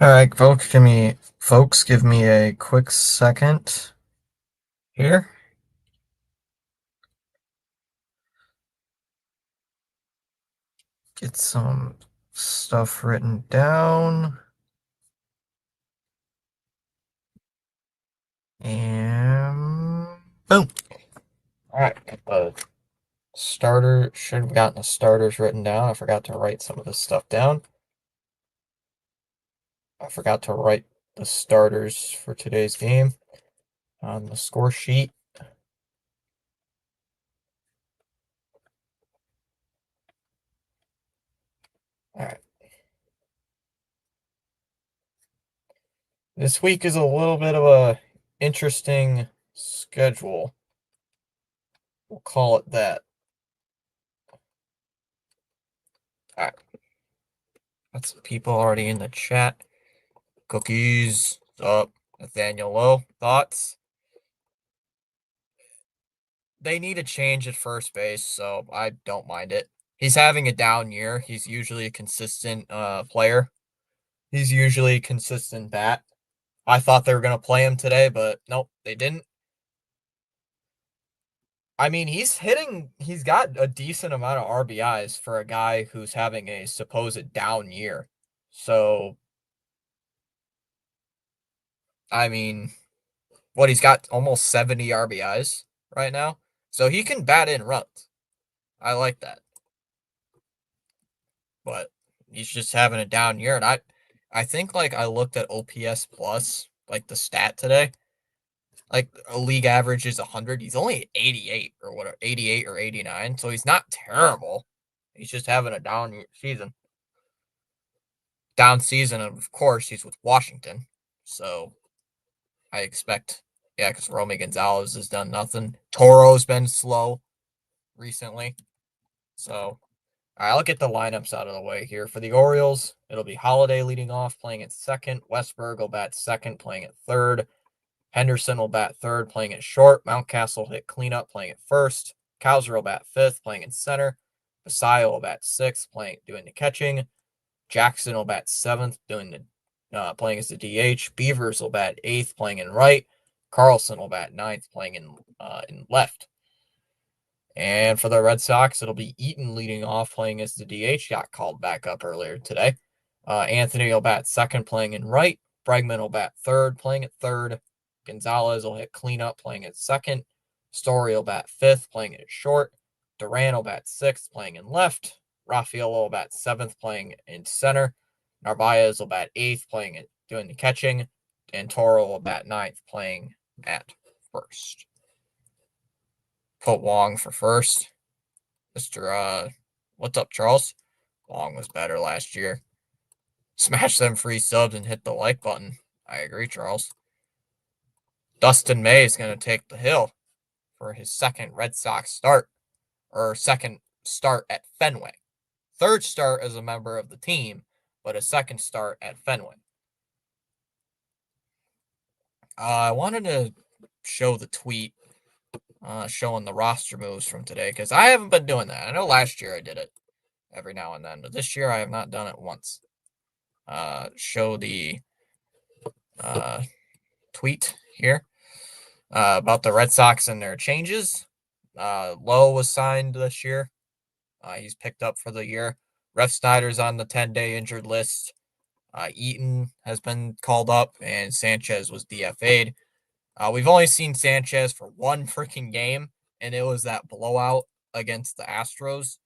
All right, folks, give me a quick second here. Get some stuff written down. And boom. All right, got the starter. Should have gotten the starters written down. I forgot to write some of this stuff down. I forgot to write the starters for today's game on the score sheet. All right. This week is a little bit of a interesting schedule. We'll call it that. All right. Got some people already in the chat. Cookies up. Nathaniel Lowe. Thoughts? They need a change at first base, so I don't mind it. He's having a down year. He's usually a consistent player. He's usually a consistent bat. I thought they were going to play him today, but nope, they didn't. I mean, he's got a decent amount of RBIs for a guy who's having a supposed down year. So, I mean, he's got almost 70 RBIs right now. So he can bat in runs. I like that. But he's just having a down year. And I think like I looked at OPS plus, like the stat today. Like a league average is 100. He's only 88 or whatever, 88 or 89. So he's not terrible. He's just having a down season. Down season, and of course he's with Washington. So I expect, yeah, because Romy Gonzalez has done nothing. Toro's been slow recently. So I'll get the lineups out of the way here. For the Orioles, it'll be Holiday leading off, playing at second. Westberg will bat second, playing at third. Henderson will bat third, playing at short. Mountcastle will hit cleanup, playing at first. Cowser will bat fifth, playing in center. Basayo will bat sixth, doing the catching. Jackson will bat seventh, playing as the DH. Beavers will bat eighth, playing in right. Carlson will bat ninth, playing in left. And for the Red Sox, it'll be Eaton leading off, playing as the DH. Got called back up earlier today. Anthony will bat second, playing in right. Bregman will bat third, playing at third. Gonzalez will hit cleanup, playing at second. Story will bat fifth, playing at short. Duran will bat sixth, playing in left. Rafael will bat seventh, playing in center. Narvaez will bat eighth, doing the catching. And Toro will bat ninth, playing at first. Put Wong for first. What's up, Charles? Wong was better last year. Smash them free subs and hit the like button. I agree, Charles. Dustin May is going to take the hill for his second Red Sox start, or second start at Fenway. Third start as a member of the team, but a second start at Fenway. I wanted to show the tweet showing the roster moves from today, because I haven't been doing that. I know last year I did it every now and then, but this year I have not done it once. Show the tweet here about the Red Sox and their changes. Lowe was signed this year. He's picked up for the year. Ref Snyder's on the 10-day injured list. Eaton has been called up, and Sanchez was DFA'd. We've only seen Sanchez for one freaking game, and it was that blowout against the Astros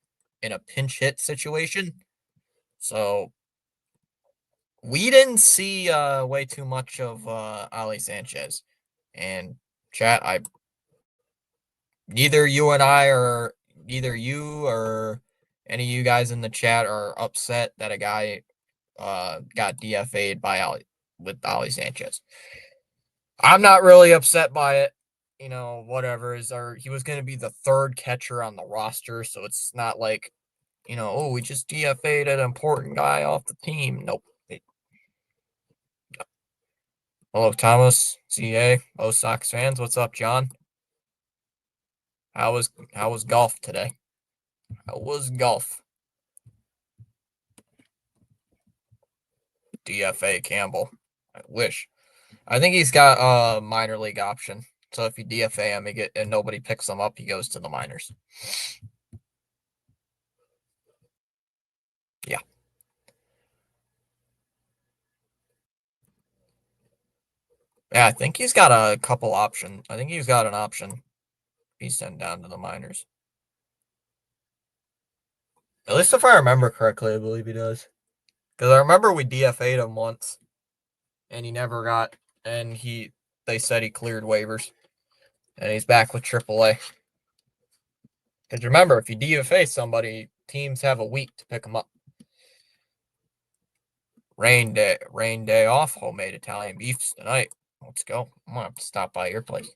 in a pinch hit situation. So we didn't see way too much of Ali Sanchez. And chat, neither you or any of you guys in the chat are upset that a guy got DFA'd with Ali Sanchez. I'm not really upset by it. Whatever he was going to be the third catcher on the roster, so it's not like, we just DFA'd an important guy off the team. Nope. Hello, Thomas, CA, O Sox fans. What's up, John? How was golf today? How was golf? DFA Campbell. I wish. I think he's got a minor league option. So if you DFA him and nobody picks him up, he goes to the minors. Yeah. Yeah, I think he's got a couple options. I think he's got an option. He's sent down to the minors. At least if I remember correctly, I believe he does. Because I remember we DFA'd him once, and he never got. And they said he cleared waivers, and he's back with AAA. Because remember, if you DFA somebody, teams have a week to pick them up. Rain day off. Homemade Italian beefs tonight. Let's go. I'm gonna have to stop by your place.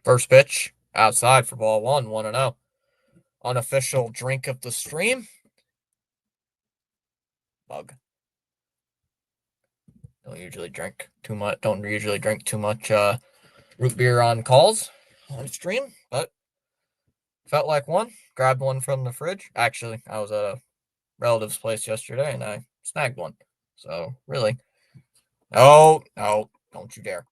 First pitch outside for ball 1-0. Unofficial drink of the stream. Bug. Don't usually drink too much root beer on calls on stream, but felt like one. Grabbed one from the fridge. Actually, I was at a relative's place yesterday and I snagged one. So really. Oh, no, don't you dare.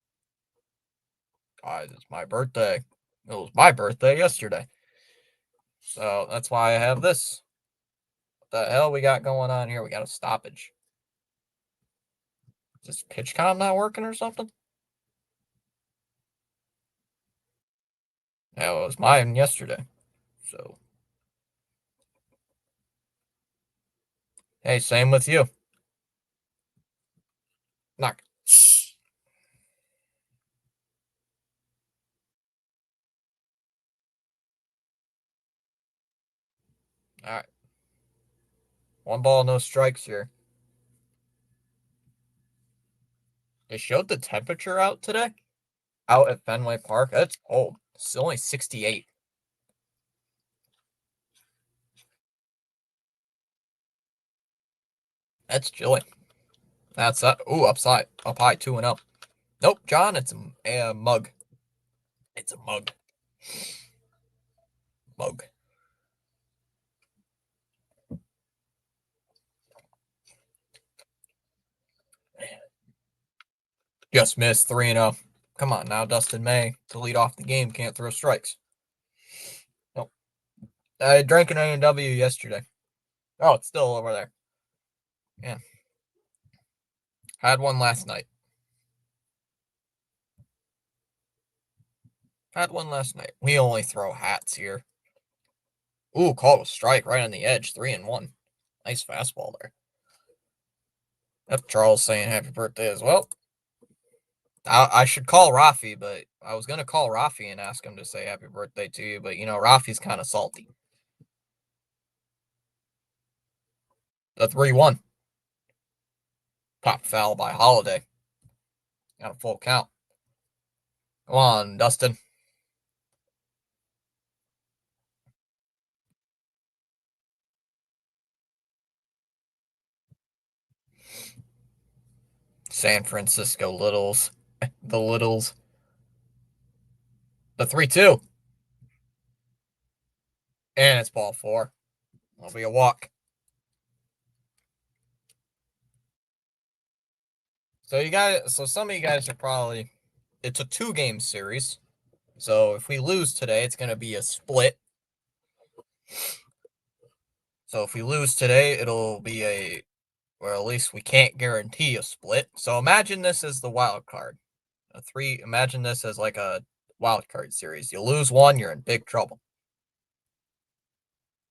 Guys, it's my birthday. It was my birthday yesterday. So that's why I have this. What the hell we got going on here? We got a stoppage. Is this pitch com not working or something? Yeah, it was mine yesterday. So, hey, same with you. Knock. All right. One ball, no strikes here. They showed the temperature out today. Out at Fenway Park. That's cold. It's only 68. That's chilly. That's ooh, upside. Up high, 2-0. Nope, John, it's a mug. It's a mug. Mug. Just missed 3-0. Come on now, Dustin May to lead off the game can't throw strikes. Nope. I drank an A&W yesterday. Oh, it's still over there. Yeah. Had one last night. We only throw hats here. Ooh, called a strike right on the edge. 3-1. Nice fastball there. Yep, Charles saying happy birthday as well. I should call Rafi, but I was going to call Rafi and ask him to say happy birthday to you, but Rafi's kind of salty. The 3-1. Pop foul by Holiday. Got a full count. Come on, Dustin. San Francisco Littles. The Littles. The 3-2. And it's ball 4. That'll be a walk. So some of you guys are probably, it's a 2-game series. So if we lose today, it's going to be a split. So if we lose today, it'll be or at least we can't guarantee a split. So imagine this as the wild card. Imagine this as like a wild card series. You lose one, you're in big trouble.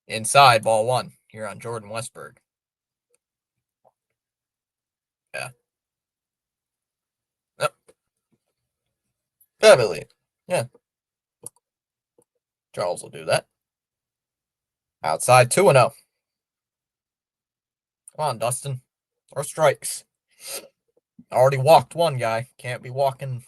Inside ball 1 here on Jordan Westberg. Yeah. Yep. Definitely. Yeah. Charles will do that. Outside 2-0. Come on, Dustin. Or strikes. Already walked one guy. Can't be walking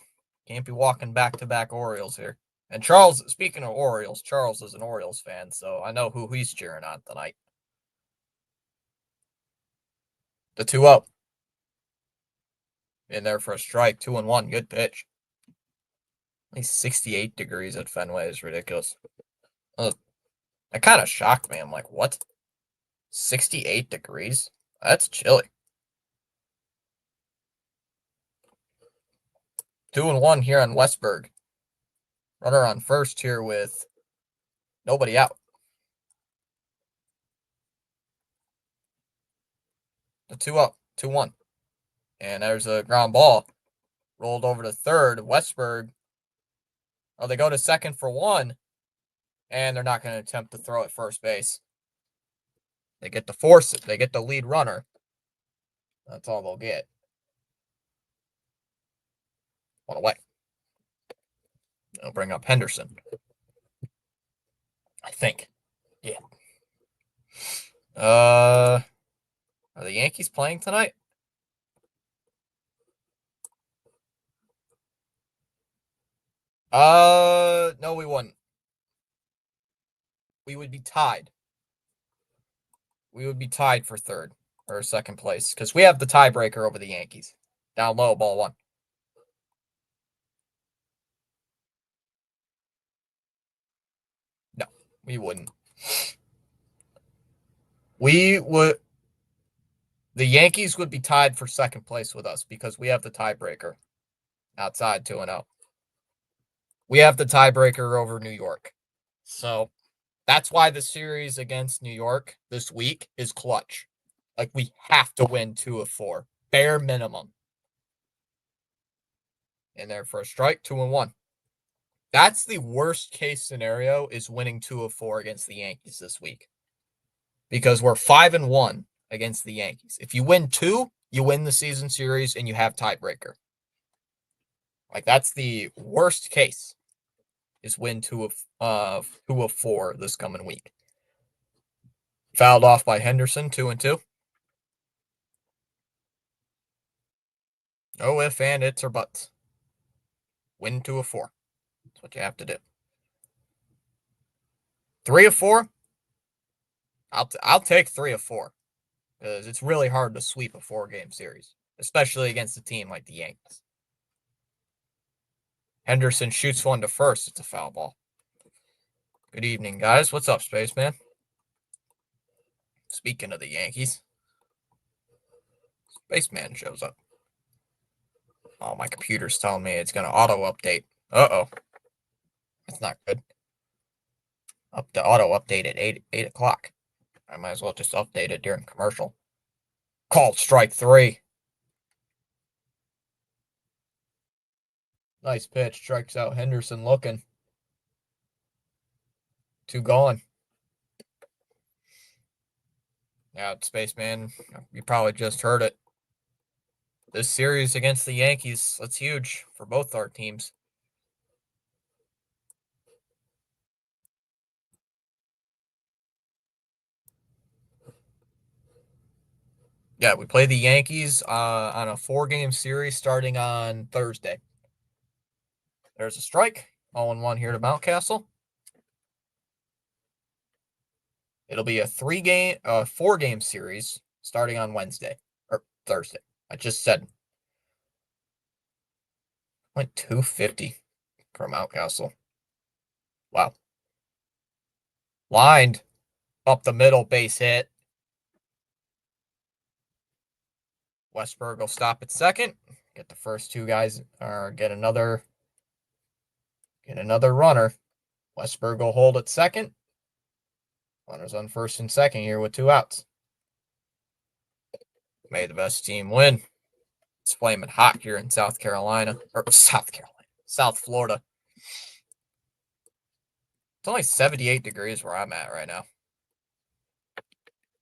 back-to-back Orioles here. And Charles, speaking of Orioles, Charles is an Orioles fan, so I know who he's cheering on tonight. The 2-0. In there for a strike. 2-1. Good pitch. Only 68 degrees at Fenway is ridiculous. That kind of shocked me. I'm like, what? 68 degrees? That's chilly. 2-1 here on Westberg. Runner on first here with nobody out. The 2 up, 2-1. And there's a ground ball. Rolled over to third. Westberg. Oh, they go to second for 1. And they're not going to attempt to throw at first base. They get to force it. They get the lead runner. That's all they'll get. 1 away. They'll bring up Henderson. I think. Yeah. Are the Yankees playing tonight? No, we wouldn't. We would be tied. We would be tied for third or second place because we have the tiebreaker over the Yankees. Down low, ball 1. No, we wouldn't. We would. The Yankees would be tied for second place with us because we have the tiebreaker outside 2-0. We have the tiebreaker over New York. So that's why the series against New York this week is clutch. Like, we have to win 2 of 4. Bare minimum. In there for a strike, 2-1. That's the worst case scenario, is winning 2 of 4 against the Yankees this week. Because we're 5-1 against the Yankees. If you win 2, you win the season series and you have tiebreaker. Like, that's the worst case, is win 2 of 4 this coming week. Fouled off by Henderson, 2-2. No if, and, it's, or buts. Win 2 of 4. That's what you have to do. 3 of 4? I'll take 3 of 4. Because it's really hard to sweep a 4-game series, especially against a team like the Yankees. Henderson shoots one to first. It's a foul ball. Good evening, guys. What's up, Spaceman? Speaking of the Yankees, Spaceman shows up. Oh, my computer's telling me it's going to auto-update. Uh-oh. That's not good. Auto-update at 8 o'clock. I might as well just update it during commercial. Called strike 3. Nice pitch. Strikes out Henderson looking. 2 gone. Yeah, Spaceman, you probably just heard it. This series against the Yankees, that's huge for both our teams. Yeah, we play the Yankees on a 4-game series starting on Thursday. There's a strike. 0-1 here to Mountcastle. It'll be a 4-game series starting on Wednesday or Thursday. I just said. Went 250 for Mountcastle. Wow. Lined up the middle, base hit. Westberg will stop at second. Get the first 2 guys, or get another runner. Westberg will hold at second. Runners on first and second here with 2 outs. May the best team win. It's flaming hot here in South Florida. It's only 78 degrees where I'm at right now.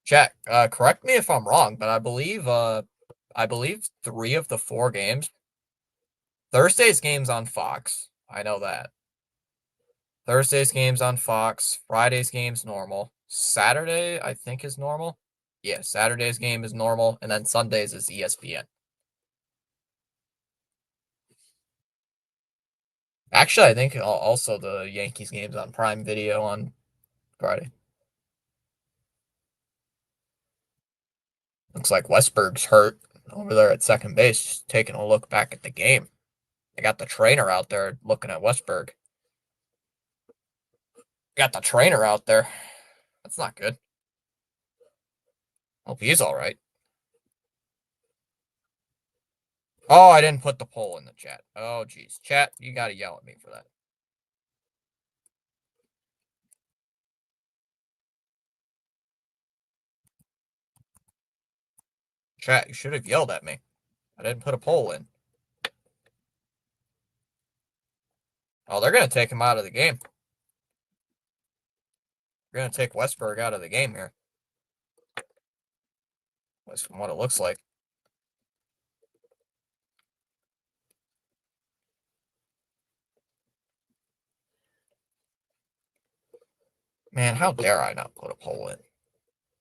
Chat, correct me if I'm wrong, but I believe 3 of the 4 games. Thursday's game's on Fox. I know that. Thursday's game's on Fox. Friday's game's normal. Saturday, I think, is normal. Yeah, Saturday's game is normal, and then Sunday's is ESPN. Actually, I think also the Yankees game's on Prime Video on Friday. Looks like Westberg's hurt. over there at second base, just taking a look back at the game. I got the trainer out there looking at Westberg. Got the trainer out there. That's not good. Hope he's all right. Oh, I didn't put the poll in the chat. Oh, geez. Chat, you got to yell at me for that. Chat, you should have yelled at me. I didn't put a poll in. Oh, they're going to take him out of the game. They're going to take Westberg out of the game here. That's from what it looks like. Man, how dare I not put a poll in?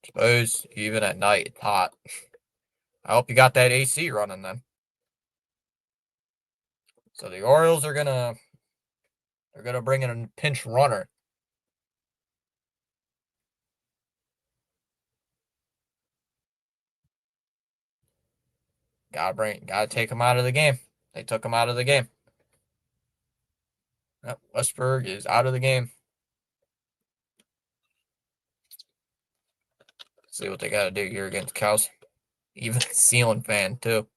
Suppose even at night it's hot. I hope you got that AC running then. So the Orioles are gonna bring in a pinch runner. Gotta take him out of the game. They took him out of the game. Yep, Westberg is out of the game. See what they gotta do here against Cows. Even the ceiling fan too.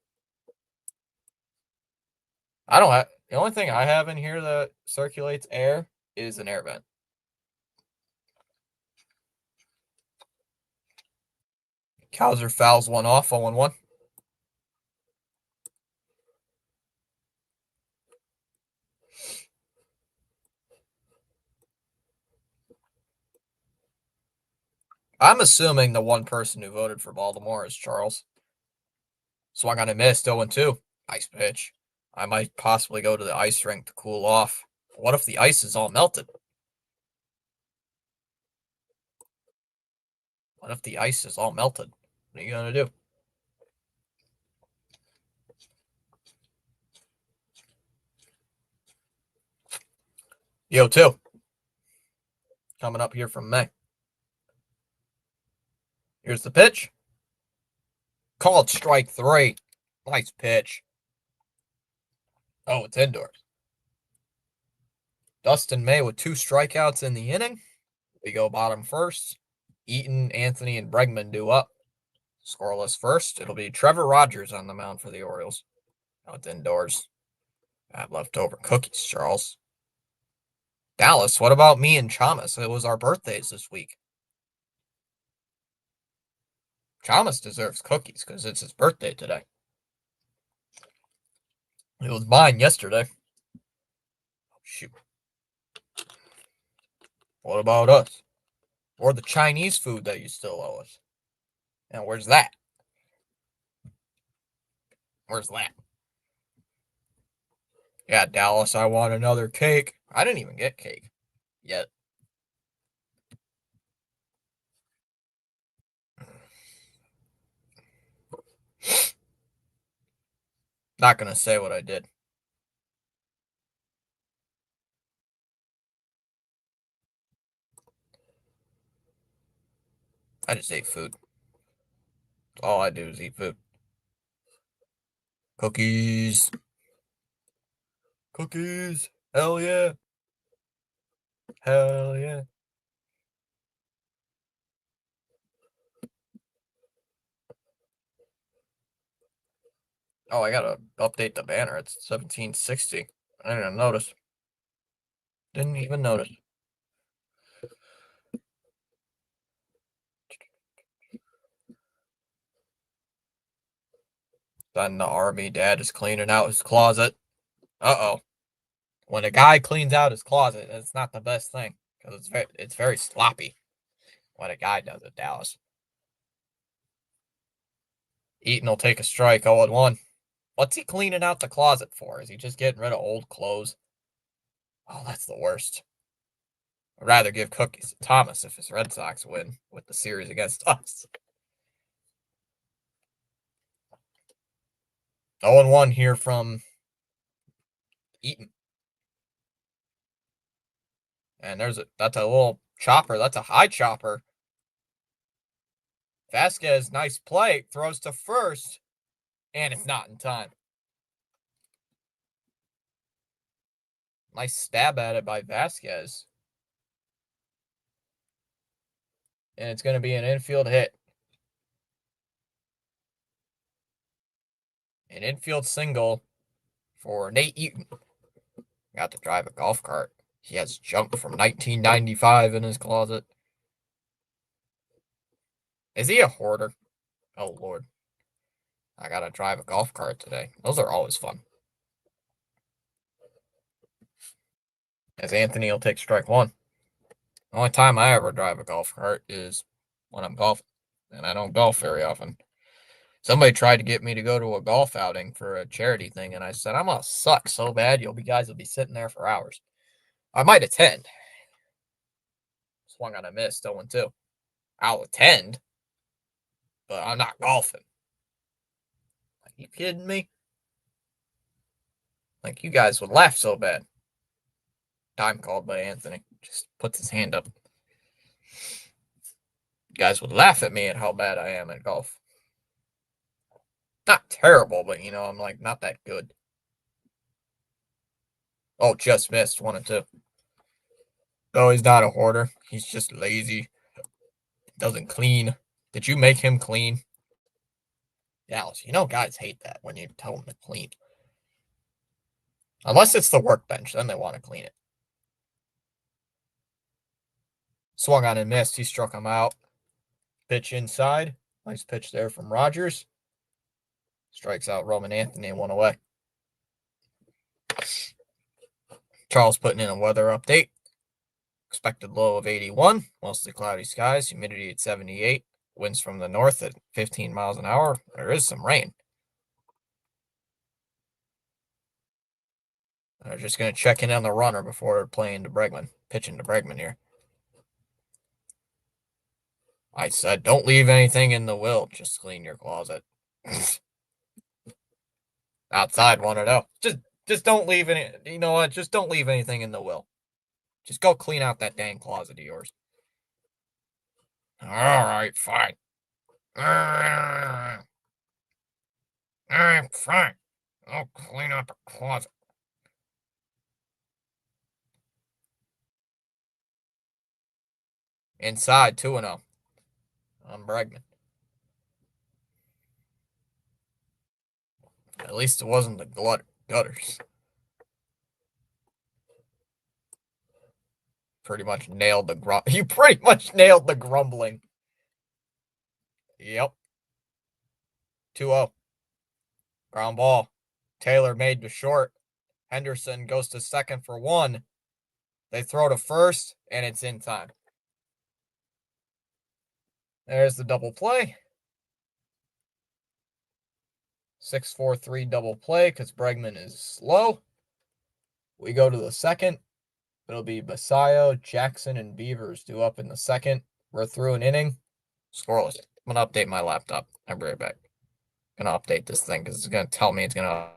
I don't have the only thing I have in here that circulates air is an air vent. Cowser fouls one off, 0-1. I'm assuming the one person who voted for Baltimore is Charles. Swung on a miss, 0-2. Ice pitch. I might possibly go to the ice rink to cool off. What if the ice is all melted? What if the ice is all melted? What are you going to do? Yo, 2. Coming up here from May. Here's the pitch. Called strike 3. Nice pitch. Oh, it's indoors. Dustin May with 2 strikeouts in the inning. We go bottom first. Eaton, Anthony, and Bregman do up. Scoreless first. It'll be Trevor Rogers on the mound for the Orioles. Oh, it's indoors. I have leftover cookies, Charles. Dallas, what about me and Chamas? It was our birthdays this week. Chamas deserves cookies because it's his birthday today. It was mine yesterday. Shoot. What about us? Or the Chinese food that you still owe us? And where's that? Where's that? Yeah, Dallas, I want another cake. I didn't even get cake yet. Not going to say what I did. I just ate food. All I do is eat food. Cookies. Cookies. Hell yeah. Hell yeah. Oh, I gotta update the banner. It's 1760. I didn't even notice. Didn't even notice. Then the army dad is cleaning out his closet. Uh-oh. When a guy cleans out his closet, it's not the best thing because it's very sloppy when a guy does it, Dallas. Eaton will take a strike, 0-1. What's he cleaning out the closet for? Is he just getting rid of old clothes? Oh, that's the worst. I'd rather give cookies to Thomas if his Red Sox win with the series against us. 0-1 here from Eaton. And that's a little chopper. That's a high chopper. Vasquez, nice play. Throws to first. And it's not in time. Nice stab at it by Vasquez. And it's going to be an infield hit. An infield single for Nate Eaton. Got to drive a golf cart. He has junk from 1995 in his closet. Is he a hoarder? Oh, Lord. I got to drive a golf cart today. Those are always fun. As Anthony will take strike one. The only time I ever drive a golf cart is when I'm golfing. And I don't golf very often. Somebody tried to get me to go to a golf outing for a charity thing, and I said, I'm going to suck so bad, guys will be sitting there for hours. I might attend. Swung on a miss, 0-2. I'll attend, but I'm not golfing. Are you kidding me? Like, you guys would laugh so bad. Time called by Anthony. Just puts his hand up. You guys would laugh at me at how bad I am at golf. Not terrible, but, I'm like, not that good. Oh, just missed 1-2. No, he's not a hoarder. He's just lazy. Doesn't clean. Did you make him clean? Dallas, guys hate that when you tell them to clean. Unless it's the workbench, then they want to clean it. Swung on and missed. He struck him out. Pitch inside. Nice pitch there from Rogers. Strikes out Roman Anthony, 1 away. Charles putting in a weather update. Expected low of 81. Mostly cloudy skies. Humidity at 78. Winds from the north at 15 miles an hour. There is some rain. They're just going to check in on the runner before playing to Bregman. Pitching to Bregman here. I said, don't leave anything in the will. Just clean your closet. Outside 1-0. Just don't leave any. You know what? Just don't leave anything in the will. Just go clean out that dang closet of yours. All right, fine. All right, fine. I'll clean out the closet. Inside 2-0. On Bregman. At least it wasn't the gutters. Pretty much nailed the You pretty much nailed the grumbling. Yep. 2-0. Ground ball. Taylor made to short. Henderson goes to second for 1. They throw to first, and it's in time. There's the double play. 6-4-3 double play because Bregman is slow. We go to the second. It'll be Basayo, Jackson, and Beavers due up in the second. We're through an inning. Scoreless. I'm going to update my laptop. I'll be right back. I'm going to update this thing because it's going to tell me it's going to.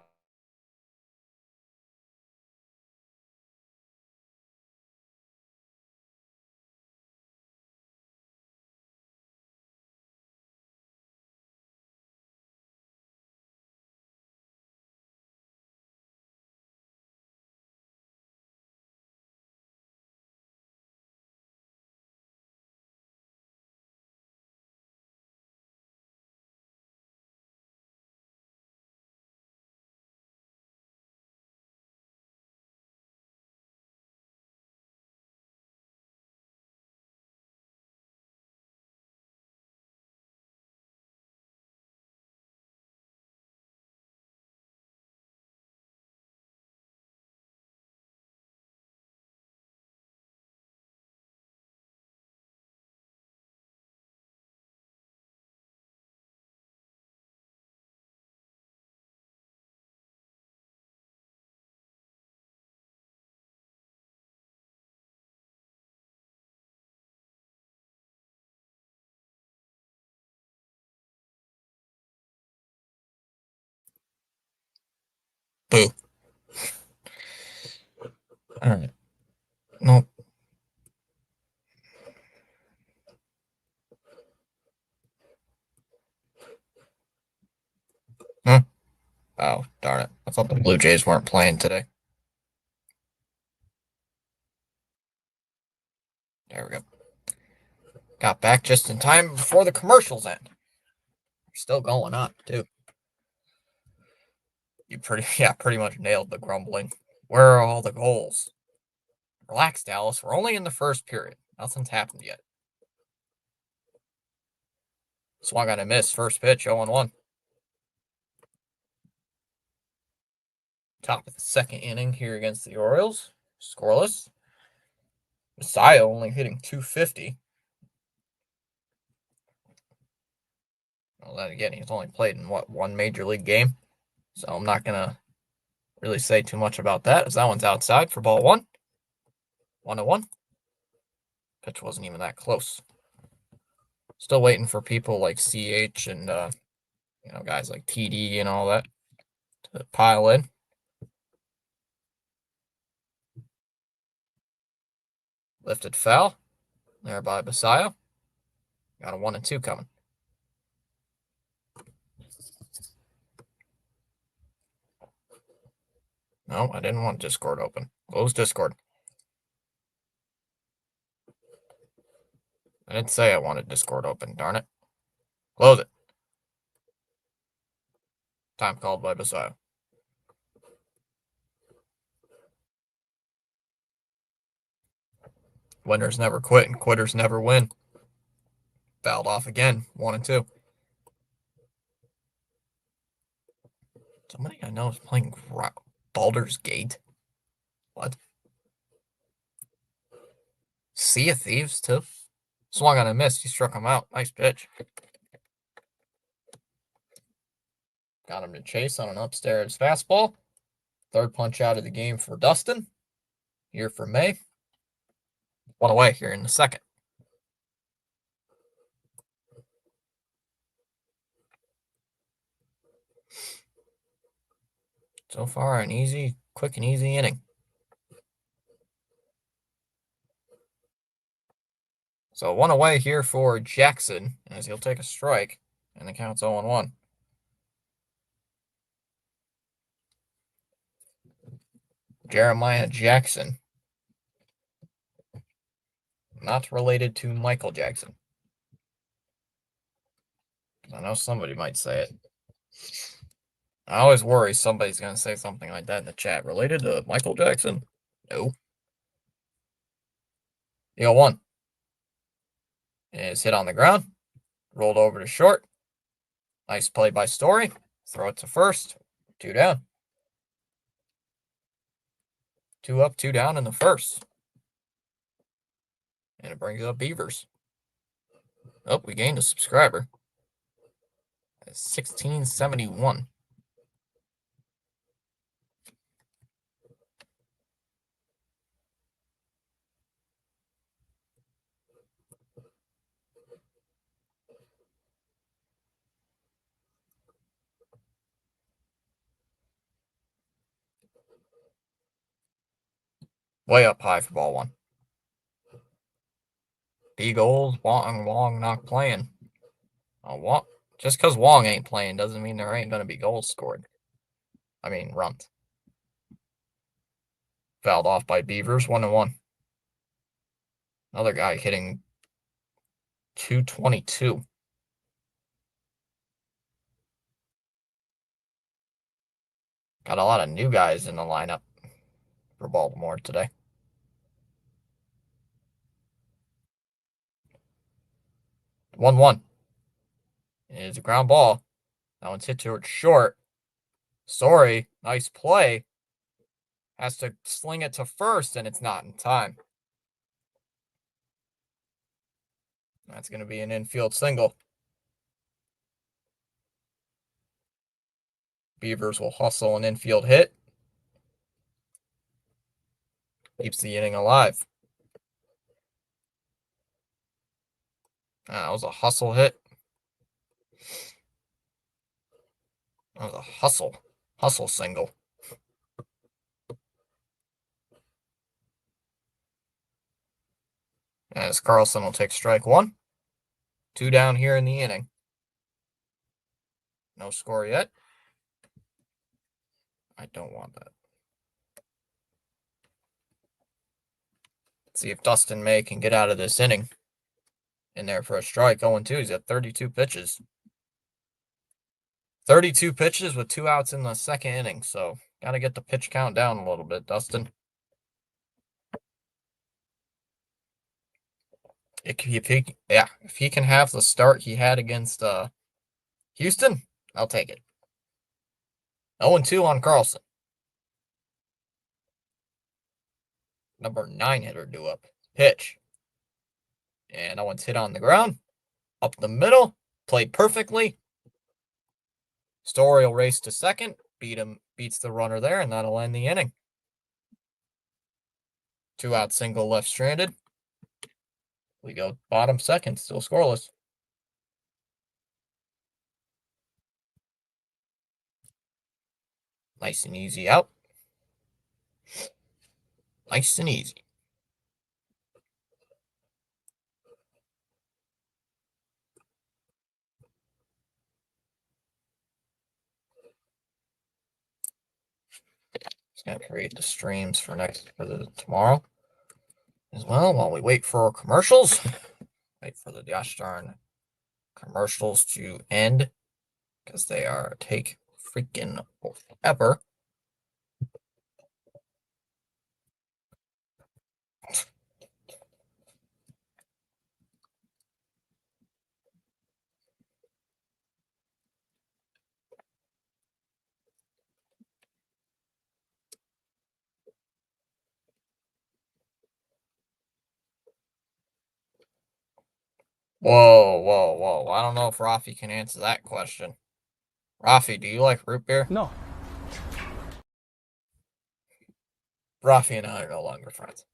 Boo. All right. Nope. Huh? thought the Blue Jays weren't playing today. There we go. Got back just in time before the commercials end. Still going on, too. You pretty much nailed the grumbling. Where are all the goals? Relax, Dallas. We're only in the first period. Nothing's happened yet. Swung on a miss. First pitch, 0-1. Top of the second inning here against the Orioles. Scoreless. Messiah only hitting .250. Well, then again, he's only played in, one major league game? So I'm not going to really say too much about that, as that one's outside for ball 1. 1-1. Pitch wasn't even that close. Still waiting for people like CH and, guys like TD and all that to pile in. Lifted foul. There by Basayo. Got a 1-2 coming. No, I didn't want Discord open. Close Discord. I didn't say I wanted Discord open, darn it. Close it. Time called by Basayo. Winners never quit and quitters never win. Fouled off again. 1-2. Somebody I know is playing Baldur's Gate. What? Sea of Thieves, too? Swung on a miss. He struck him out. Nice pitch. Got him to chase on an upstairs fastball. Third punch out of the game for Dustin. Here for May. 1 away here in the second. So far, an quick and easy inning. So 1 away here for Jackson, as he'll take a strike, and the count's 0-1. Jeremiah Jackson. Not related to Michael Jackson. I know somebody might say it. I always worry somebody's going to say something like that in the chat. Related to Michael Jackson? No. 0-1. Is hit on the ground. Rolled over to short. Nice play by Story. Throw it to first. 2 down. 2 up, 2 down in the first. And it brings up Beavers. Oh, we gained a subscriber. 1671. Way up high for ball 1. B goals, Wong not playing. Just because Wong ain't playing doesn't mean there ain't going to be goals scored. I mean, runs. Fouled off by Beavers, 1-1. Another guy hitting .222. Got a lot of new guys in the lineup for Baltimore today. 1-1. It's a ground ball. That one's hit towards short. Sorry, nice play. Has to sling it to first, and it's not in time. That's going to be an infield single. Beavers will hustle an infield hit. Keeps the inning alive. That was a hustle hit. That was a hustle single. As Carlson will take strike 1. 2 down here in the inning. No score yet. I don't want that. Let's see if Dustin May can get out of this inning. In there for a strike. 0-2. He's at 32 pitches. 32 pitches with 2 outs in the second inning. So got to get the pitch count down a little bit, Dustin. If he can have the start he had against Houston, I'll take it. 0-2 on Carlson. Number 9 hitter due up. Pitch. And that one's hit on the ground. Up the middle. Played perfectly. Story will race to second. Beats the runner there, and that'll end the inning. 2 out single left stranded. We go bottom second, still scoreless. Nice and easy out. Nice and easy. Just gonna create the streams for tomorrow as well while we wait for commercials. Wait for the gosh darn commercials to end because they take freaking forever. Whoa. I don't know if Rafi can answer that question. Rafi, do you like root beer? No. Rafi and I are no longer friends.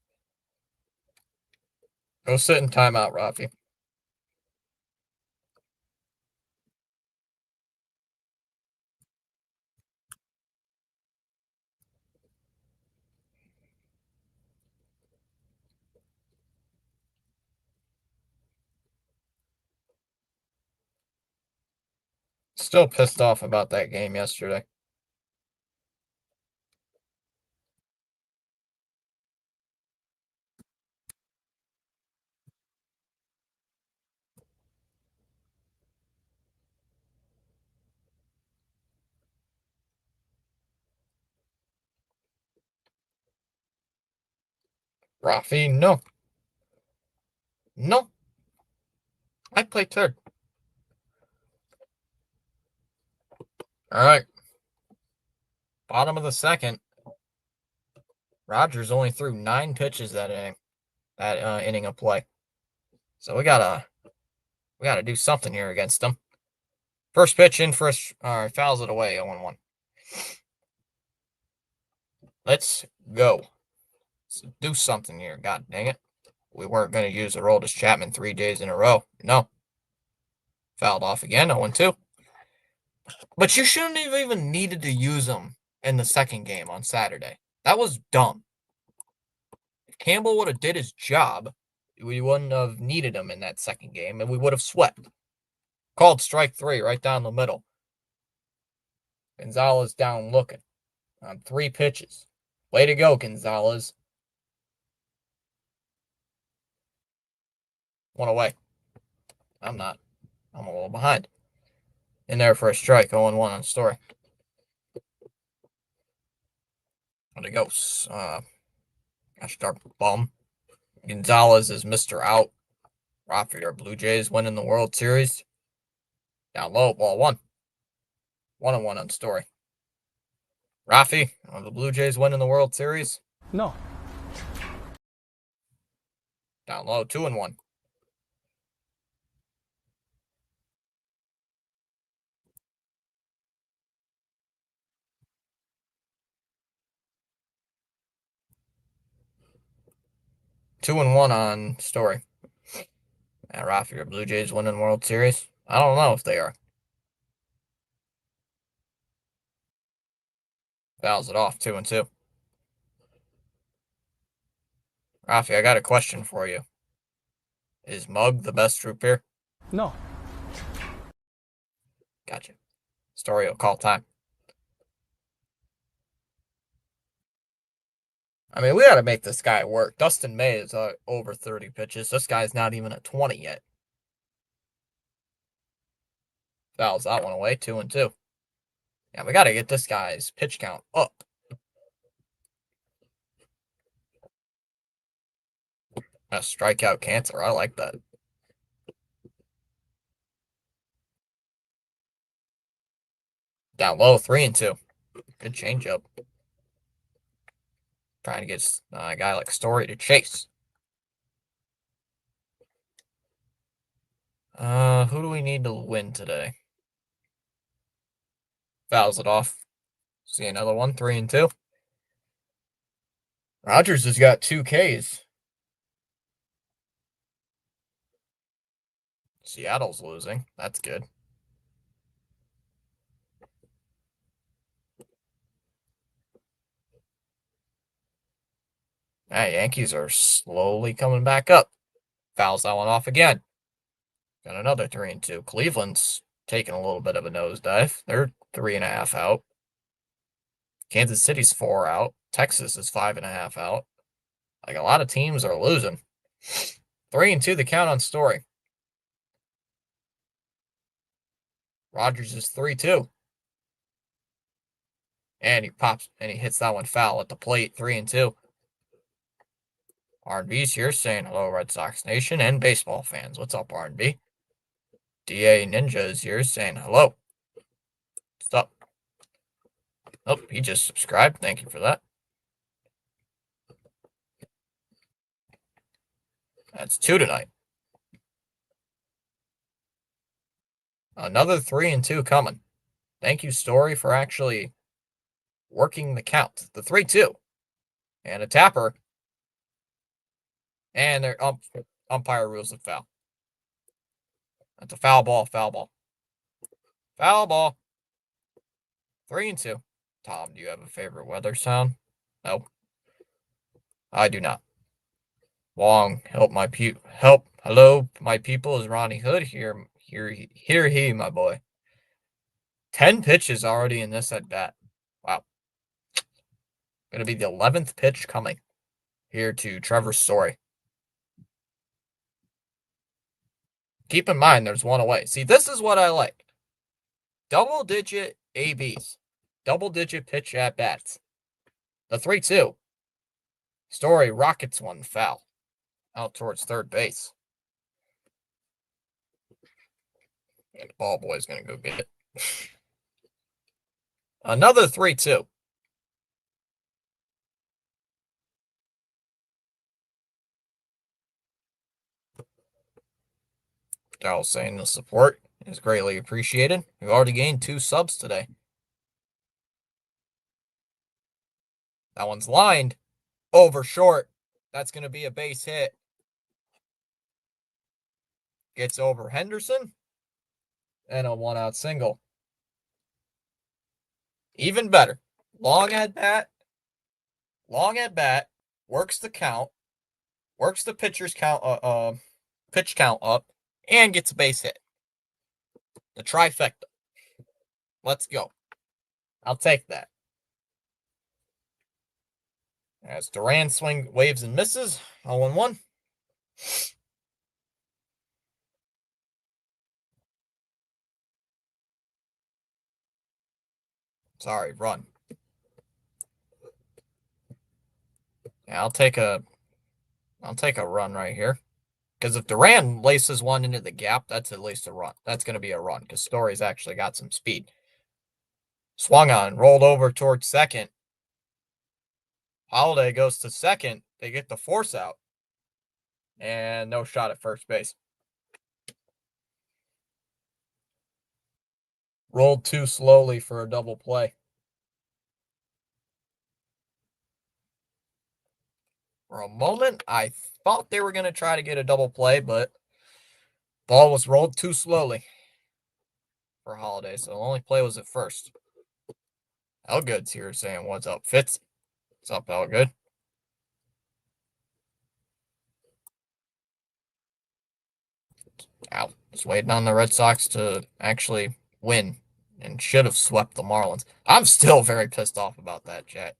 Go sit in timeout, Rafi. Still pissed off about that game yesterday. Rafi, no. No. I play third. All right. Bottom of the second. Rogers only threw 9 pitches that inning of play. So we gotta do something here against them. First pitch in for fouls it away, 0-1. Let's go. Let's do something here. God dang it. We weren't going to use Aroldis Chapman 3 days in a row. No. Fouled off again, 0-2. But you shouldn't have even needed to use him in the second game on Saturday. That was dumb. If Campbell would have did his job, we wouldn't have needed him in that second game, and we would have swept. Called strike 3 right down the middle. Gonzalez down looking on 3 pitches. Way to go, Gonzalez. 1 away. I'm not. I'm a little behind. In there for a strike, 0-1 on Story. There it goes. Gosh darn bum. Gonzalez is Mr. Out. Rafi, our Blue Jays winning the World Series. Down low, ball 1. 1-1 on Story. Rafi, are the Blue Jays winning the World Series? No. Down low, 2-1. Two and one on Story. And Rafi, are Blue Jays winning World Series? I don't know if they are. Fouls it off, 2-2. Rafi, I got a question for you. Is Mug the best root beer? No. Gotcha. Story will call time. I mean, we got to make this guy work. Dustin May is over 30 pitches. This guy's not even at 20 yet. Fouls that one away, 2-2. Yeah, we got to get this guy's pitch count up. A strikeout cancer. I like that. Down low, 3-2. Good changeup. Trying to get a guy like Story to chase. Who do we need to win today? Fouls it off. See another one, 3-2. Rogers has got 2 Ks. Seattle's losing. That's good. Yankees are slowly coming back up. Fouls that one off again. Got another 3-2. Cleveland's taking a little bit of a nosedive. They're 3.5 out. Kansas City's 4 out. Texas is 5.5 out. Like, a lot of teams are losing. 3-2 the count on Story. Rogers is 3-2. And he pops and he hits that one foul at the plate. 3-2. R&B's here saying hello, Red Sox Nation and baseball fans. What's up, R&B? DA Ninja is here saying hello. What's up? Oh, he just subscribed. Thank you for that. That's 2 tonight. Another 3-2 coming. Thank you, Story, for actually working the count. The 3-2. And a tapper. And their umpire rules a foul. That's a foul ball, foul ball. Foul ball. 3-2. Tom, do you have a favorite weather sound? No. I do not. Wong, help my help. Hello, my people, is Ronnie Hood here. Here he, my boy. 10 pitches already in this at bat. Wow. Gonna be the 11th pitch coming here to Trevor Story. Keep in mind, there's one away. See, this is what I like. Double-digit ABs. Double-digit pitch at bats. The 3-2. Story rockets one foul out towards third base. And the ball boy's going to go get it. Another 3-2. Darryl saying the support is greatly appreciated. We've already gained 2 subs today. That one's lined over short. That's going to be a base hit. Gets over Henderson. And a 1-out single. Even better. Long at bat. Works the count. Works the pitch count up. And gets a base hit. The trifecta. Let's go. I'll take that. As Duran swing, waves and misses. 0-1. Sorry, run. Yeah, I'll take a run right here. Because if Duran laces one into the gap, that's at least a run. That's going to be a run because Story's actually got some speed. Swung on, rolled over towards second. Holiday goes to second. They get the force out. And no shot at first base. Rolled too slowly for a double play. For a moment, I thought they were going to try to get a double play, but ball was rolled too slowly for Holiday, so the only play was at first. Elgood's here saying, what's up, Fitz? What's up, Elgood? Out. Just waiting on the Red Sox to actually win and should have swept the Marlins. I'm still very pissed off about that, chat.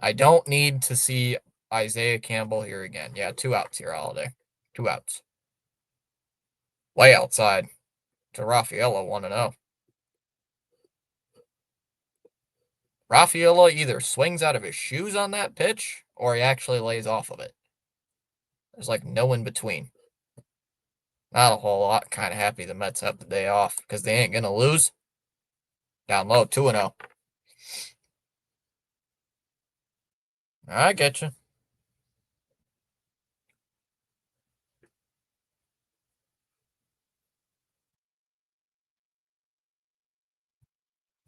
I don't need to see Isaiah Campbell here again. Yeah, 2 outs here, Holiday. 2 outs. Way outside to Raffaello, 1-0. Raffaello either swings out of his shoes on that pitch or he actually lays off of it. There's like no in between. Not a whole lot. Kind of happy the Mets have the day off because they ain't going to lose. Down low, 2-0. I get you.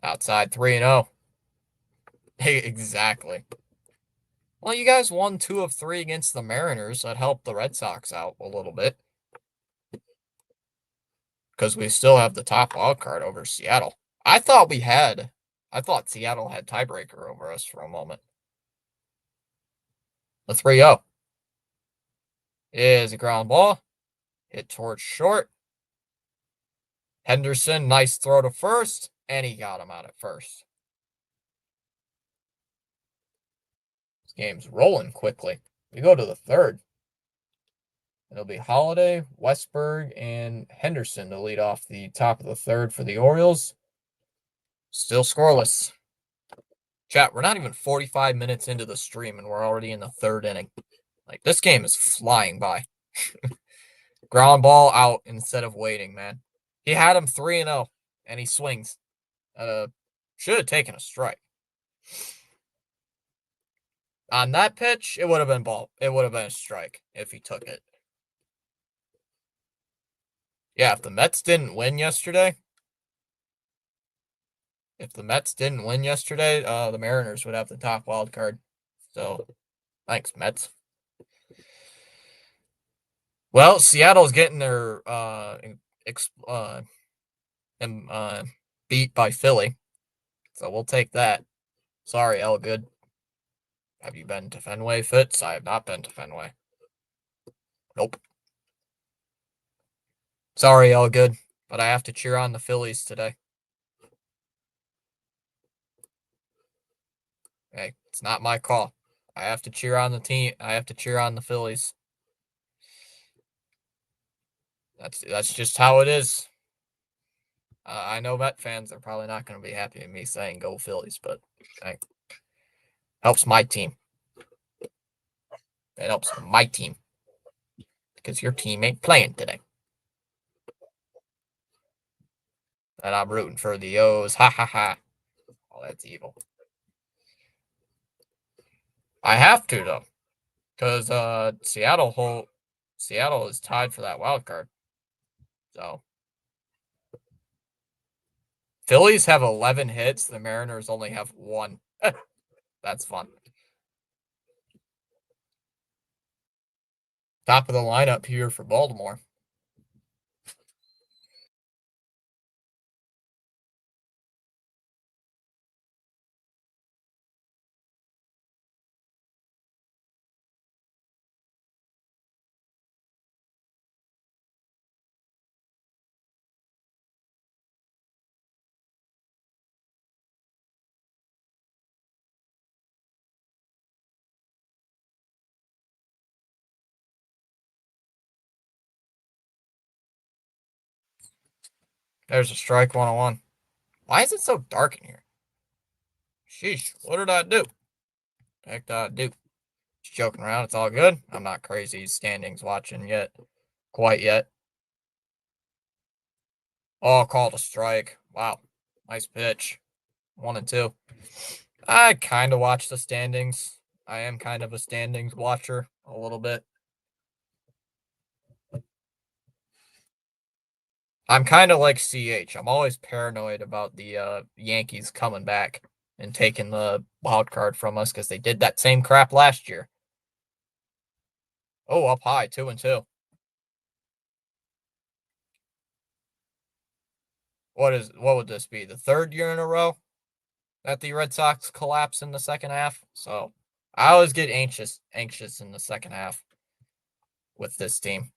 Outside 3-0. Hey, exactly. Well, you guys won 2 of 3 against the Mariners. That helped the Red Sox out a little bit. Because we still have the top wild card over Seattle. I thought Seattle had tiebreaker over us for a moment. The 3-0 is a ground ball. Hit towards short. Henderson, nice throw to first, and he got him out at first. This game's rolling quickly. We go to the third. It'll be Holiday, Westberg, and Henderson to lead off the top of the third for the Orioles. Still scoreless. Chat, we're not even 45 minutes into the stream, and we're already in the third inning. Like, this game is flying by. Ground ball out instead of waiting, man. He had him 3-0, and he swings. Should have taken a strike. On that pitch, it would have been ball. It would have been a strike if he took it. Yeah, if the Mets didn't win yesterday, the Mariners would have the top wild card. So, thanks, Mets. Well, Seattle's getting their beat by Philly, so we'll take that. Sorry, Elgood. Have you been to Fenway, Fitz? I have not been to Fenway. Nope. Sorry, Elgood, but I have to cheer on the Phillies today. Hey, it's not my call. I have to cheer on the team. I have to cheer on the Phillies. That's just how it is. I know Met fans are probably not going to be happy with me saying go Phillies, but hey, helps my team. It helps my team because your team ain't playing today. And I'm rooting for the O's. Ha ha ha. Oh, that's evil. I have to though, because Seattle is tied for that wild card. So Phillies have 11 hits. The Mariners only have 1. That's fun. Top of the lineup here for Baltimore. There's a strike 101. Why is it so dark in here? Sheesh, what did I do? Heck did I do? Just joking around. It's all good. I'm not crazy standings watching yet. Quite yet. Oh, called a strike. Wow. Nice pitch. 1-2. I kind of watch the standings. I am kind of a standings watcher a little bit. I'm kind of like CH. I'm always paranoid about the Yankees coming back and taking the wild card from us because they did that same crap last year. Oh, up high, 2-2. What would this be? The third year in a row that the Red Sox collapse in the second half. So I always get anxious in the second half with this team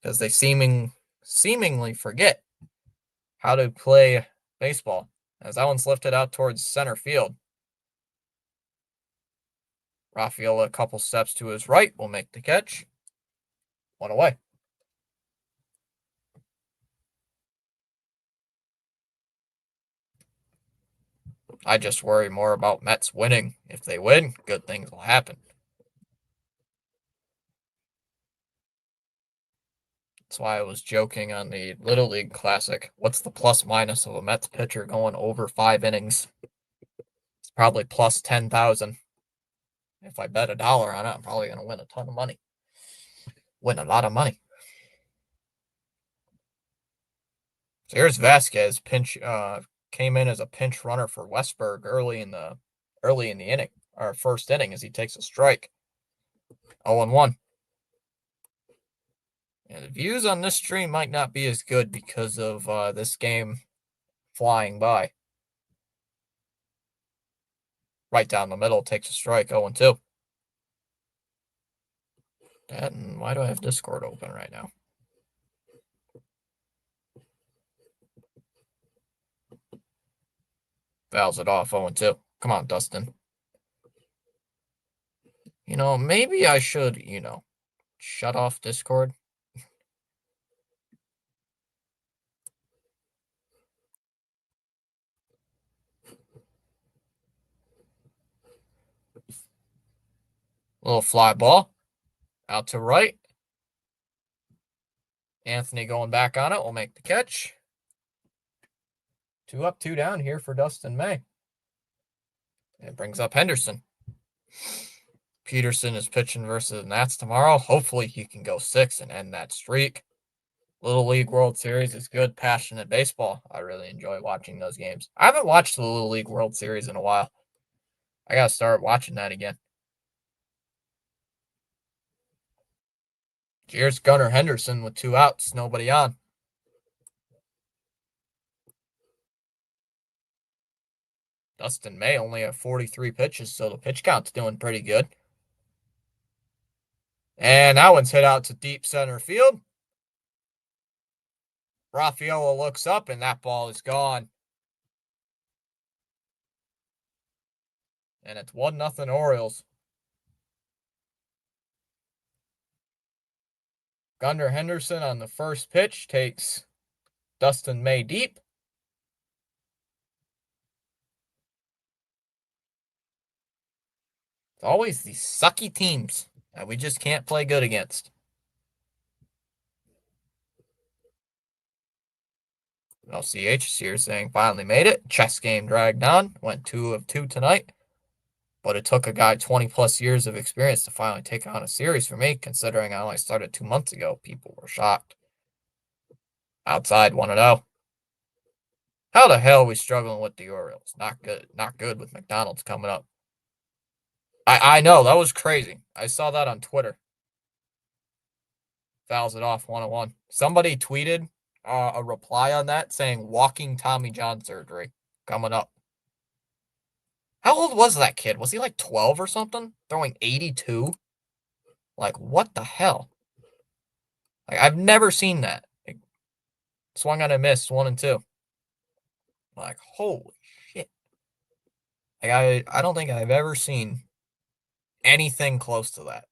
because they seemingly forget how to play baseball. As that one's lifted out towards center field. Rafael, a couple steps to his right, will make the catch. 1 away. I just worry more about Mets winning. If they win, good things will happen. That's why I was joking on the Little League Classic. What's the plus minus of a Mets pitcher going over 5 innings? It's probably plus 10,000. If I bet $1 on it, I'm probably going to win a ton of money. Win a lot of money. So here's Vasquez came in as a pinch runner for Westberg early in the inning, or first inning, as he takes a strike. 0-1. And the views on this stream might not be as good because of this game flying by. Right down the middle, takes a strike, 0-2. Why do I have Discord open right now? Fouls it off, 0-2. Come on, Dustin. Maybe I should, shut off Discord. Little fly ball. Out to right. Anthony going back on it will make the catch. 2 up, 2 down here for Dustin May. It brings up Henderson. Peterson is pitching versus the Nats tomorrow. Hopefully he can go 6 and end that streak. Little League World Series is good, passionate baseball. I really enjoy watching those games. I haven't watched the Little League World Series in a while. I got to start watching that again. Here's Gunnar Henderson with 2 outs, nobody on. Dustin May only have 43 pitches, so the pitch count's doing pretty good. And that one's hit out to deep center field. Rafaela looks up, and that ball is gone. And it's 1-0 Orioles. Gunnar Henderson on the first pitch takes Dustin May deep. It's always these sucky teams that we just can't play good against. LCH is here saying finally made it. Chess game dragged on. Went 2 of 2 tonight. But it took a guy 20 plus years of experience to finally take on a series for me, considering I only started 2 months ago. People were shocked. Outside 1-0. How the hell are we struggling with the Orioles? Not good. Not good with McDonald's coming up. I know. That was crazy. I saw that on Twitter. Fouls it off 1-1. Somebody tweeted a reply on that saying walking Tommy John surgery coming up. How old was that kid? Was he like 12 or something? Throwing 82? Like, what the hell? Like, I've never seen that. Like, swung on a miss, 1-2. Like, holy shit. Like, I don't think I've ever seen anything close to that.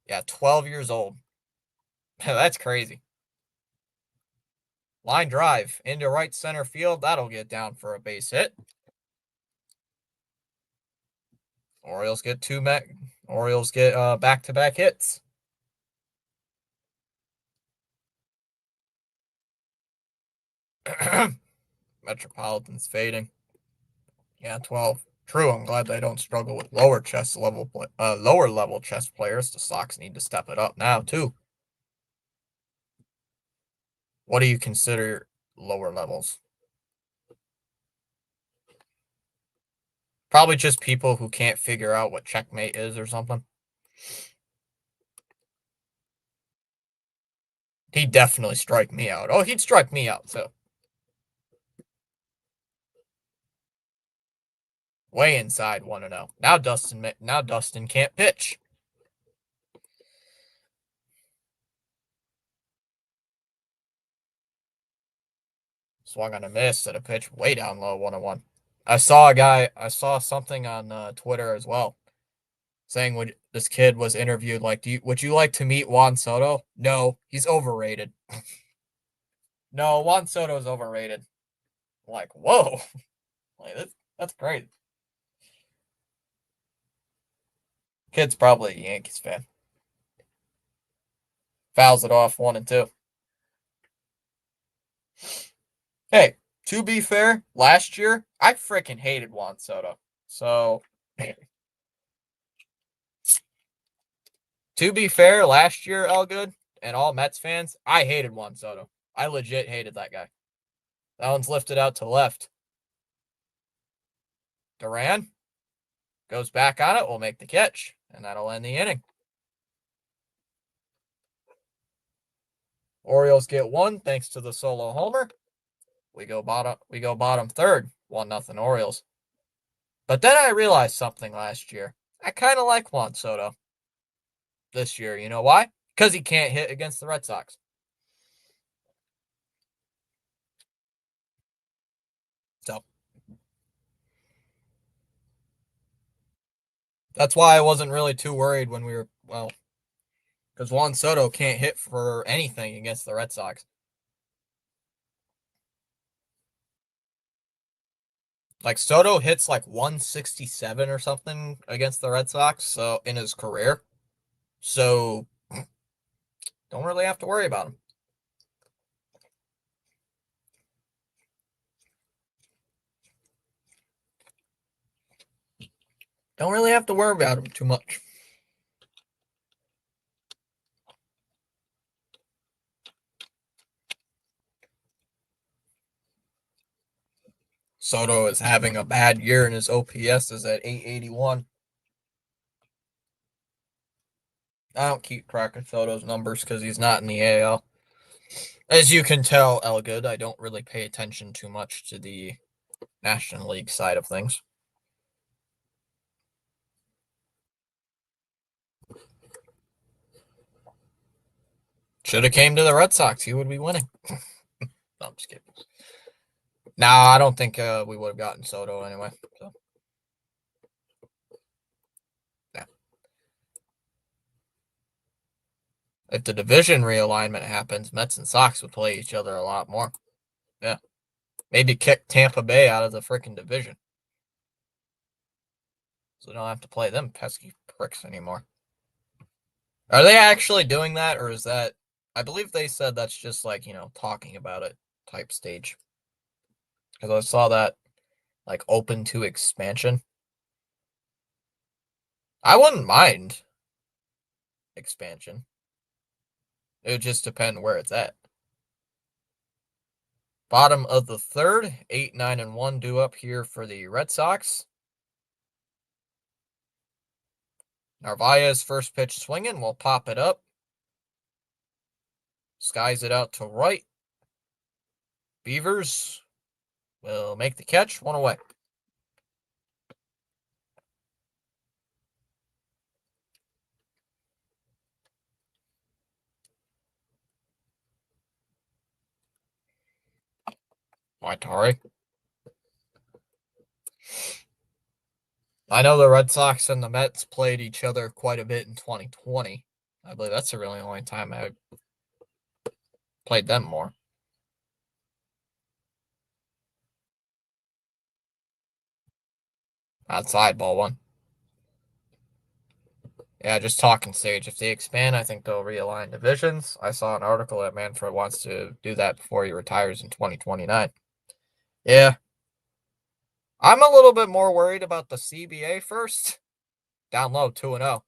Yeah, 12 years old. That's crazy. Line drive into right center field. That'll get down for a base hit. Orioles get back-to-back hits. Metropolitan's fading. Yeah, 12. True. I'm glad they don't struggle with lower level chess players. The Sox need to step it up now too. What do you consider lower levels? Probably just people who can't figure out what checkmate is or something. He'd definitely strike me out. Oh, he'd strike me out too. Way inside 1-0. Now Dustin can't pitch. Swung on a miss at a pitch way down low, 1-1. I saw something on Twitter as well saying when this kid was interviewed, like, would you like to meet Juan Soto? No, he's overrated. No, Juan Soto is overrated. Like, whoa, like that's great. Kid's probably a Yankees fan. Fouls it off 1-2. Hey, to be fair, last year I freaking hated Juan Soto. So, to be fair, last year, Elgood and all Mets fans, I hated Juan Soto. I legit hated that guy. That one's lifted out to left. Duran goes back on it, will make the catch, and that'll end the inning. Orioles get one thanks to the solo homer. We go bottom third, 1-0 Orioles. But then I realized something last year. I kind of like Juan Soto this year. You know why? Because he can't hit against the Red Sox. So that's why I wasn't really too worried when we were, well, because Juan Soto can't hit for anything against the Red Sox. Like Soto hits like 167 or something against the Red Sox, so in his career. So don't really have to worry about him. Don't really have to worry about him too much. Soto is having a bad year and his OPS is at 881. I don't keep track of Soto's numbers because he's not in the AL. As you can tell, Elgood, I don't really pay attention too much to the National League side of things. Should have came to the Red Sox. He would be winning. No, I'm just kidding. No, I don't think we would have gotten Soto anyway. So. Yeah. If the division realignment happens, Mets and Sox would play each other a lot more. Yeah. Maybe kick Tampa Bay out of the freaking division. So they don't have to play them pesky pricks anymore. Are they actually doing that, or is that? I believe they said that's just like, talking about it type stage. Because I saw that like open to expansion. I wouldn't mind expansion. It would just depend where it's at. Bottom of the third, 8, 9, and 1 due up here for the Red Sox. Narvaez first pitch swinging. We'll pop it up. Skies it out to right. Beavers will make the catch. One away. Waitari. I know the Red Sox and the Mets played each other quite a bit in 2020. I believe that's the really only time I played them more. Outside ball one. Yeah, just talking stage. If they expand, I think they'll realign divisions. I saw an article that Manfred wants to do that before he retires in 2029. Yeah. I'm a little bit more worried about the CBA first. Down low, 2-0.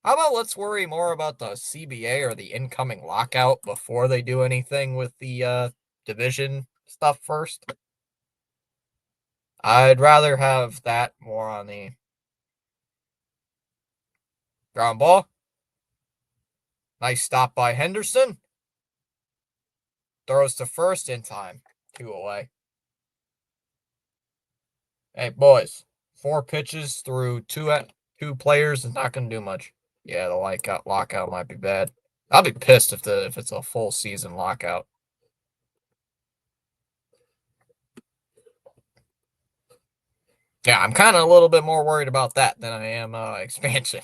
How about let's worry more about the CBA or the incoming lockout before they do anything with the division stuff first? I'd rather have that more on the ground ball. Nice stop by Henderson. Throws to first in time. 2 away. Hey, boys. 4 pitches through two players is not going to do much. Yeah, the lockout might be bad. I'll be pissed if it's a full season lockout. Yeah, I'm kind of a little bit more worried about that than I am expansion.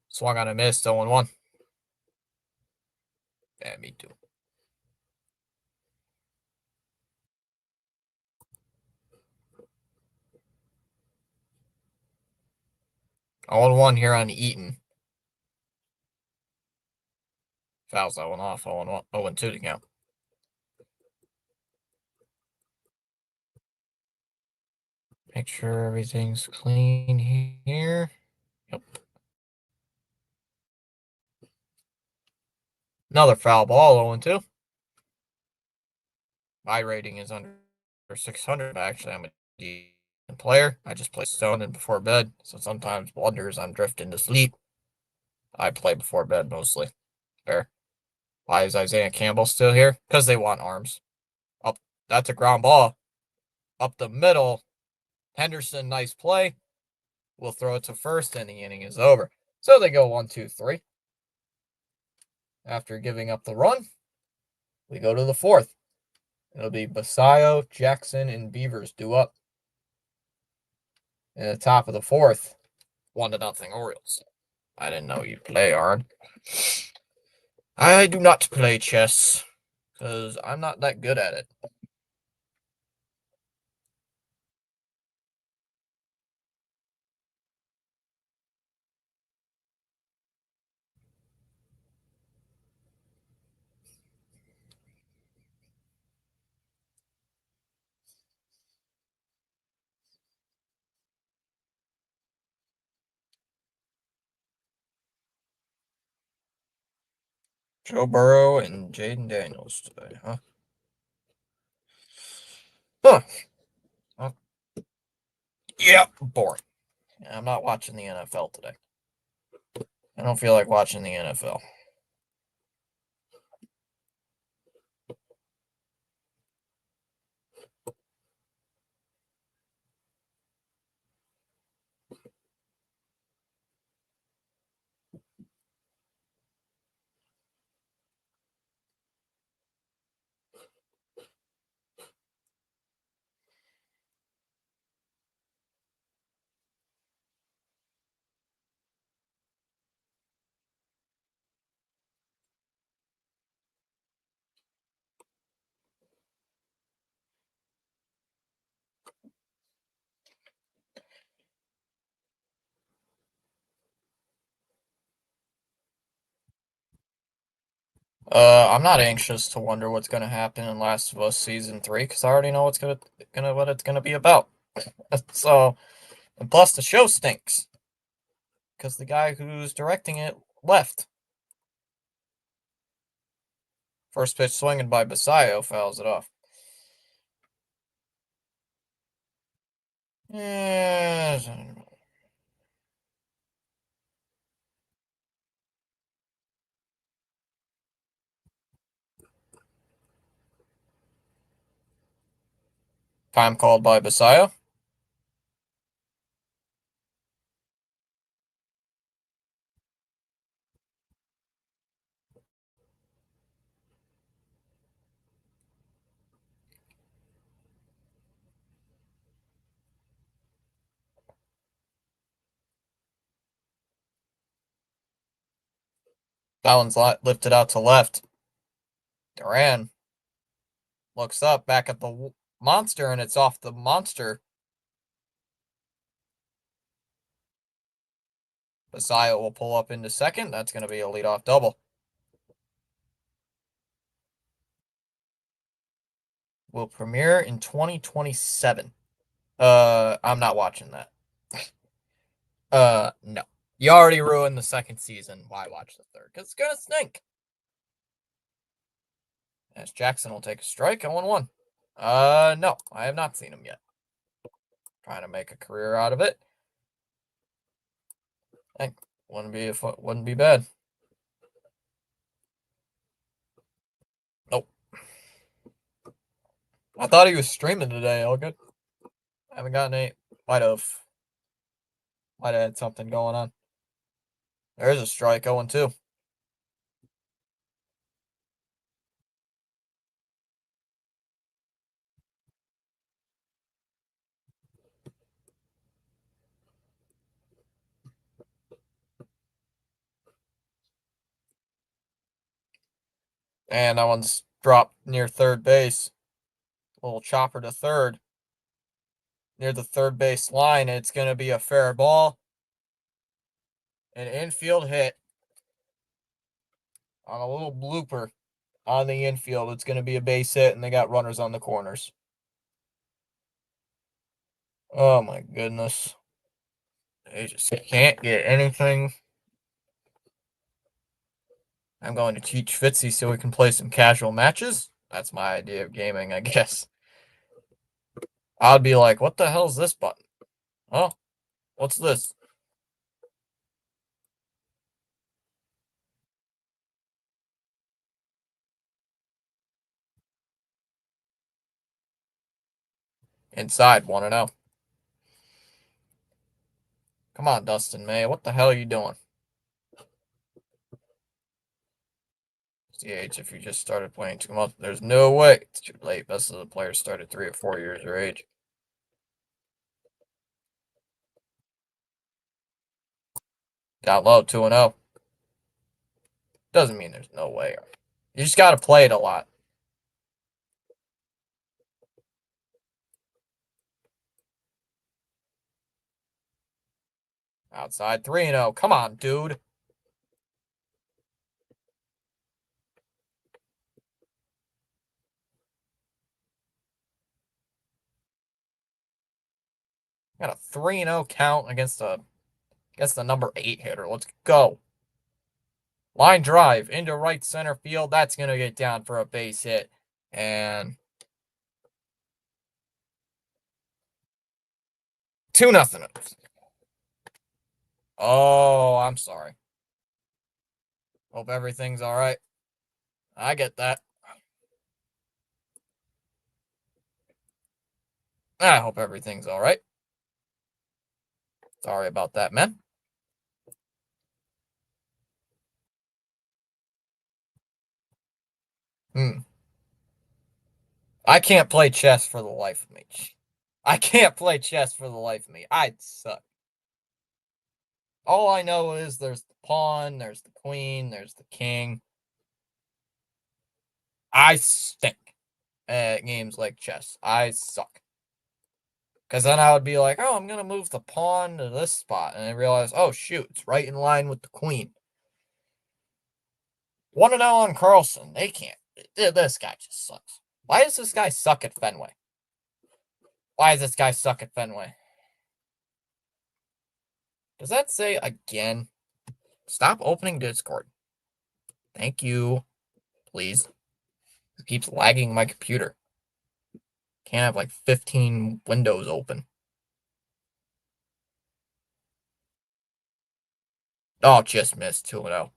Swung on a miss, 0-1. Yeah, me too. 0-1 here on Eaton. Fouls that one off. 0-1, 0-2 to count. Make sure everything's clean here. Yep. Another foul ball, 0-2. My rating is under 600. Actually, I'm a decent player. I just play stone and before bed, so sometimes blunders I'm drifting to sleep. I play before bed mostly. Fair. Why is Isaiah Campbell still here? Because they want arms. Up. That's a ground ball. Up the middle. Henderson, nice play. We'll throw it to first, and the inning is over. So they go 1-2-3. After giving up the run, we go to the fourth. It'll be Basayo, Jackson, and Beavers due up. In the top of the fourth, 1-0 Orioles. I didn't know you'd play, Aaron. I do not play chess because I'm not that good at it. Joe Burrow and Jaden Daniels today, huh? Huh. Oh, yeah, boring. I'm not watching the NFL today. I don't feel like watching the NFL. I'm not anxious to wonder what's gonna happen in Last of Us season 3 because I already know what it's gonna be about. So, and plus the show stinks because the guy who's directing it left. First pitch swinging by Basayo fouls it off. Eh, time called by Basayo. That one's lifted out to left. Duran looks up back at the monster, and it's off the monster. Basayo will pull up into second. That's going to be a leadoff double. Will premiere in 2027. I'm not watching that. No. You already ruined the second season. Why watch the third? Because it's gonna stink. As Jackson will take a strike, 0-1. No, I have not seen him yet. Trying to make a career out of it. Hey, wouldn't be bad. Nope. I thought he was streaming today. All good. I haven't gotten any. Might have. Might have had something going on. There's a strike, 0-2. And that one's dropped near third base. Little chopper to third. Near the third base line. It's going to be a fair ball. An infield hit on a little blooper on the infield. It's going to be a base hit, and they got runners on the corners. Oh, my goodness. They just can't get anything. I'm going to teach Fitzy so we can play some casual matches. That's my idea of gaming, I guess. I'd be like, what the hell is this button? Oh, what's this? Inside, 1-0. Come on, Dustin May. What the hell are you doing? CH, if you just started playing 2 months, there's no way. It's too late. Best of the players started 3 or 4 years your age. Down low, 2-0. Doesn't mean there's no way. You just got to play it a lot. Outside, 3-0. Come on, dude. Got a 3-0 count against the number 8 hitter. Let's go. Line drive into right center field. That's going to get down for a base hit. And 2-0. Oh, I'm sorry. Hope everything's all right. I get that. I hope everything's all right. Sorry about that, man. I can't play chess for the life of me. I can't play chess for the life of me. I suck. All I know is there's the pawn, there's the queen, there's the king. I stink at games like chess. I suck. Because then I would be like, oh, I'm going to move the pawn to this spot. And I realize, oh, shoot, it's right in line with the queen. 1-0 on Carlson. They can't. This guy just sucks. Why does this guy suck at Fenway? Why does this guy suck at Fenway? Does that say again? Stop opening Discord. Thank you. Please. It keeps lagging my computer. Can't have like 15 windows open. Oh, just missed 2-0.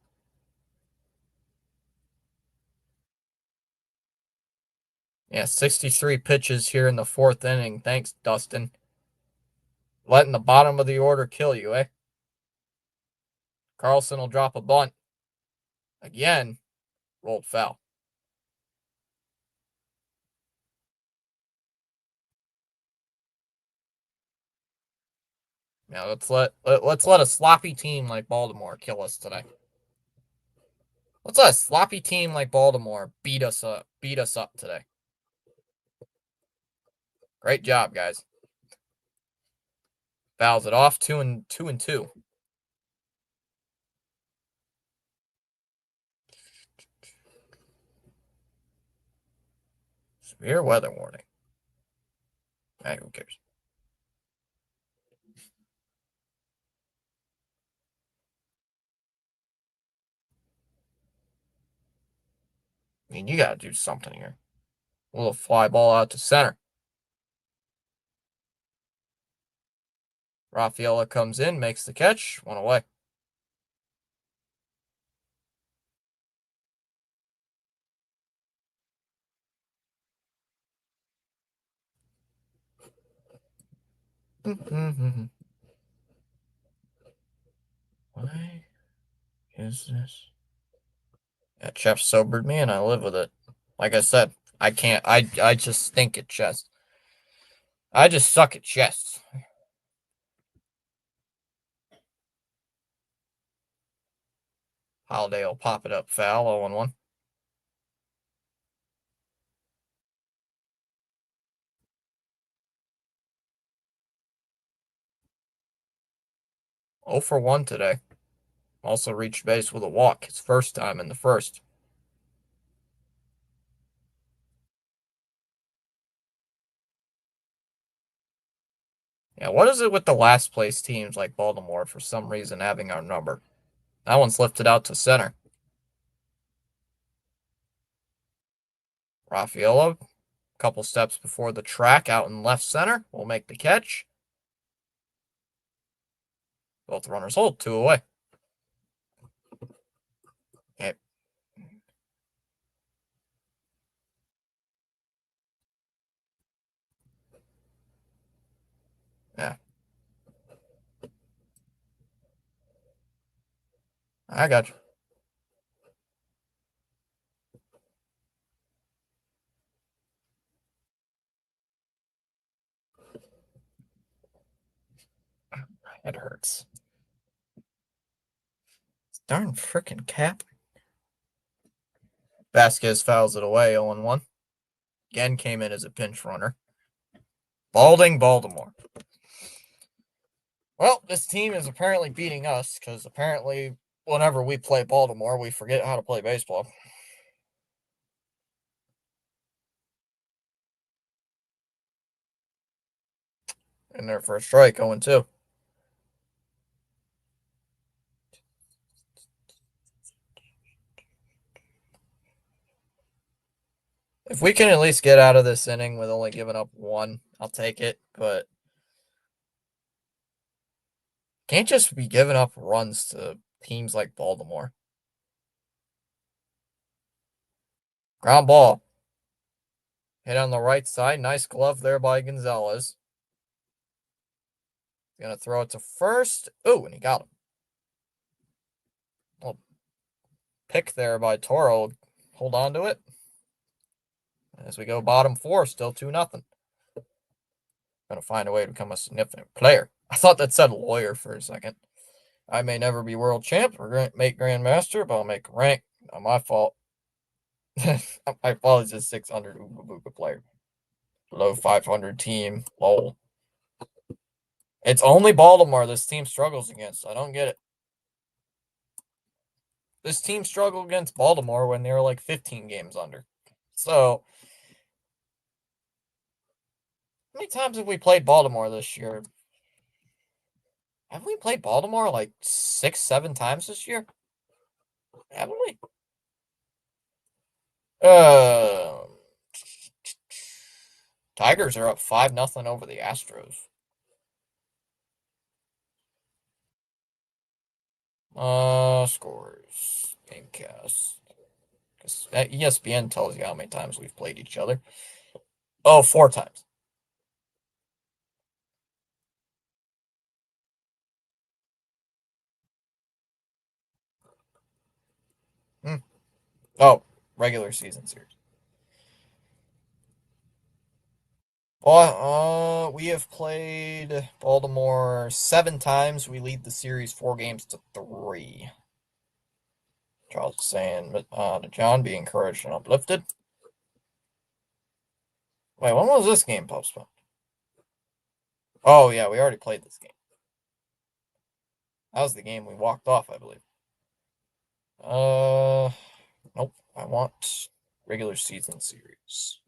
Yeah, 63 pitches here in the 4th inning. Thanks, Dustin. Letting the bottom of the order kill you, eh? Carlson will drop a bunt. Again, rolled foul. Now let's let a sloppy team like Baltimore kill us today. Let's let a sloppy team like Baltimore beat us up today. Great job, guys. Fouls it off 2-2. Severe weather warning. Hey, who cares? I mean, you got to do something here. A little fly ball out to center. Rafaela comes in, makes the catch, 1 away. Why is this? Yeah, Chef sobered me and I live with it. Like I said, I can't. I just stink at chess. I just suck at chess. Holiday will pop it up foul, 0-1. 0 for 1 today. Also reached base with a walk, his first time in the first. Yeah, what is it with the last place teams like Baltimore for some reason having our number? That one's lifted out to center. Rafaela, couple steps before the track out in left center, will make the catch. Both runners hold, 2 away. Okay. Yeah, I got you. It hurts. Darn frickin' cap. Vasquez fouls it away, 0-1. Again came in as a pinch runner. Balding Baltimore. Well, this team is apparently beating us because apparently whenever we play Baltimore, we forget how to play baseball. In their first strike, 0-2. If we can at least get out of this inning with only giving up 1, I'll take it. But can't just be giving up runs to teams like Baltimore. Ground ball. Hit on the right side. Nice glove there by Gonzalez. Gonna throw it to first. Oh, and he got him. Well, pick there by Toro. Hold on to it. As we go bottom 4, still 2-0. Gonna find a way to become a significant player. I thought that said lawyer for a second. I may never be world champ or make grandmaster, but I'll make rank. Not my fault. My fault is just 600 Ooga Booga player. Low 500 team. Lol. It's only Baltimore this team struggles against. I don't get it. This team struggled against Baltimore when they were like 15 games under. So, how many times have we played Baltimore this year? Have we played Baltimore like 6, 7 times this year? Haven't we? Tigers are up 5-0 over the Astros. Scores. Gamecast. Because ESPN tells you how many times we've played each other. Oh, 4 times. Oh, regular season series. Well, we have played Baltimore 7 times. We lead the series 4-3. Charles is saying, to John, be encouraged and uplifted. Wait, when was this game postponed? Oh, yeah, we already played this game. That was the game we walked off, I believe. Nope. I want regular season series.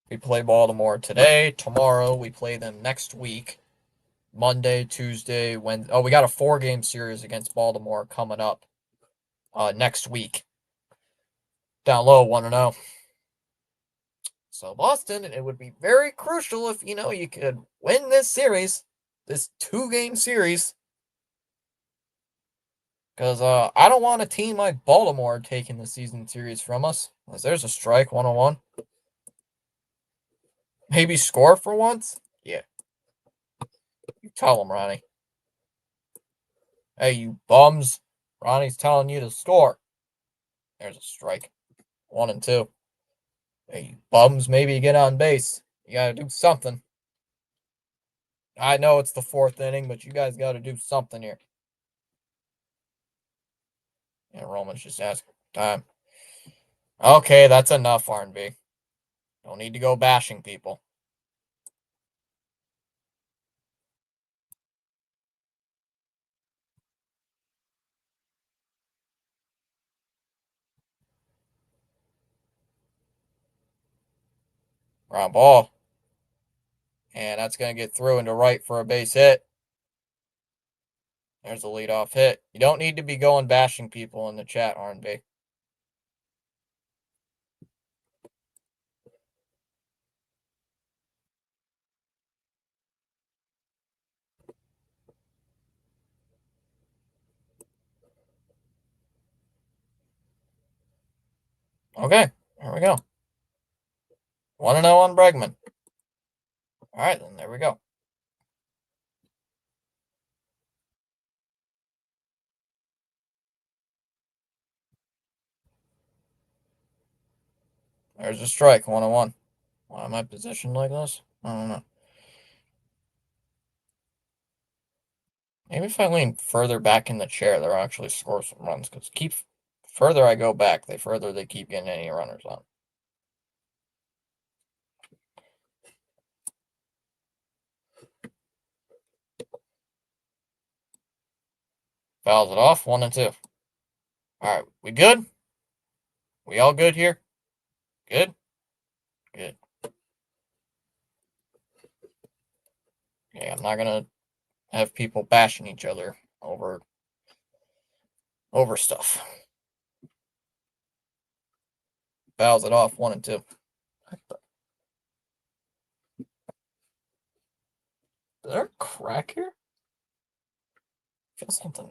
We play Baltimore today. Tomorrow, we play them next week. Monday, Tuesday, Wednesday. Oh, we got a 4-game series against Baltimore coming up next week. Down low, 1-0. So Boston, it would be very crucial if you could win this series, this 2-game series, because I don't want a team like Baltimore taking the season series from us. As there's a strike, 101. Maybe score for once. Yeah, you tell them, Ronnie. Hey, you bums! Ronnie's telling you to score. There's a strike, 1-2. Hey, you bums! Maybe you get on base. You gotta do something. I know it's the 4th inning, but you guys gotta do something here. And Roman's just asking time. Okay, that's enough, R&B. Don't need to go bashing people. Ground ball. And that's going to get through into right for a base hit. There's a leadoff hit. You don't need to be going bashing people in the chat, R&B. Okay, there we go. 1-0 on Bregman. All right, then there we go. There's a strike, 1-1. Why am I positioned like this? I don't know. Maybe if I lean further back in the chair, they'll actually score some runs. Because further I go back, the further they keep getting any runners on. Fouls it off, 1-2. All right, we good? We all good here? Good? Good. Yeah, I'm not gonna have people bashing each other over stuff. Fouls it off, 1-2. Is there a crack here? I feel something.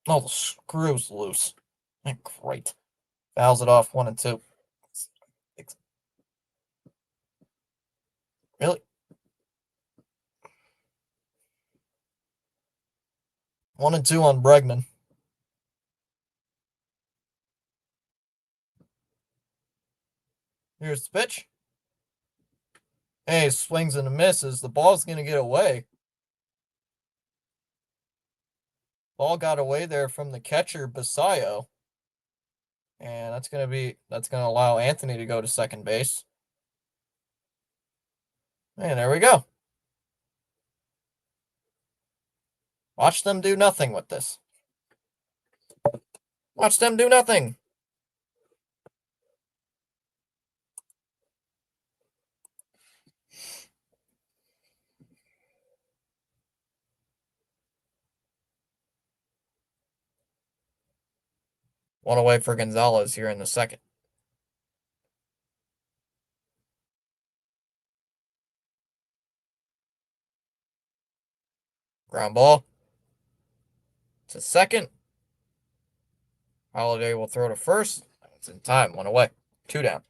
Oh, the screw's loose. Great. Fouls it off, 1-2. Really? 1-2 on Bregman. Here's the pitch. Hey, swings and misses. The ball's going to get away. Ball got away there from the catcher, Basayo. And that's going to allow Anthony to go to second base. And there we go. Watch them do nothing with this. Watch them do nothing. One away for Gonzalez here in the second. Ground ball to second. Holiday will throw to first. It's in time. 1 away. 2 down.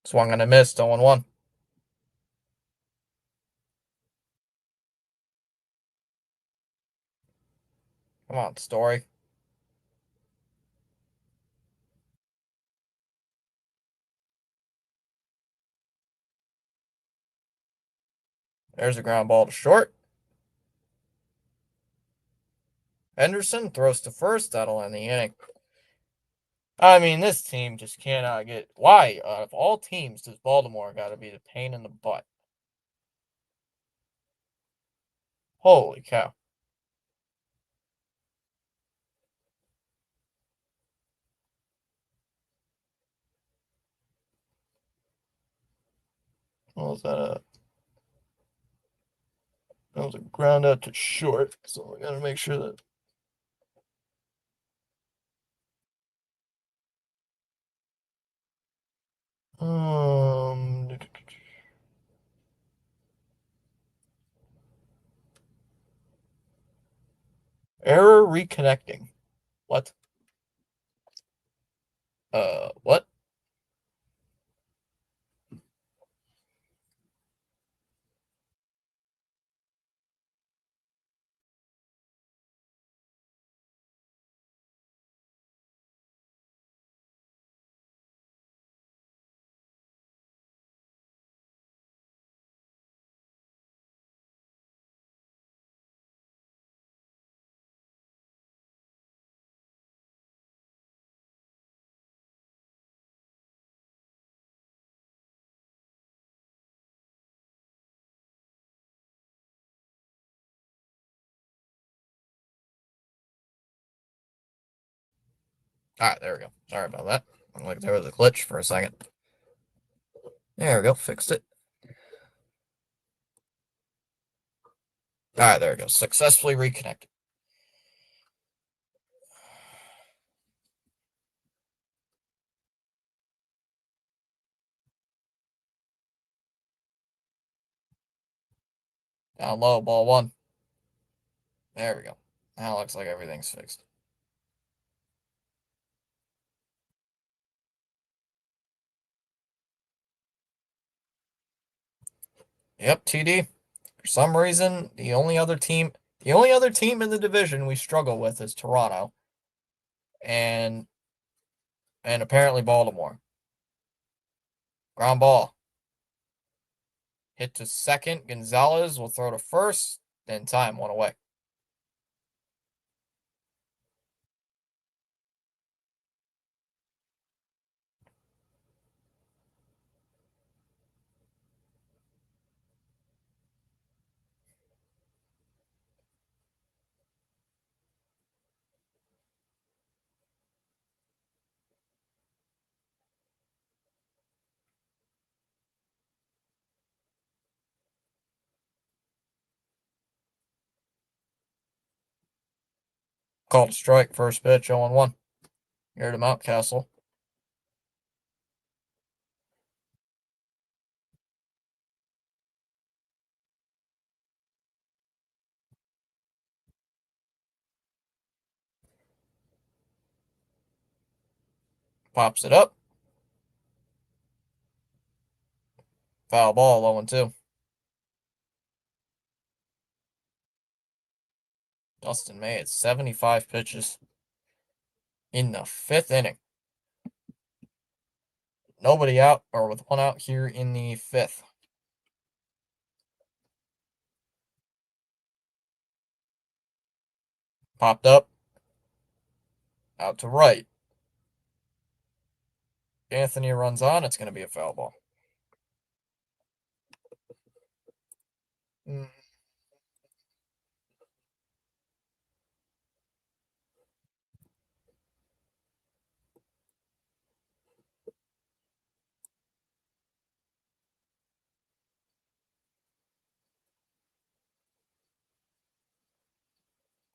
Swung and a miss. 0-1. Come on, Story. There's a ground ball to short. Henderson throws to first. That'll end the inning. I mean, this team just cannot get. Why, out of all teams, does Baltimore got to be the pain in the butt? Holy cow. What was that? That was a ground out to short. So we got to make sure that. Error reconnecting. What? What? All right, there we go. Sorry about that. Like there was a glitch for a second. There we go. Fixed it. All right, there we go. Successfully reconnected. Down low, ball one. There we go. Now it looks like everything's fixed. Yep, TD. For some reason, the only other team in the division we struggle with is Toronto, and apparently Baltimore. Ground ball. Hit to second. Gonzalez will throw to first. Then time one away. Called a strike. First pitch. 0-1. Here to Mountcastle. Pops it up. Foul ball. 0-2. Dustin May at 75 pitches in the fifth inning. Nobody out, or with one out here in the fifth. Popped up. Out to right. Anthony runs on. It's going to be a foul ball.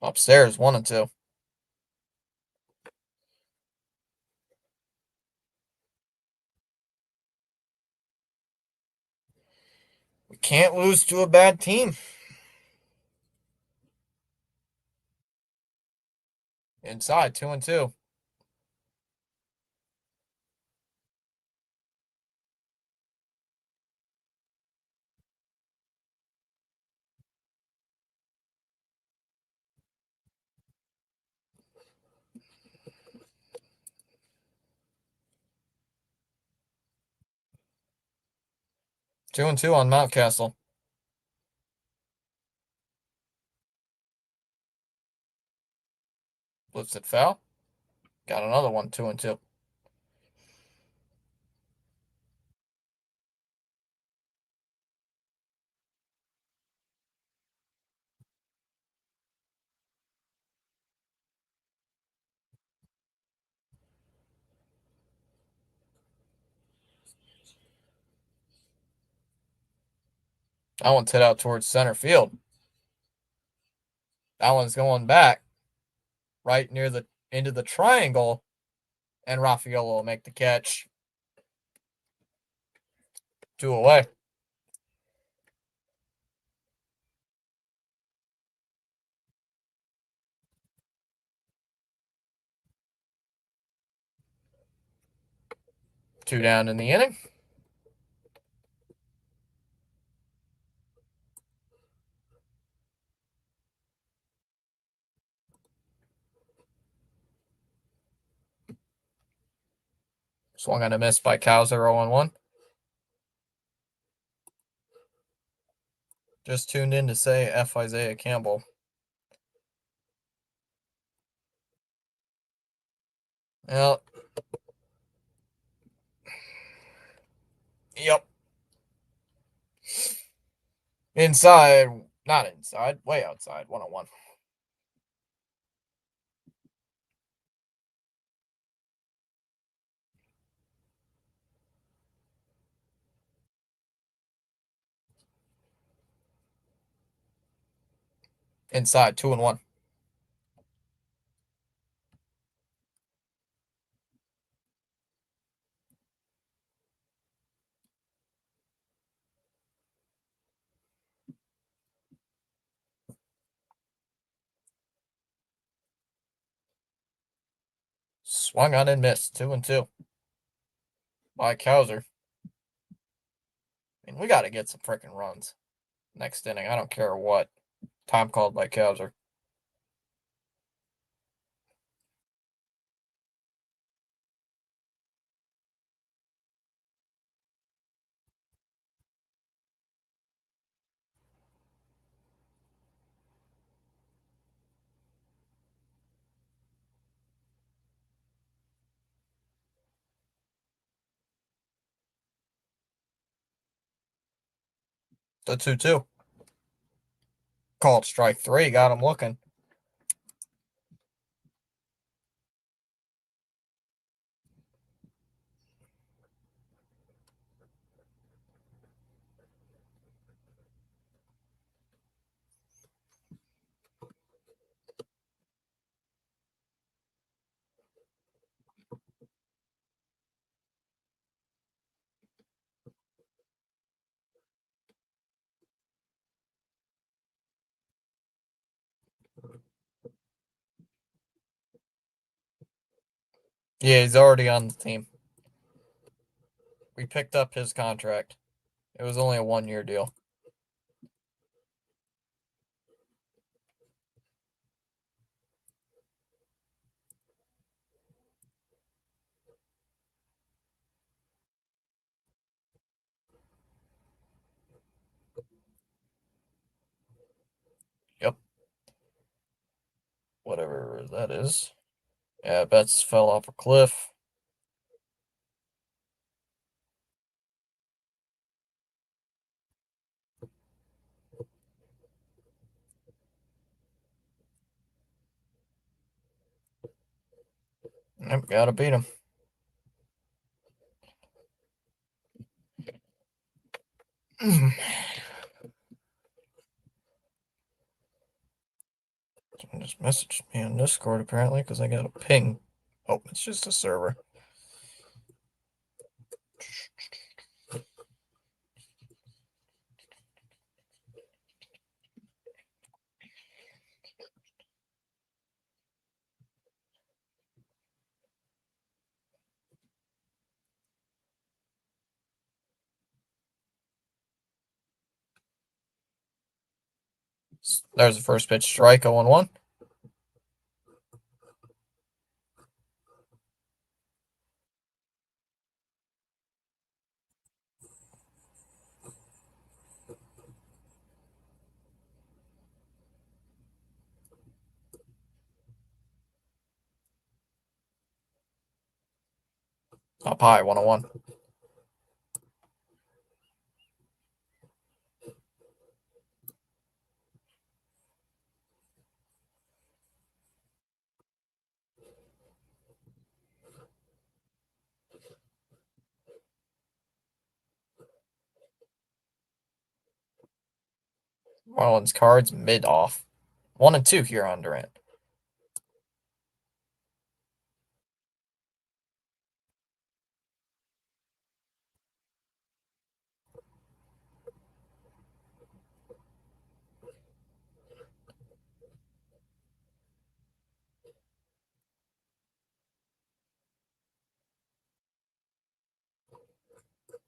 Upstairs, 1-2. We can't lose to a bad team. Inside, 2-2. Two and two on Mountcastle. Flips it foul. Got another one, 2-2. That one's hit out towards center field. That one's going back right near the into the triangle, and Raffaello will make the catch. 2 away.2 down in the inning. Swung on a miss by Cowser, 0-1. Just tuned in to say F. Isaiah Campbell. Well, yep. Inside, not inside, way outside, 1-1. Inside 2-1. Swung on and missed. 2-2 by Kowser. I mean, we got to get some freaking runs next inning. I don't care what. Time called by Kowser. The 2-2. Called strike three. Got him looking. Yeah, he's already on the team. We picked up his contract. It was only a 1-year deal. Yep. Whatever that is. Yeah, Betts fell off a cliff. Yep, gotta beat him. Someone just messaged me on Discord apparently because I got a ping. Oh, it's just a server. There's the first pitch strike, 0-1. Up high, 1-1. Marlins cards mid off. 1-2 here on Durant.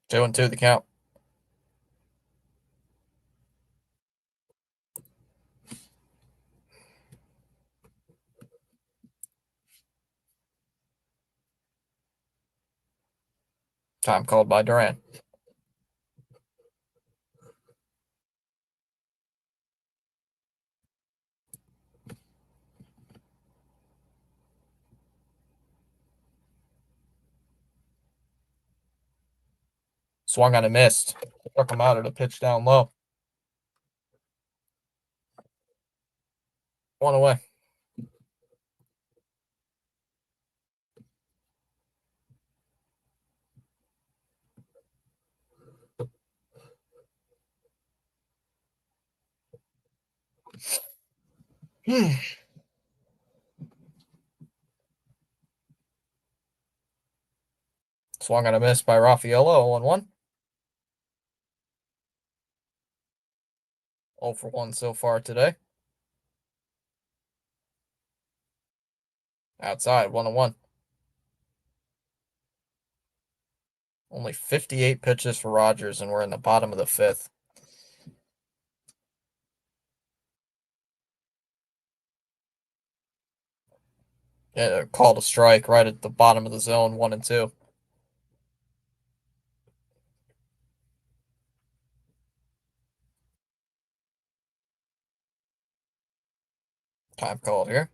Two and two the count. Time called by Durant. Swung on and missed. Struck him out at a pitch down low. 1 away. Swung and a miss by Raffaello, 0-1. 0 for 1 so far today. Outside, 1-1. Only 58 pitches for Rogers, and we're in the bottom of the fifth. Yeah, called a strike right at the bottom of the zone, 1-2. Time called here.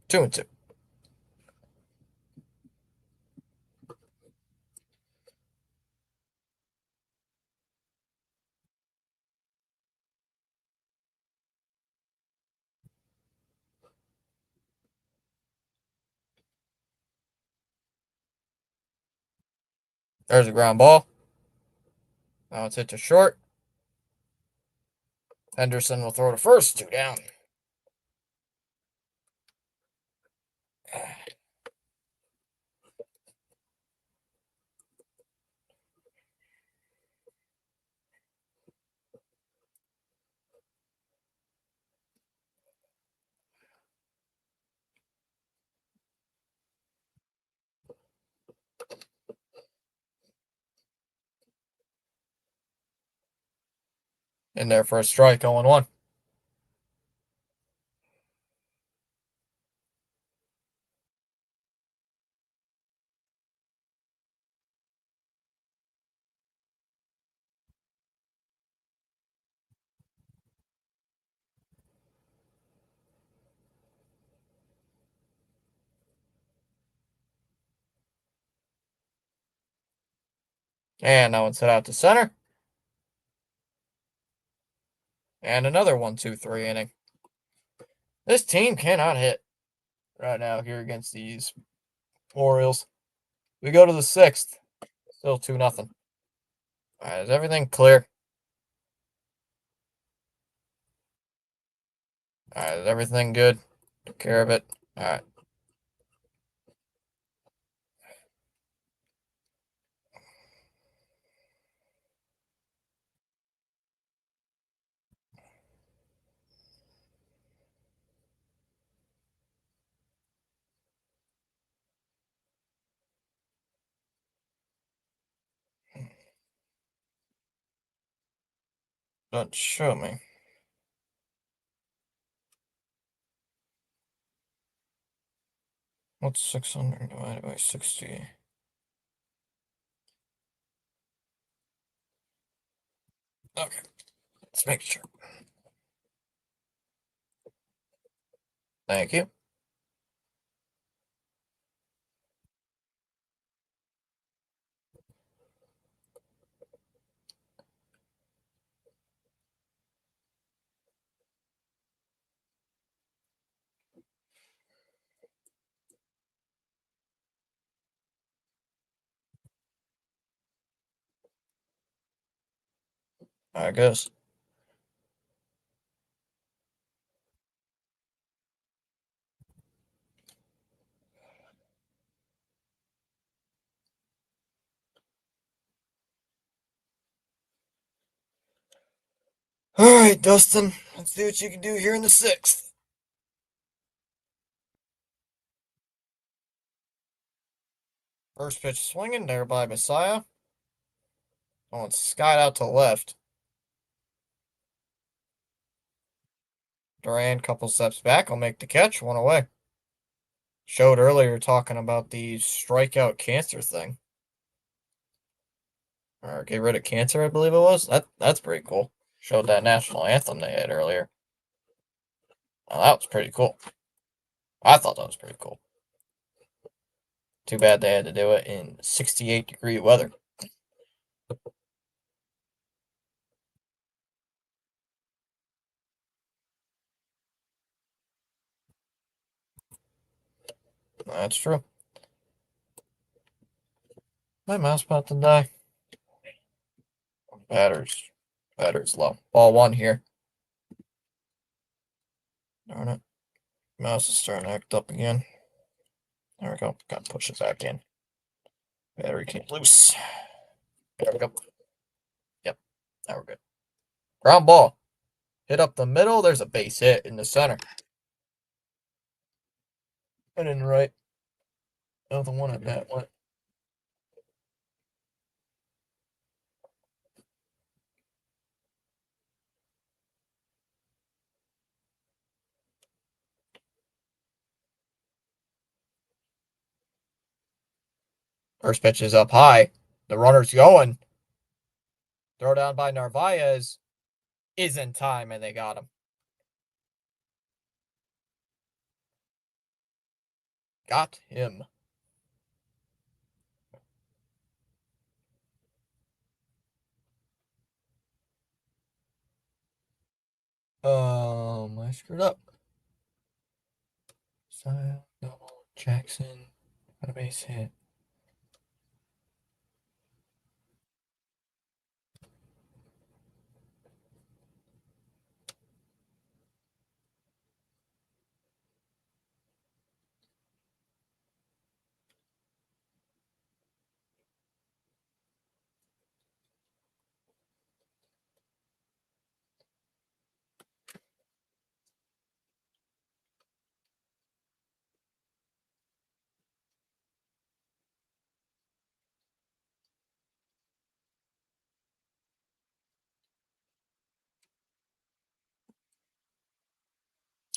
Two and two. There's a ground ball. Now it's hit to short. Henderson will throw to first. 2 down. In there for a strike, 0-1. And that one's hit out to center. And another 1-2-3 inning. This team cannot hit right now here against these Orioles. We go to the sixth. Still 2-0. All right, is everything clear? All right, is everything good? Took care of it. All right. Doesn't show me. What's 600 divided by 60? Okay, let's make sure. Thank you. I guess. All right, Dustin. Let's see what you can do here in the sixth. First pitch swinging there by Messiah. Oh, it's skied out to left. Duran, couple steps back. I'll make the catch. 1 away. Showed earlier talking about the strikeout cancer thing. Or get rid of cancer, I believe it was. That's pretty cool. Showed that national anthem they had earlier. Oh, that was pretty cool. I thought that was pretty cool. Too bad they had to do it in 68-degree weather. That's true. My mouse about to die. Batter's low. Ball one here. Darn it. Mouse is starting to act up again. There we go. Got to push it back in. Battery came loose. There we go. Yep. Now we're good. Ground ball. Hit up the middle. There's a base hit in the center. And in the right. Oh, the one at bat went. First pitch is up high. The runner's going. Throw down by Narvaez is in time, and they got him. Got him. I screwed up. Side double Jackson. Got a base hit.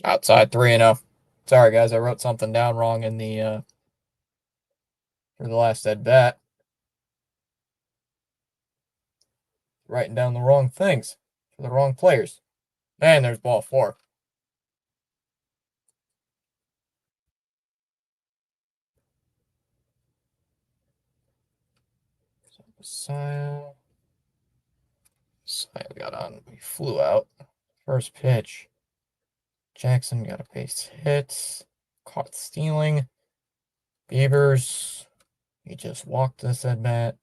Outside 3-0. Sorry, guys. I wrote something down wrong in the for the last at bat. Writing down the wrong things for the wrong players. And there's ball 4. Sile got on. We flew out. First pitch. Jackson got a base hit. Caught stealing. Beavers. He just walked this at bat.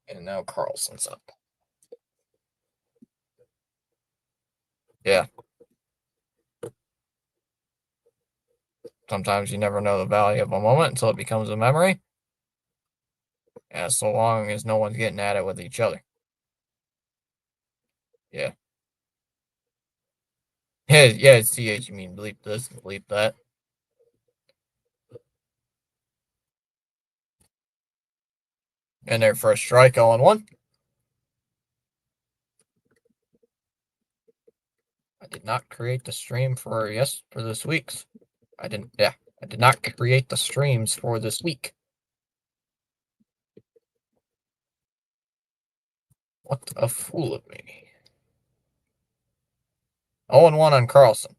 And now Carlson's up. Yeah. Sometimes you never know the value of a moment until it becomes a memory. And so long as no one's getting at it with each other. Yeah. Yeah, it's TH. You mean bleep this, bleep that. And their first strike, 0-1. I did not create the stream for this week's. I did not create the streams for this week. What a fool of me. 0-1 on Carlson.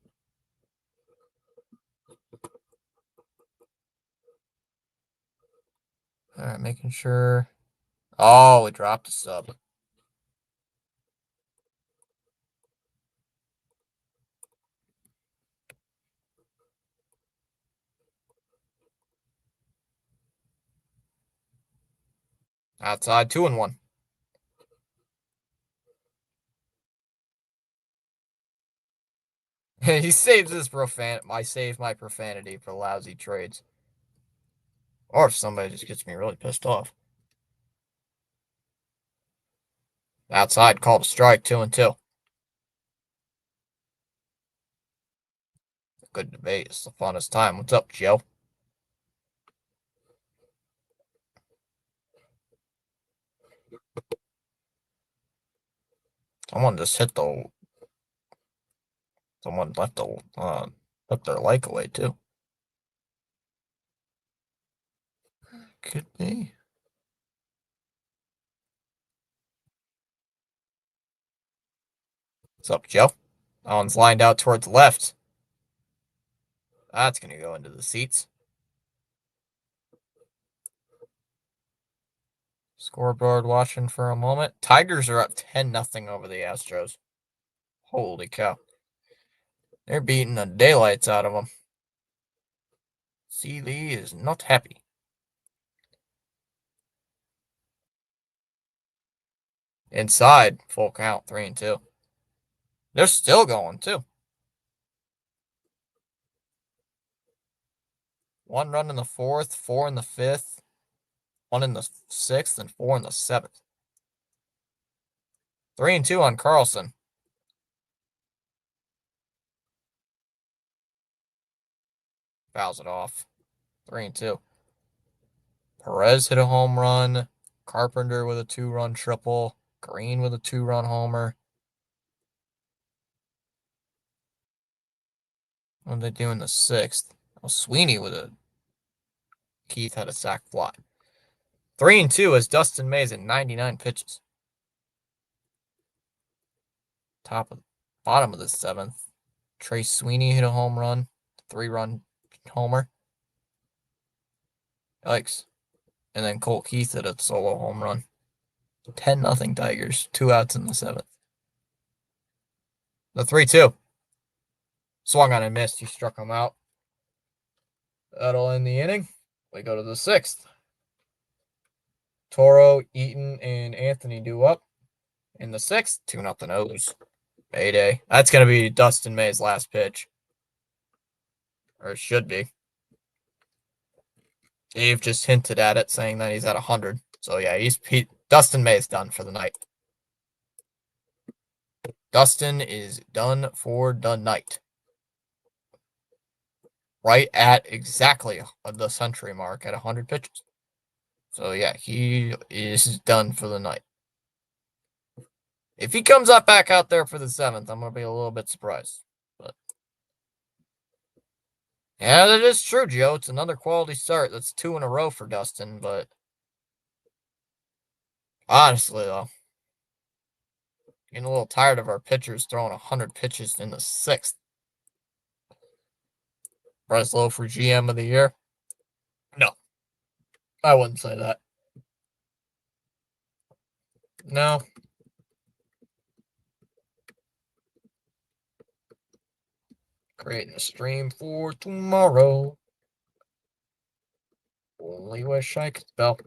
All right, making sure. Oh, we dropped a sub. Outside 2-1. He saves his I save my profanity for lousy trades. Or if somebody just gets me really pissed off. Outside, called a strike, 2-2. Good debate. It's the funnest time. What's up, Joe? Someone just hit the. Someone left took their like away too. Could be. What's up, Joe? That one's lined out towards the left. That's gonna go into the seats. Scoreboard watching for a moment. Tigers are up 10-0 over the Astros. Holy cow. They're beating the daylights out of them. Seeley is not happy. Inside, full count, 3-2. They're still going, too. 1 run in the 4th, 4 in the 5th, 1 in the 6th, and 4 in the 7th. 3-2 on Carlson. Fouls it off. 3-2. Perez hit a home run. Carpenter with a 2-run triple. Green with a 2-run homer. What did they do in the 6th? Oh, Sweeney with a Keith had a sac fly. 3-2 as Dustin Mays at 99 pitches. Bottom of the 7th. Trey Sweeney hit a home run. 3-run homer. Yikes. And then Colt Keith hit a solo home run. 10-0 Tigers. 2 outs in the 7th. The 3-2. Swung on and missed. He struck him out. That'll end the inning. We go to the 6th. Toro, Eaton, and Anthony due up. In the 6th, 2-0 O's. Mayday. That's going to be Dustin May's last pitch. Or it should be. Dave just hinted at it, saying that he's at 100. So, yeah, Dustin May's done for the night. Dustin is done for the night. Right at exactly the century mark at 100 pitches. So, yeah, he is done for the night. If he comes up back out there for the 7th, I'm going to be a little bit surprised. But yeah, that is true, Joe. It's another quality start. That's 2 in a row for Dustin, but honestly, though, getting a little tired of our pitchers throwing 100 pitches in the 6th. Breslow for GM of the year? No. I wouldn't say that. No. Creating a stream for tomorrow. Only wish I could spell.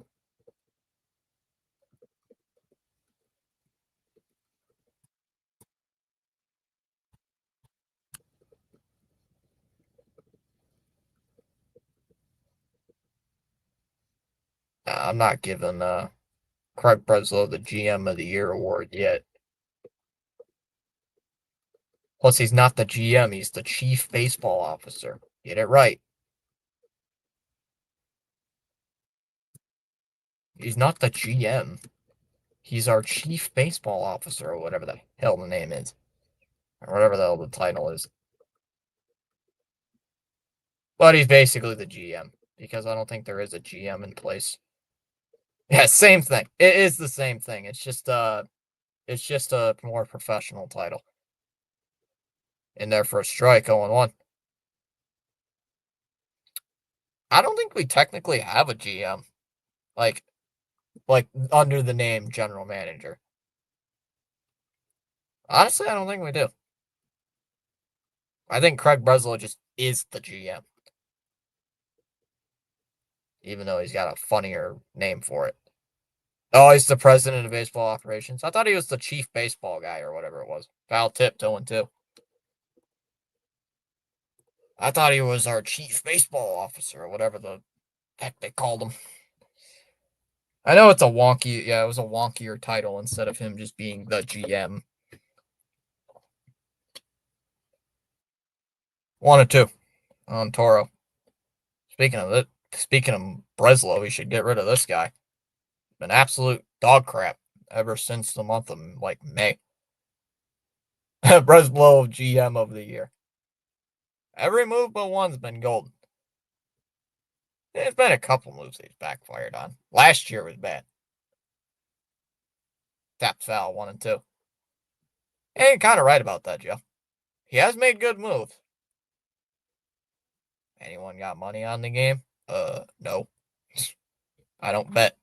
I'm not giving Craig Breslow the GM of the Year award yet. Plus, he's not the GM. He's the Chief Baseball Officer. Get it right. He's not the GM. He's our Chief Baseball Officer, or whatever the hell the name is. Or whatever the hell the title is. But he's basically the GM. Because I don't think there is a GM in place. Yeah, same thing. It is the same thing. It's just a more professional title. In there for a strike, 0-1. I don't think we technically have a GM. Like under the name general manager. Honestly, I don't think we do. I think Craig Breslow just is the GM. Even though he's got a funnier name for it. Oh, he's the president of baseball operations. I thought he was the chief baseball guy or whatever it was. Foul tip, 0-2. I thought he was our chief baseball officer or whatever the heck they called him. I know it's a wonky, it was a wonkier title instead of him just being the GM. 1-2 on Toro. Speaking of Breslow, we should get rid of this guy. Been absolute dog crap ever since the month of May. Breslow GM of the year. Every move but one's been golden. There's been a couple moves he's backfired on. Last year was bad. Tap foul 1-2. And you're kind of right about that, Joe. He has made good moves. Anyone got money on the game? No. I don't bet.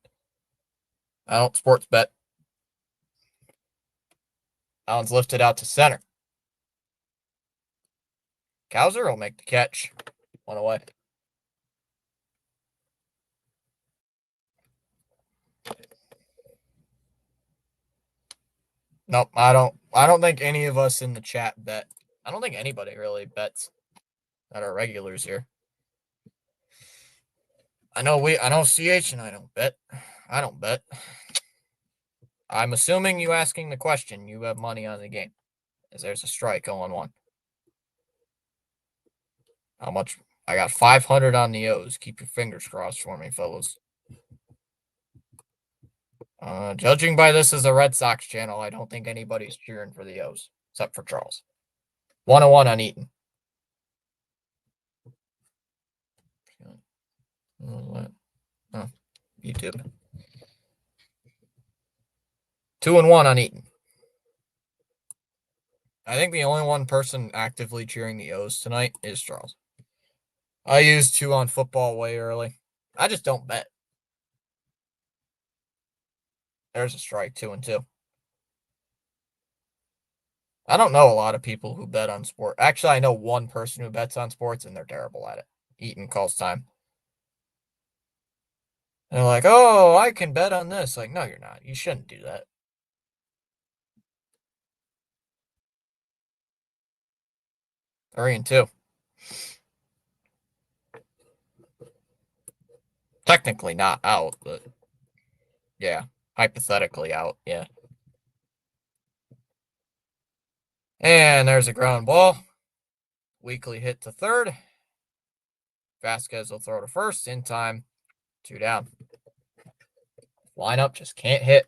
I don't sports bet. That one's lifted out to center. Cowser will make the catch. 1 away. Nope, I don't. I don't think any of us in the chat bet. I don't think anybody really bets that are regulars here. I know CH and I don't bet. I don't bet. I'm assuming you asking the question, you have money on the game. As there's a strike 0-1. How much? I got 500 on the O's. Keep your fingers crossed for me, fellas. Judging by this as a Red Sox channel, I don't think anybody's cheering for the O's, except for Charles. 1-1 on Eaton. Oh, YouTube. 2-1 on Eaton. I think the only one person actively cheering the O's tonight is Charles. I used 2 on football way early. I just don't bet. There's a strike, 2-2. I don't know a lot of people who bet on sport. Actually, I know one person who bets on sports, and they're terrible at it. Eaton calls time. They're like, oh, I can bet on this. Like, no, you're not. You shouldn't do that. 3-2. Technically not out, but yeah, hypothetically out. Yeah. And there's a ground ball. Weekly hit to third. Vasquez will throw to first in time. 2 down. Lineup just can't hit.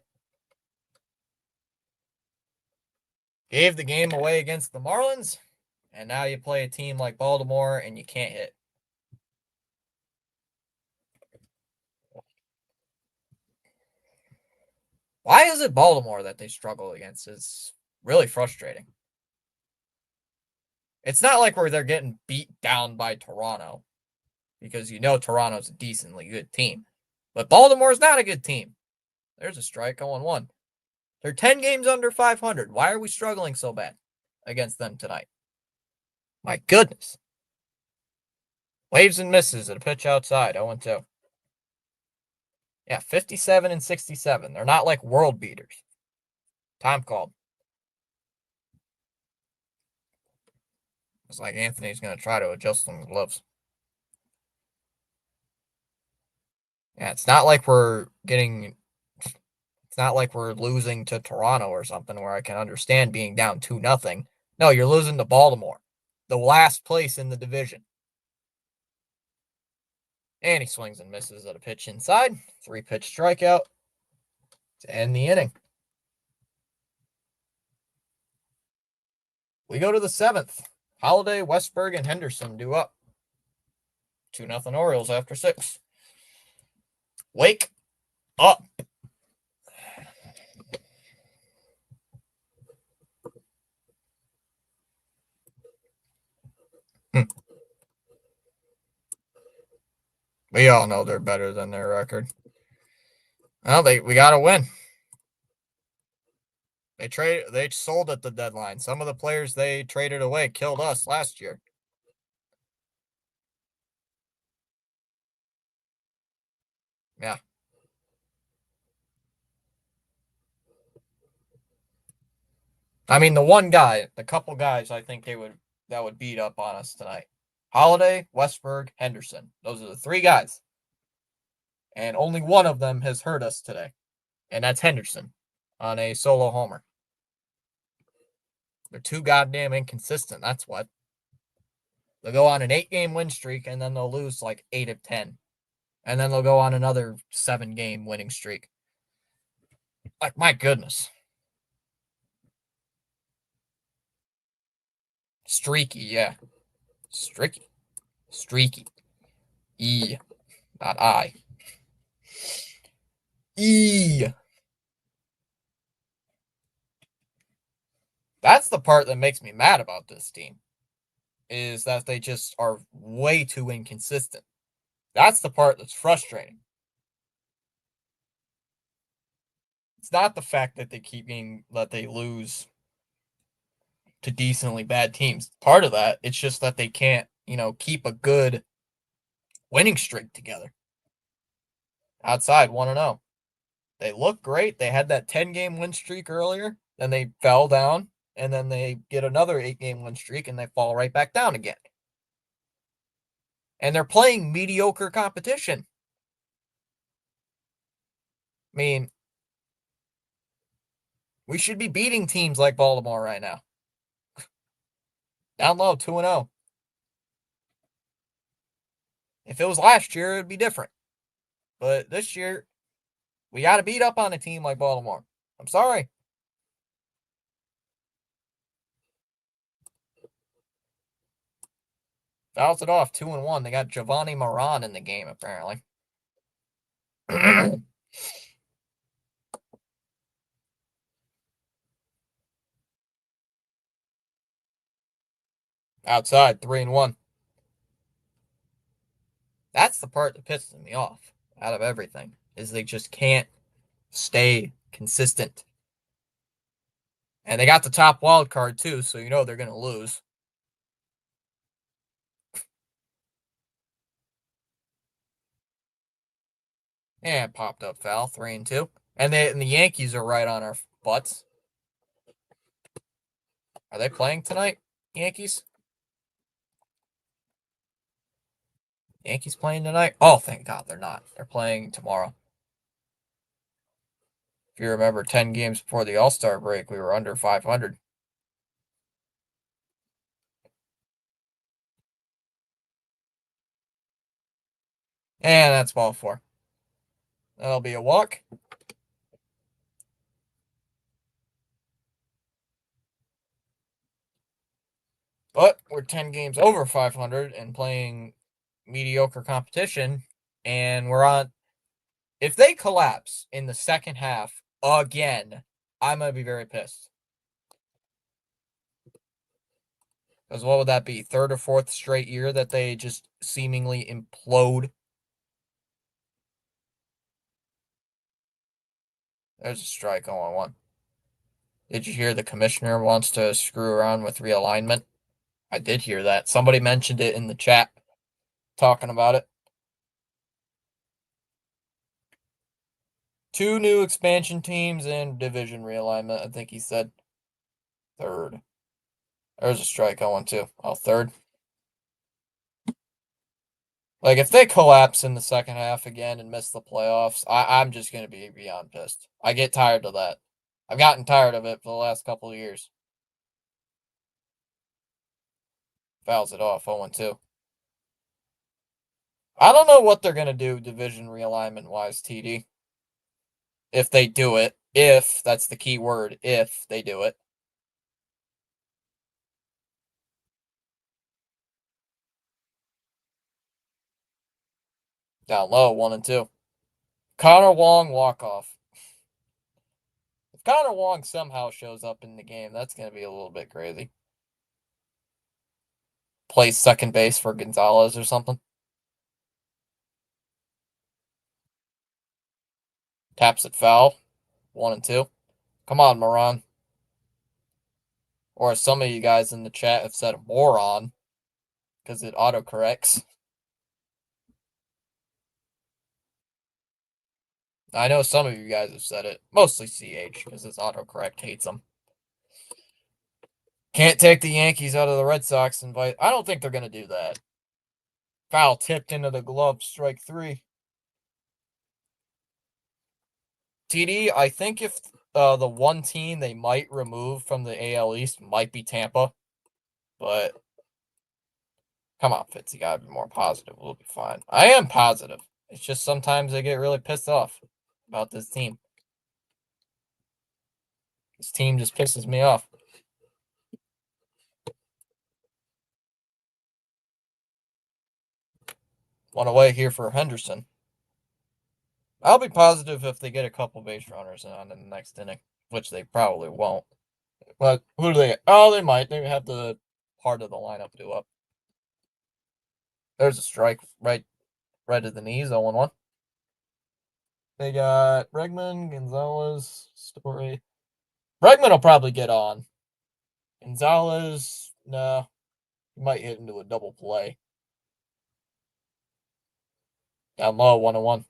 Gave the game away against the Marlins, and now you play a team like Baltimore and you can't hit. Why is it Baltimore that they struggle against? It's really frustrating. It's not like where they're getting beat down by Toronto, because you know Toronto's a decently good team. But Baltimore's not a good team. There's a strike, 0-1. They're 10 games under 500. Why are we struggling so bad against them tonight? My goodness. Waves and misses at a pitch outside, 0-2. Yeah, 57 and 67. They're not like world beaters. Time called. It's like Anthony's going to try to adjust some gloves. Yeah, it's not like we're losing to Toronto or something where I can understand being down 2-0. No, you're losing to Baltimore, the last place in the division. And he swings and misses at a pitch inside. 3-pitch strikeout to end the inning. We go to the 7th. Holiday, Westberg, and Henderson due up. 2-0 Orioles after 6. Wake up. We all know they're better than their record. Well, we got to win. They sold at the deadline. Some of the players they traded away killed us last year. Yeah. I mean, the couple guys I think that would beat up on us tonight. Holiday, Westberg, Henderson. Those are the 3 guys. And only one of them has hurt us today. And that's Henderson on a solo homer. They're too goddamn inconsistent. That's what. They'll go on an 8-game win streak and then they'll lose like 8 of 10. And then they'll go on another 7-game winning streak. Like, my goodness. Streaky, yeah. Streaky. E, not I. E. That's the part that makes me mad about this team, is that they just are way too inconsistent. That's the part that's frustrating. It's not the fact that they lose to decently bad teams. Part of that, it's just that they can't, keep a good winning streak together. Outside 1-0. They look great. They had that 10-game win streak earlier. then they fell down, and then they get another 8-game win streak, and they fall right back down again. And they're playing mediocre competition. I mean, we should be beating teams like Baltimore right now. Down low, 2-0. If it was last year, it'd be different. But this year, we got to beat up on a team like Baltimore. I'm sorry. Fouls it off, 2-1. They got Giovanni Moran in the game, apparently. Outside, 3-1. That's the part that pisses me off out of everything, is they just can't stay consistent. And they got the top wild card, too, so you know they're going to lose. And popped up foul, 3-2. And the Yankees are right on our butts. Are they playing tonight, Yankees? Yankees playing tonight? Oh, thank God they're not. They're playing tomorrow. If you remember, 10 games before the All-Star break, we were under 500. And that's ball 4. That'll be a walk. But we're 10 games over 500 and playing mediocre competition. And we're on. If they collapse in the second half again, I'm going to be very pissed. Because what would that be? Third or fourth straight year that they just seemingly implode? There's a strike on 1. Did you hear the commissioner wants to screw around with realignment? I did hear that. Somebody mentioned it in the chat talking about it. 2 new expansion teams and division realignment, I think he said. Third. There's a strike on 1 too. Oh, third. Like, if they collapse in the second half again and miss the playoffs, I'm just going to be beyond pissed. I get tired of that. I've gotten tired of it for the last couple of years. Fouls it off, 0-2. I don't know what they're going to do division realignment-wise, TD. If they do it. If, that's the key word, if they do it. Down low, 1-2. Connor Wong walk-off. If Connor Wong somehow shows up in the game, that's going to be a little bit crazy. Plays second base for Gonzalez or something. Taps it foul. 1-2. Come on, Moran. Or some of you guys in the chat have said moron because it autocorrects. I know some of you guys have said it. Mostly CH because his autocorrect hates them. Can't take the Yankees out of the Red Sox invite. I don't think they're going to do that. Foul tipped into the glove, strike 3. TD, I think if the one team they might remove from the AL East might be Tampa, but come on, Fitz, you gotta be more positive. We'll be fine. I am positive. It's just sometimes I get really pissed off about this team. This team just pisses me off. 1 away here for Henderson. I'll be positive if they get a couple base runners on in the next inning, which they probably won't. But who do they? Oh, they might. They have the part of the lineup do up. There's a strike right to the knees, 0-1. They got Bregman, Gonzalez, Story. Bregman will probably get on. Gonzalez, no. He might hit into a double play. Down low, 1-1.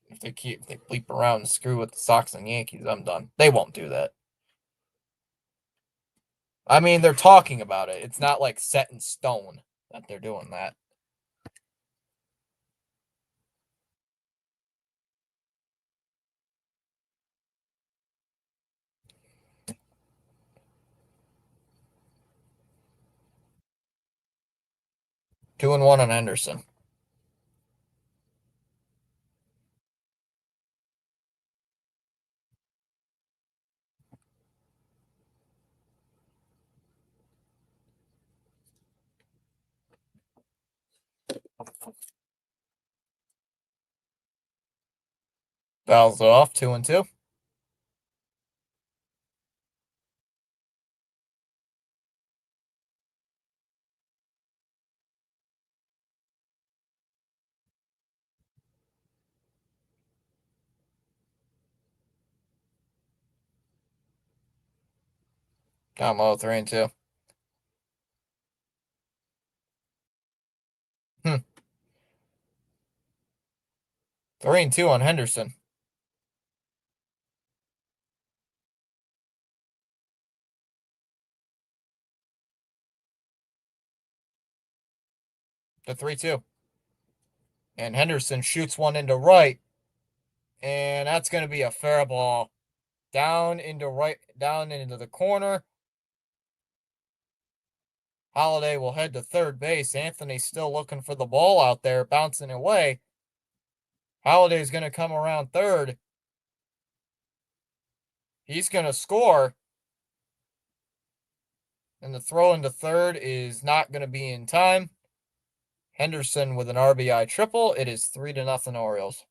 If they bleep around and screw with the Sox and Yankees, I'm done. They won't do that. I mean, they're talking about it. It's not like set in stone that they're doing that. Two and one on Henderson. Fouls it off. 2-2. Down low. 3-2. 3-2 on Henderson. The 3-2. And Henderson shoots one into right. And that's going to be a fair ball. Down into right, down into the corner. Holiday will head to third base. Anthony's still looking for the ball out there, bouncing away. Holiday's going to come around third. He's going to score. And the throw into third is not going to be in time. Henderson with an RBI triple. It is 3-0 Orioles.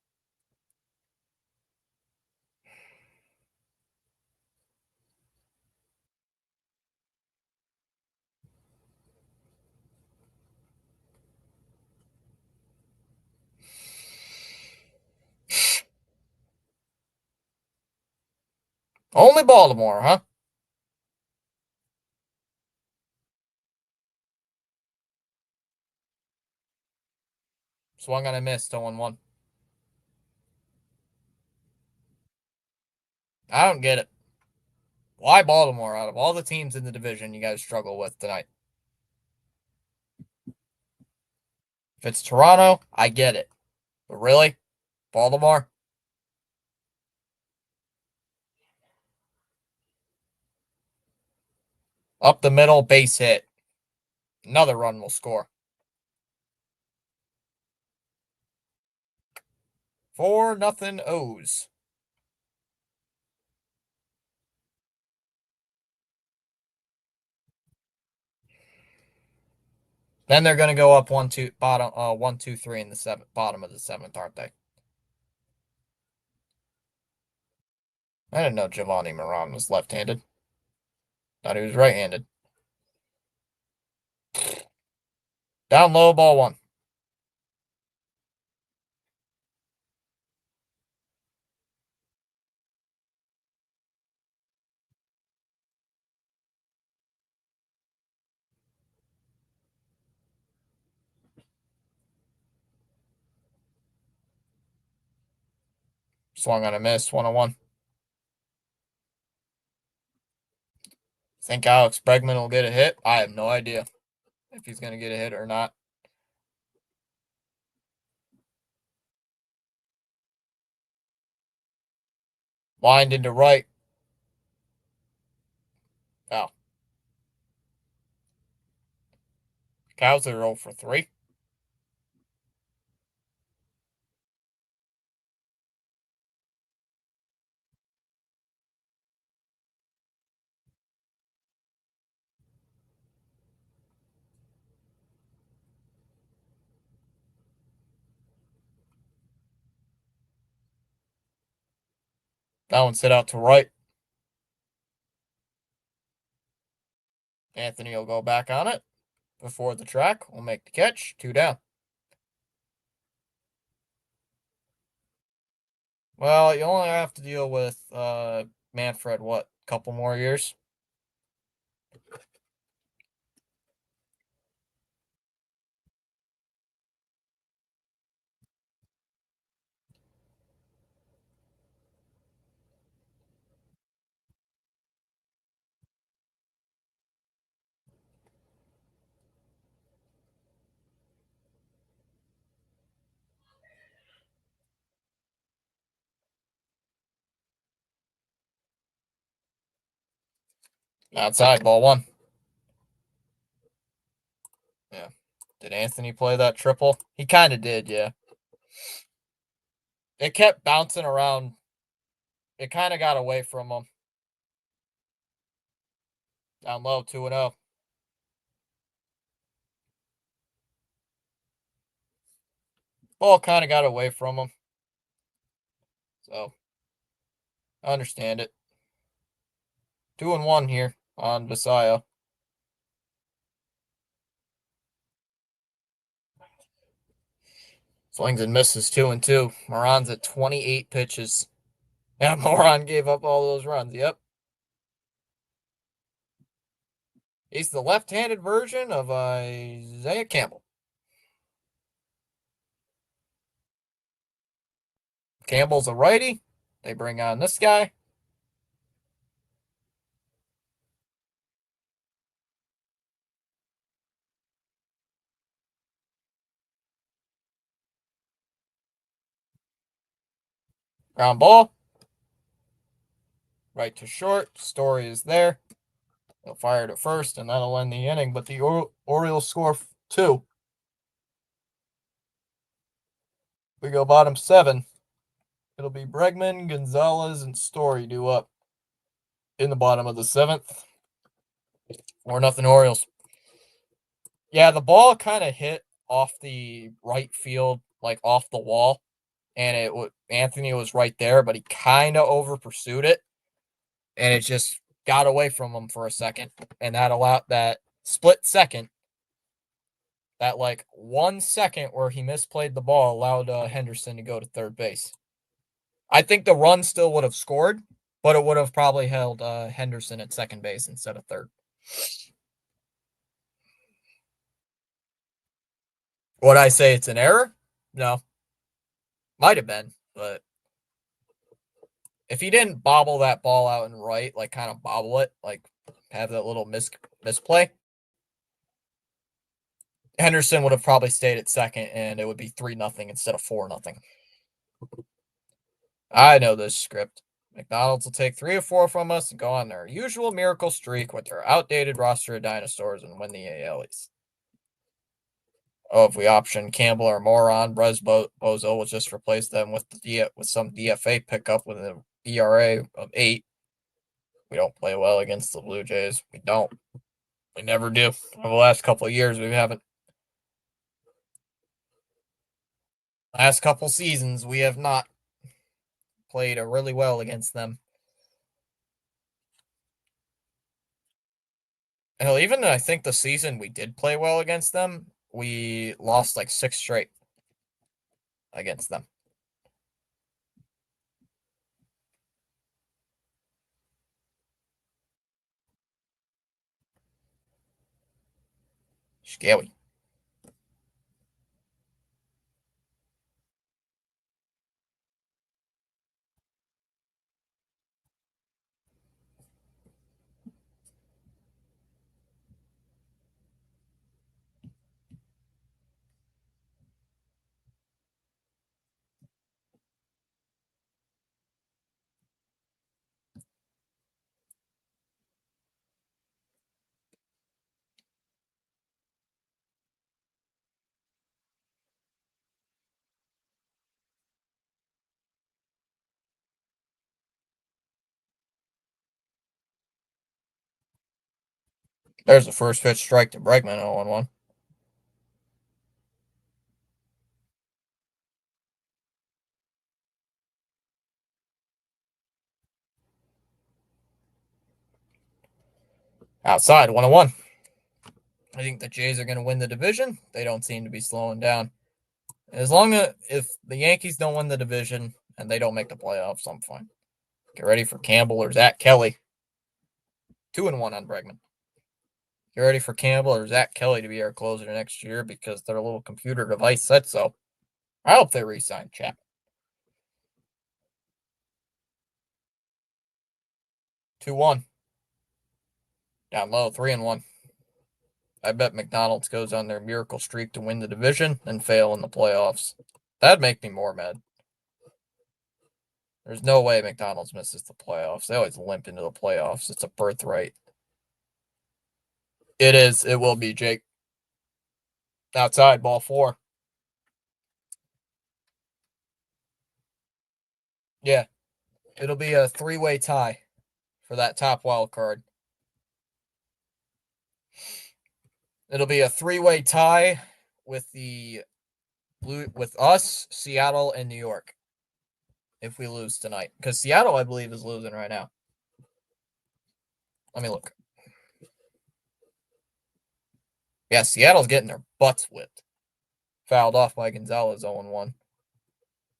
Only Baltimore, huh? Swung on a miss, 0-1. I don't get it. Why Baltimore out of all the teams in the division you guys struggle with tonight? If it's Toronto, I get it. But really? Baltimore? Up the middle, base hit. Another run will score. 4-0 O's. Then they're going to go up 1-2 bottom 1-2-3 in the seventh bottom of the seventh, aren't they? I didn't know Giovanni Moran was left-handed. Thought he was right-handed. Down low, ball one. Swung on a miss, 1-1. Think Alex Bregman will get a hit? I have no idea if he's going to get a hit or not. Lined into right. Oh. Cows are 0 for 3. That one sit out to right. Anthony will go back on it before the track. Will make the catch. 2 down. Well, you only have to deal with Manfred, what, couple more years? Outside, ball one. Yeah. Did Anthony play that triple? He kind of did, yeah. It kept bouncing around. It kind of got away from him. Down low, 2-0. Ball kind of got away from him. So, I understand it. 2-1 here on Visaya. Swings and misses 2-2. Moran's at 28 pitches. Yeah, Moran gave up all those runs. Yep. He's the left-handed version of Isaiah Campbell. Campbell's a righty. They bring on this guy. Ground ball. Right to short. Story is there. They'll fire to first, and that'll end the inning. But the Orioles score 2. We go bottom 7. It'll be Bregman, Gonzalez, and Story due up in the bottom of the 7th. 4-0 Orioles. Yeah, the ball kind of hit off the right field, like off the wall, and Anthony was right there, but he kind of over pursued it, and it just got away from him for a second, and that allowed that split second, that like 1 second where he misplayed the ball, allowed Henderson to go to third base. I think the run still would have scored, but it would have probably held Henderson at second base instead of third. Would I say it's an error? No. Might have been, but if he didn't bobble that ball out and right, like kind of bobble it, like have that little misplay, Henderson would have probably stayed at second, and it would be 3-0 instead of 4-0. I know this script. McDonald's will take 3 or 4 from us and go on their usual miracle streak with their outdated roster of dinosaurs and win the AL East. Oh, if we option Campbell or Moron, Brez Bozo will just replace them with some DFA pickup with an ERA of 8. We don't play well against the Blue Jays. We don't. We never do. Over the last couple of years, we haven't. Last couple seasons, we have not played really well against them. Hell, even I think the season we did play well against them, we lost like 6 straight against them. Scary. There's the first pitch strike to Bregman, 0-1. Outside, 1-1. I think the Jays are going to win the division. They don't seem to be slowing down. As long as if the Yankees don't win the division and they don't make the playoffs, I'm fine. Get ready for Campbell or Zach Kelly. 2-1 on Bregman. Get ready for Campbell or Zach Kelly to be our closer next year because their little computer device said so. I hope they re-sign Chapman. 2-1. Down low, 3-1. I bet McDonald's goes on their miracle streak to win the division and fail in the playoffs. That'd make me more mad. There's no way McDonald's misses the playoffs. They always limp into the playoffs. It's a birthright. It is. It will be, Jake. Outside, ball 4. Yeah, it'll be a 3-way tie for that top wild card. It'll be a 3-way tie with the with us, Seattle, and New York. If we lose tonight, because Seattle, I believe, is losing right now. Let me look. Yeah, Seattle's getting their butts whipped. Fouled off by Gonzalez 0-1.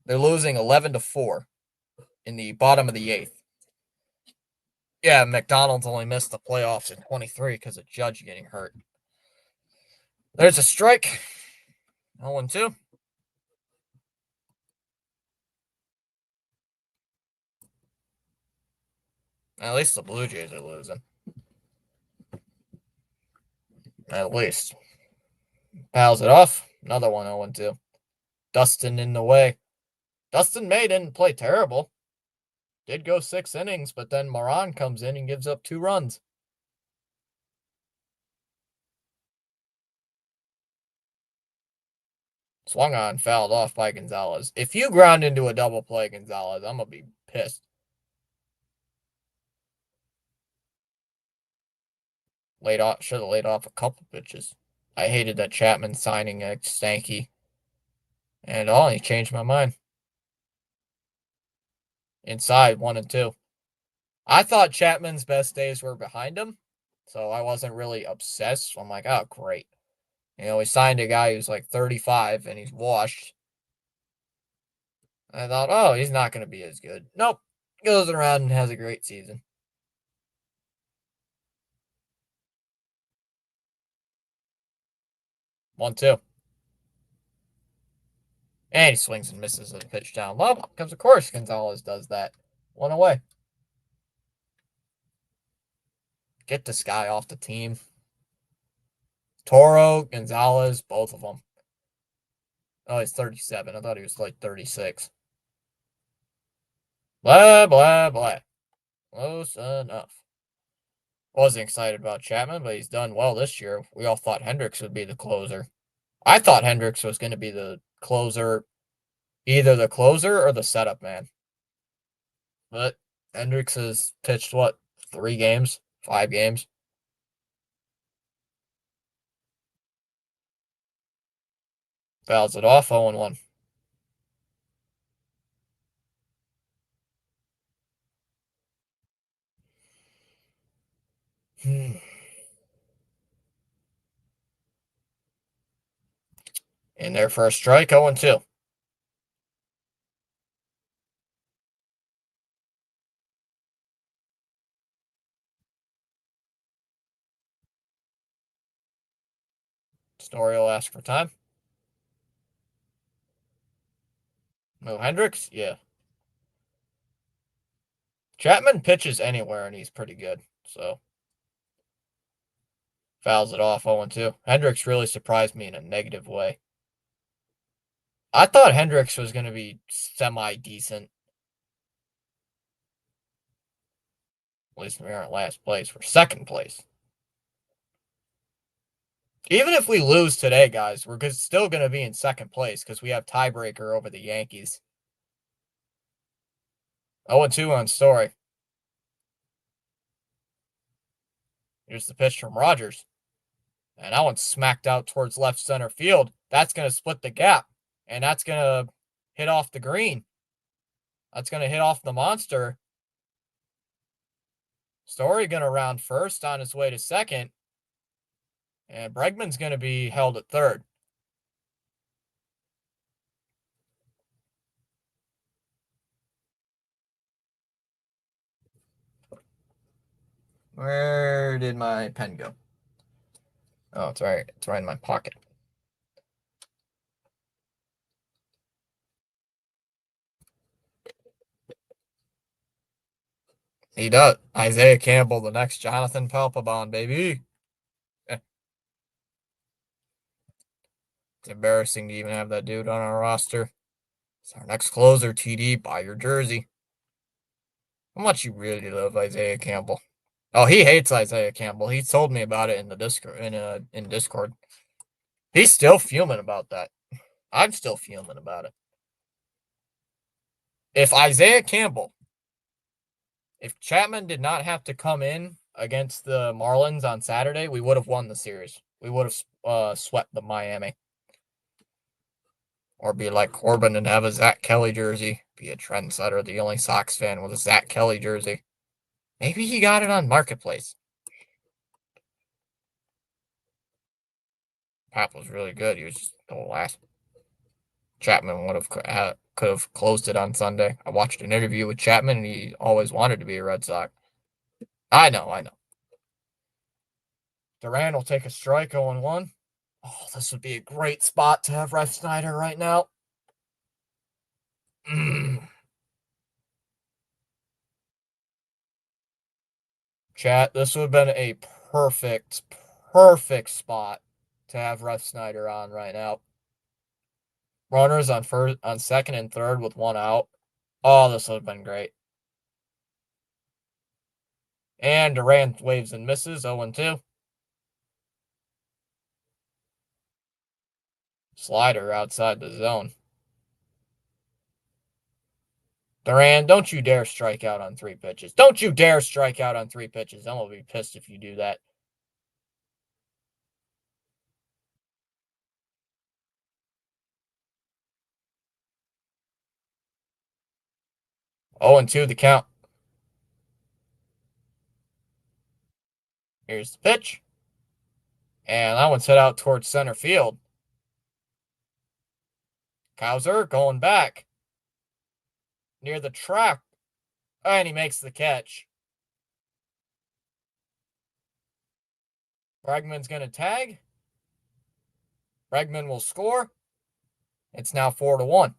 They're losing 11-4 in the bottom of the 8th. Yeah, McDonald's only missed the playoffs in 23 because of Judge getting hurt. There's a strike. 0-2. At least the Blue Jays are losing. At least. Fouls it off. Another one 0-2. Dustin in the way. Dustin May didn't play terrible. Did go 6 innings, but then Moran comes in and gives up 2 runs. Swung on, fouled off by Gonzalez. If you ground into a double play, Gonzalez, I'm going to be pissed. Should have laid off a couple pitches. I hated that Chapman signing a Stanky. And he changed my mind. Inside, 1-2. I thought Chapman's best days were behind him, so I wasn't really obsessed. So I'm like, oh, great. He signed a guy who's like 35 and he's washed. I thought, oh, he's not going to be as good. Nope. Goes around and has a great season. 1-2. And he swings and misses a pitch down low. Because, of course, Gonzalez does that. 1 away. Get this guy off the team. Toro, Gonzalez, both of them. Oh, he's 37. I thought he was like 36. Blah, blah, blah. Close enough. Wasn't excited about Chapman, but he's done well this year. We all thought Hendricks would be the closer. I thought Hendricks was going to be the closer, either the closer or the setup man. But Hendricks has pitched, 3 games? 5 games? Fouls it off, 0-1. In their first strike, 0-2. Story will ask for time. No Hendricks? Yeah. Chapman pitches anywhere and he's pretty good. So fouls it off 0-2. Hendricks really surprised me in a negative way. I thought Hendricks was going to be semi-decent. At least we aren't last place. We're second place. Even if we lose today, guys, we're still going to be in second place because we have tiebreaker over the Yankees. 0-2 on Story. Here's the pitch from Rogers. And that one's smacked out towards left center field. That's going to split the gap. And that's going to hit off the green. That's going to hit off the monster. Story going to round first on his way to second. And Bregman's going to be held at third. Where did my pen go? Oh, it's right. It's right in my pocket. He does. Isaiah Campbell, the next Jonathan Papelbon, baby. It's embarrassing to even have that dude on our roster. It's our next closer, TD. Buy your jersey. How much you really love Isaiah Campbell? Oh, he hates Isaiah Campbell. He told me about it in the Discord. In Discord, he's still fuming about that. I'm still fuming about it. If Isaiah Campbell, if Chapman did not have to come in against the Marlins on Saturday, we would have won the series. We would have swept the Miami. Or be like Corbin and have a Zach Kelly jersey. Be a trendsetter, the only Sox fan with a Zach Kelly jersey. Maybe he got it on Marketplace. Pap was really good. He was just the last. Chapman would have could have closed it on Sunday. I watched an interview with Chapman, and he always wanted to be a Red Sox. I know. Duran will take a strike 0-1. Oh, this would be a great spot to have Ref Snyder right now. Chat, this would have been a perfect spot to have Ref Snyder on right now. Runners on second and third with one out. Oh, this would have been great. And Durant waves and misses 0-2. Slider outside the zone. Duran, don't you dare strike out on 3 pitches. Don't you dare strike out on 3 pitches. I'm going to be pissed if you do that. Oh, and 2 the count. Here's the pitch. And that one's hit out towards center field. Cowser going back. Near the track. And he makes the catch. Bregman's going to tag. Bregman will score. It's now 4-1.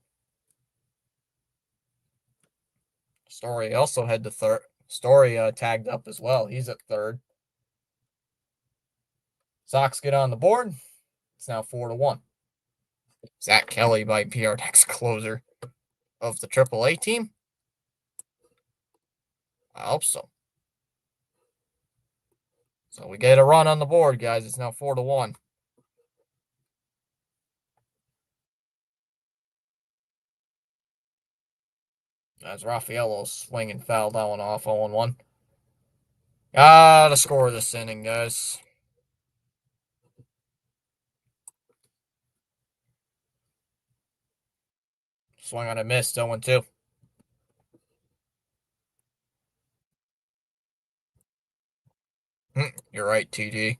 Story also had to third. Story tagged up as well. He's at third. Sox get on the board. It's now 4-1. Zach Kelly might be our next closer of the AAA team. I hope so. So we get a run on the board, guys. It's now 4-1. As Raffaello's swinging foul down off 0-1. The score of this inning, guys. Swung on a miss, 0-2. You're right, TD.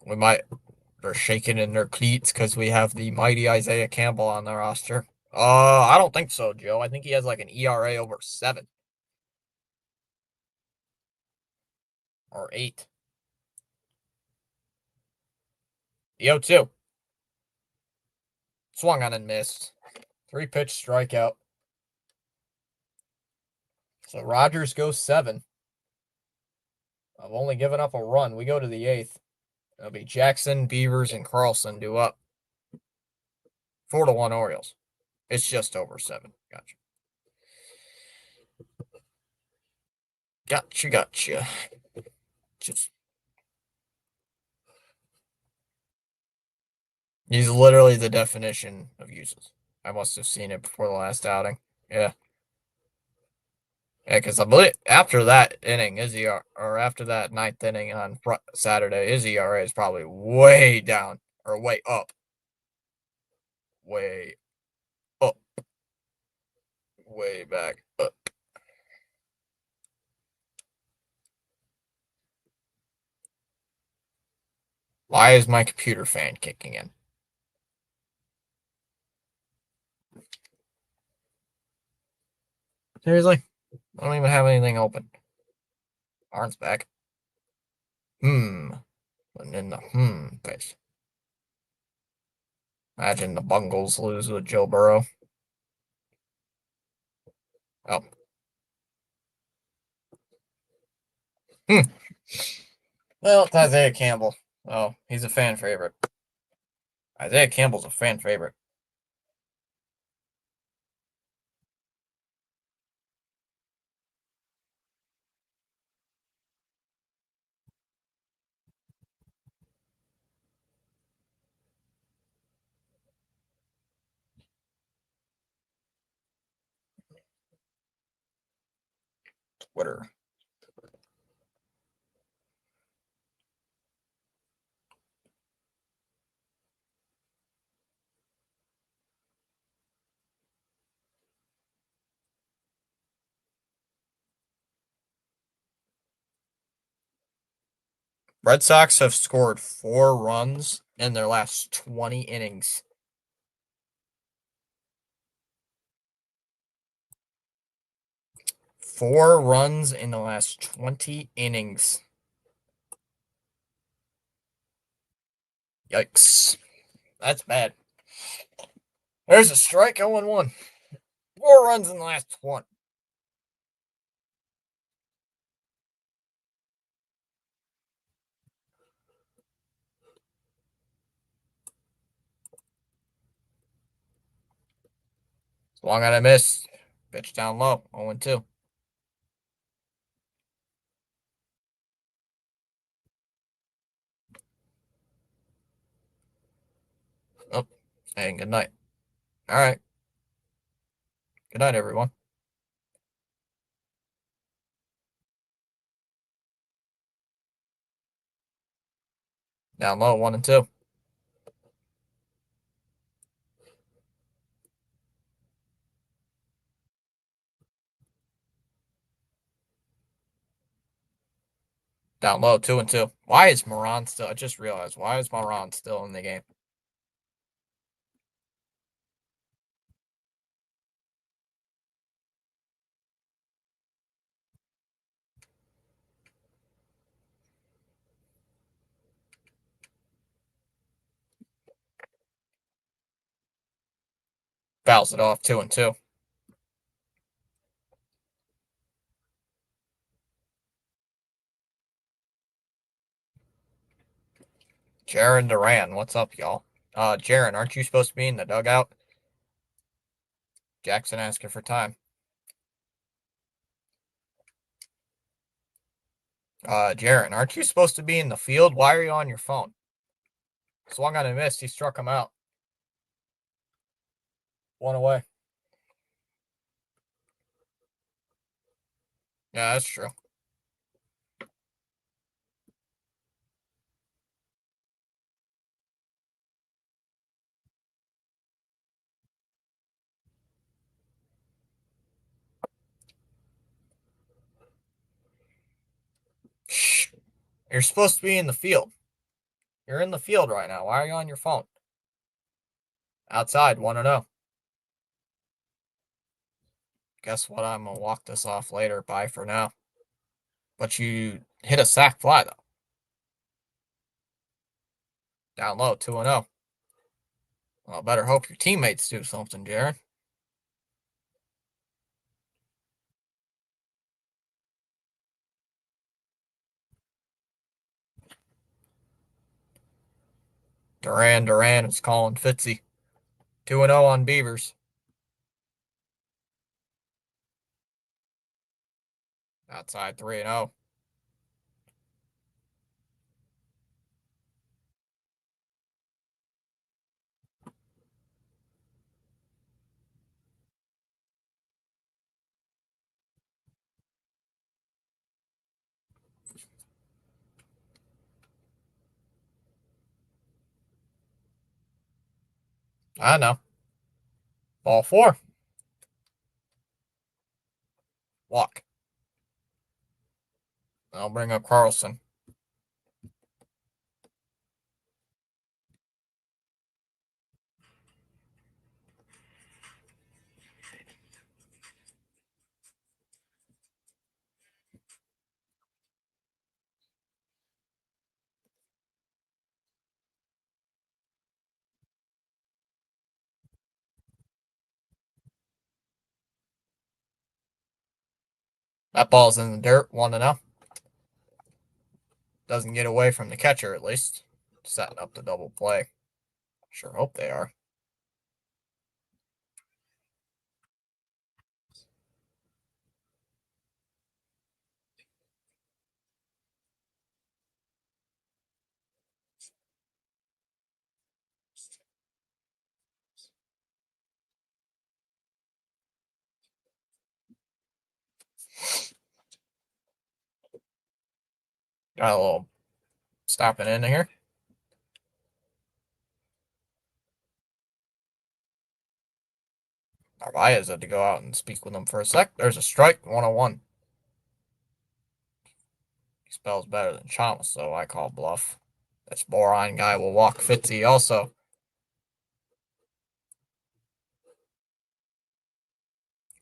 They're shaking in their cleats because we have the mighty Isaiah Campbell on the roster. I don't think so, Joe. I think he has like an ERA over 7 or 8. The 0-2. Swung on and missed. 3-pitch strikeout. So Rogers goes 7. I've only given up a run. We go to the 8th. It'll be Jackson, Beavers, and Carlson due up. 4-1 Orioles. It's just over 7. Gotcha. Just he's literally the definition of useless. I must have seen it before the last outing. Yeah. Yeah, because I believe after that inning, or after that 9th inning on Saturday, his ERA is probably way down or way up. Way up. Way back up. Why is my computer fan kicking in? Seriously? I don't even have anything open. Arn's back. And in the face. Imagine the Bungles lose with Joe Burrow. Oh. Well, it's Isaiah Campbell. Oh, he's a fan favorite. Isaiah Campbell's a fan favorite. Twitter. Red Sox have scored 4 runs in their last 20 innings. Four runs in the last 20 innings. Yikes. That's bad. There's a strike, 0-1. 4 runs in the last 20. Swung on a miss. Pitch down low, 0-2. Oh, saying good night. All right. Good night, everyone. Down low, 1-2. Down low, 2-2. Why is Moran still? I just realized. Why is Moran still in the game? Fouls it off, 2-2. Jaron Duran, what's up, y'all? Jaron, aren't you supposed to be in the dugout? Jackson asking for time. Jaron, aren't you supposed to be in the field? Why are you on your phone? Swung on a miss. He struck him out. 1 away. Yeah, that's true. Shh. You're supposed to be in the field. You're in the field right now. Why are you on your phone? Outside, 1-0. Guess what? I'm going to walk this off later. Bye for now. But you hit a sac fly, though. Down low, 2-0. Well, better hope your teammates do something, Jaron. Duran is calling Fitzy. 2-0 on Beavers. Outside, 3-0. I know. Ball 4. Walk. I'll bring up Carlson. That ball's in the dirt, 1-0. Doesn't get away from the catcher, at least. Setting up the double play. Sure hope they are. Got a little stopping in here. Narvaez had to go out and speak with him for a sec. There's a strike, 101. He spells better than Chalmers, so I call bluff. This moron guy will walk Fitzy also.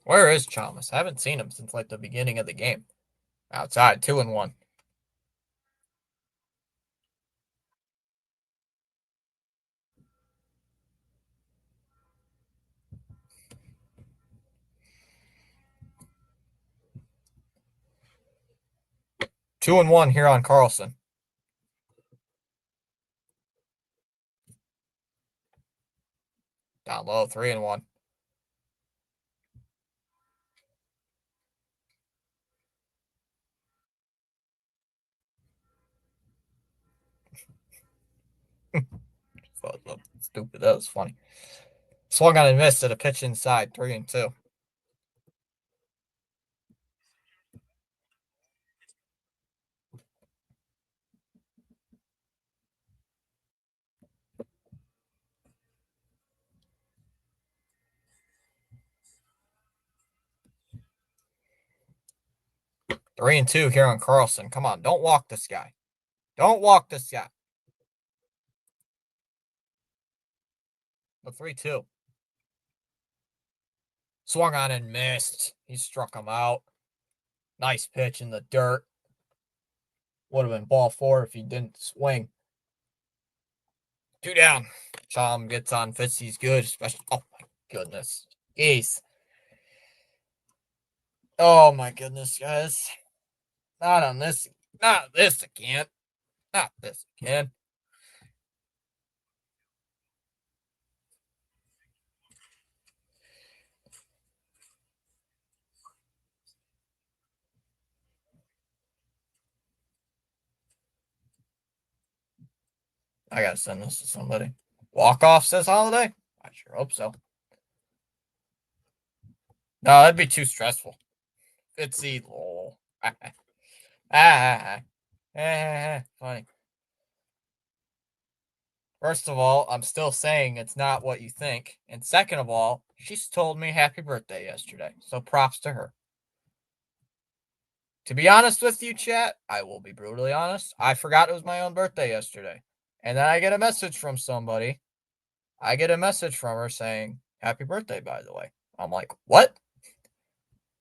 Where is Chalmers? I haven't seen him since like the beginning of the game. Outside, 2-1. Two and one here on Carlson. Down low, 3-1. Stupid. That was funny. Swung on and missed at a pitch inside, 3-2. 3-2 here on Carlson. Come on, don't walk this guy. Don't walk this guy. The 3-2. Swung on and missed. He struck him out. Nice pitch in the dirt. Would have been ball four if he didn't swing. 2 down. Chom gets on Fitzy's good. Especially, oh my goodness. Jeez. Oh my goodness, guys. Not on this. Not this again. Not this again. I gotta send this to somebody. Walk off, says Holiday. I sure hope so. No, that'd be too stressful. Fitzy, lol. Funny. First of all, I'm still saying it's not what you think. And second of all, she's told me happy birthday yesterday. So props to her. To be honest with you, chat, I will be brutally honest. I forgot it was my own birthday yesterday. And then I get a message from somebody. I get a message from her saying, happy birthday, by the way. I'm like, what?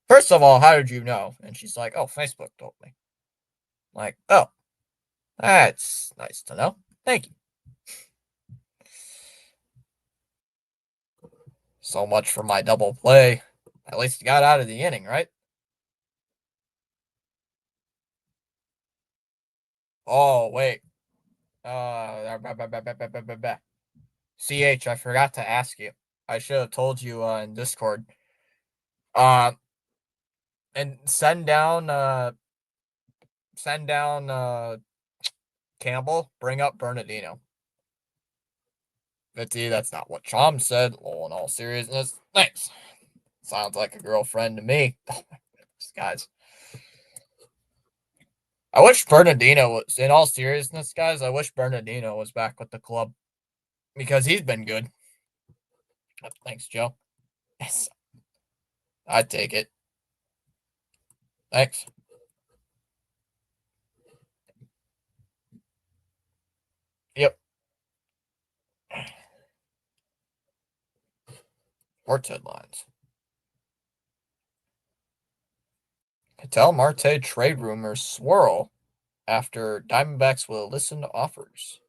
First of all, how did you know? And she's like, oh, Facebook told me. I'm like, oh, that's nice to know. Thank you. So much for my double play. At least you got out of the inning, right? Oh, wait. CH, I forgot to ask you. I should have told you in Discord. And send down Campbell, bring up Bernardino. That's not what Chom said. Well, in all seriousness, thanks. Sounds like a girlfriend to me. Oh my goodness, guys. I wish Bernardino was, in all seriousness, guys, I wish Bernardino was back with the club because he's been good. Thanks, Joe. Yes. I'd take it. Thanks. Yep. Sports headlines. Ketel Marte trade rumors swirl after Diamondbacks will listen to offers.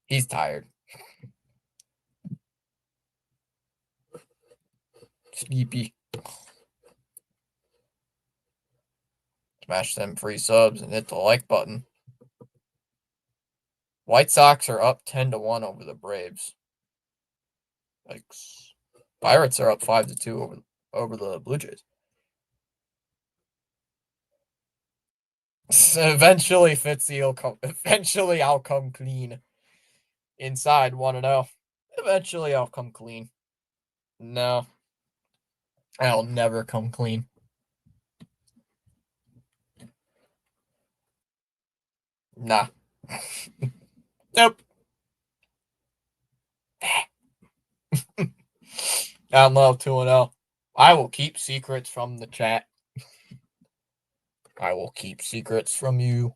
He's tired. Sleepy. Smash them free subs and hit the like button. White Sox are up 10-1 over the Braves. Yikes. Pirates are up 5-2 over the Blue Jays. Eventually, Fitzy will come. Eventually, I'll come clean. Inside 1-0. Eventually, I'll come clean. No, I'll never come clean. Nah. Nope. Down low 2-0. I will keep secrets from the chat. I will keep secrets from you.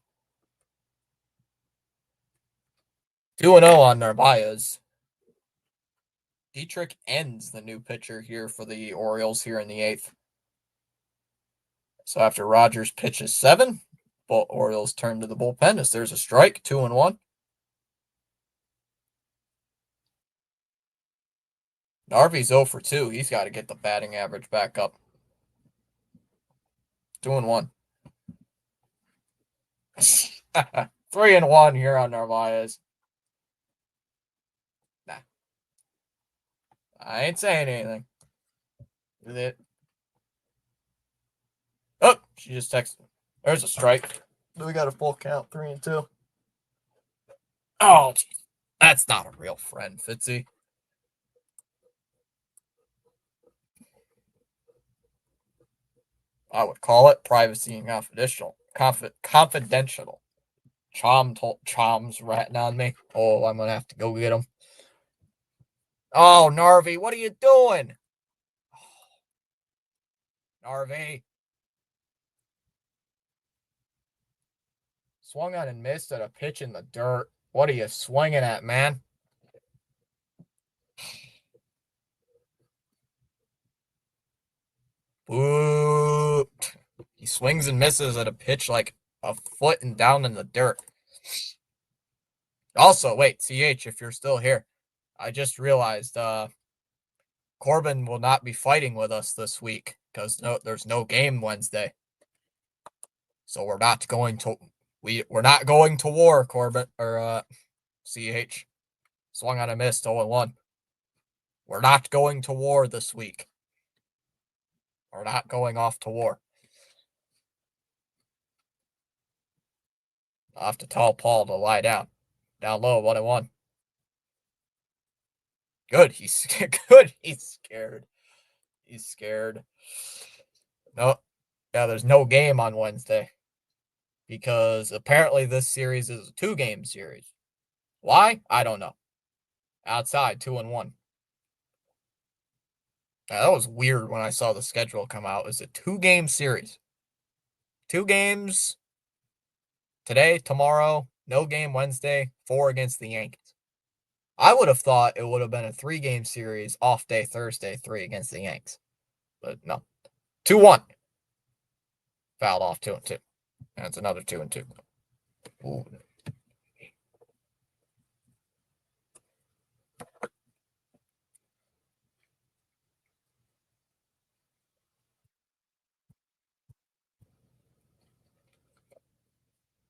2-0 on Narvaez. Dietrich ends the new pitcher here for the Orioles here in the 8th. So after Rogers pitches 7, Orioles turn to the bullpen as there's a strike, 2-1. Narvi's 0 for 2. He's got to get the batting average back up. 2-1. 3-1 here on Narvaez. Nah. I ain't saying anything. Is it? Oh, she just texted. There's a strike. We got a full count, 3-2. Oh, geez. That's not a real friend, Fitzy. I would call it privacy and confidential. Confidential. Chom's ratting on me. Oh, I'm gonna have to go get him. Oh, Narvi, what are you doing? Narvi. Swung on and missed at a pitch in the dirt. What are you swinging at, man? Ooh. He swings and misses at a pitch like a foot and down in the dirt. Also, wait, CH, if you're still here, I just realized Corbin will not be fighting with us this week because there's no game Wednesday. So we're not going to war, Corbin or CH. Swung on a miss, 0-1. We're not going to war this week. We're not going off to war. I'll have to tell Paul to lie down. Down low, 1-1. Good. He's good. He's scared. He's scared. No. Yeah, there's no game on Wednesday. Because apparently this series is a 2-game series. Why? I don't know. Outside, 2-1. Now, that was weird when I saw the schedule come out. It's a 2-game series. 2 games today, tomorrow, no game Wednesday, 4 against the Yankees. I would have thought it would have been a 3-game series, off day Thursday, 3 against the Yanks. But no. 2-1. Fouled off 2-2. And it's another 2-2. Ooh.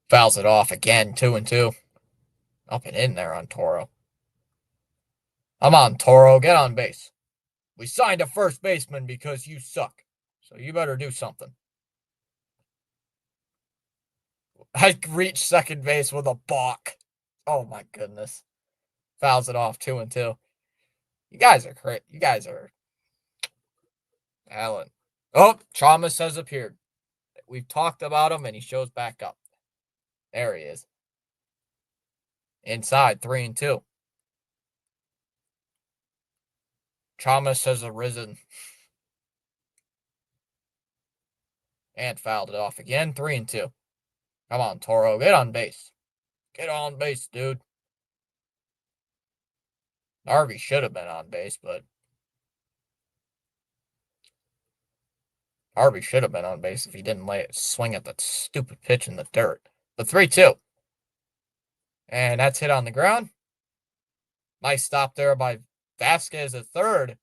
Fouls it off again, 2-2. Up and in there on Toro. Come on, Toro, get on base. We signed a first baseman because you suck. So you better do something. I reached second base with a balk. Oh my goodness. Fouls it off, 2-2. You guys are great. You guys are. Alan. Oh, Chalmers has appeared. We've talked about him and he shows back up. There he is. Inside, 3-2. Chalmers has arisen. And fouled it off again, 3-2. Come on, Toro, get on base. Get on base, dude. Narvi should have been on base, but Harvey should have been on base if he didn't swing at that stupid pitch in the dirt. The 3-2. And that's hit on the ground. Nice stop there by Vasquez at third.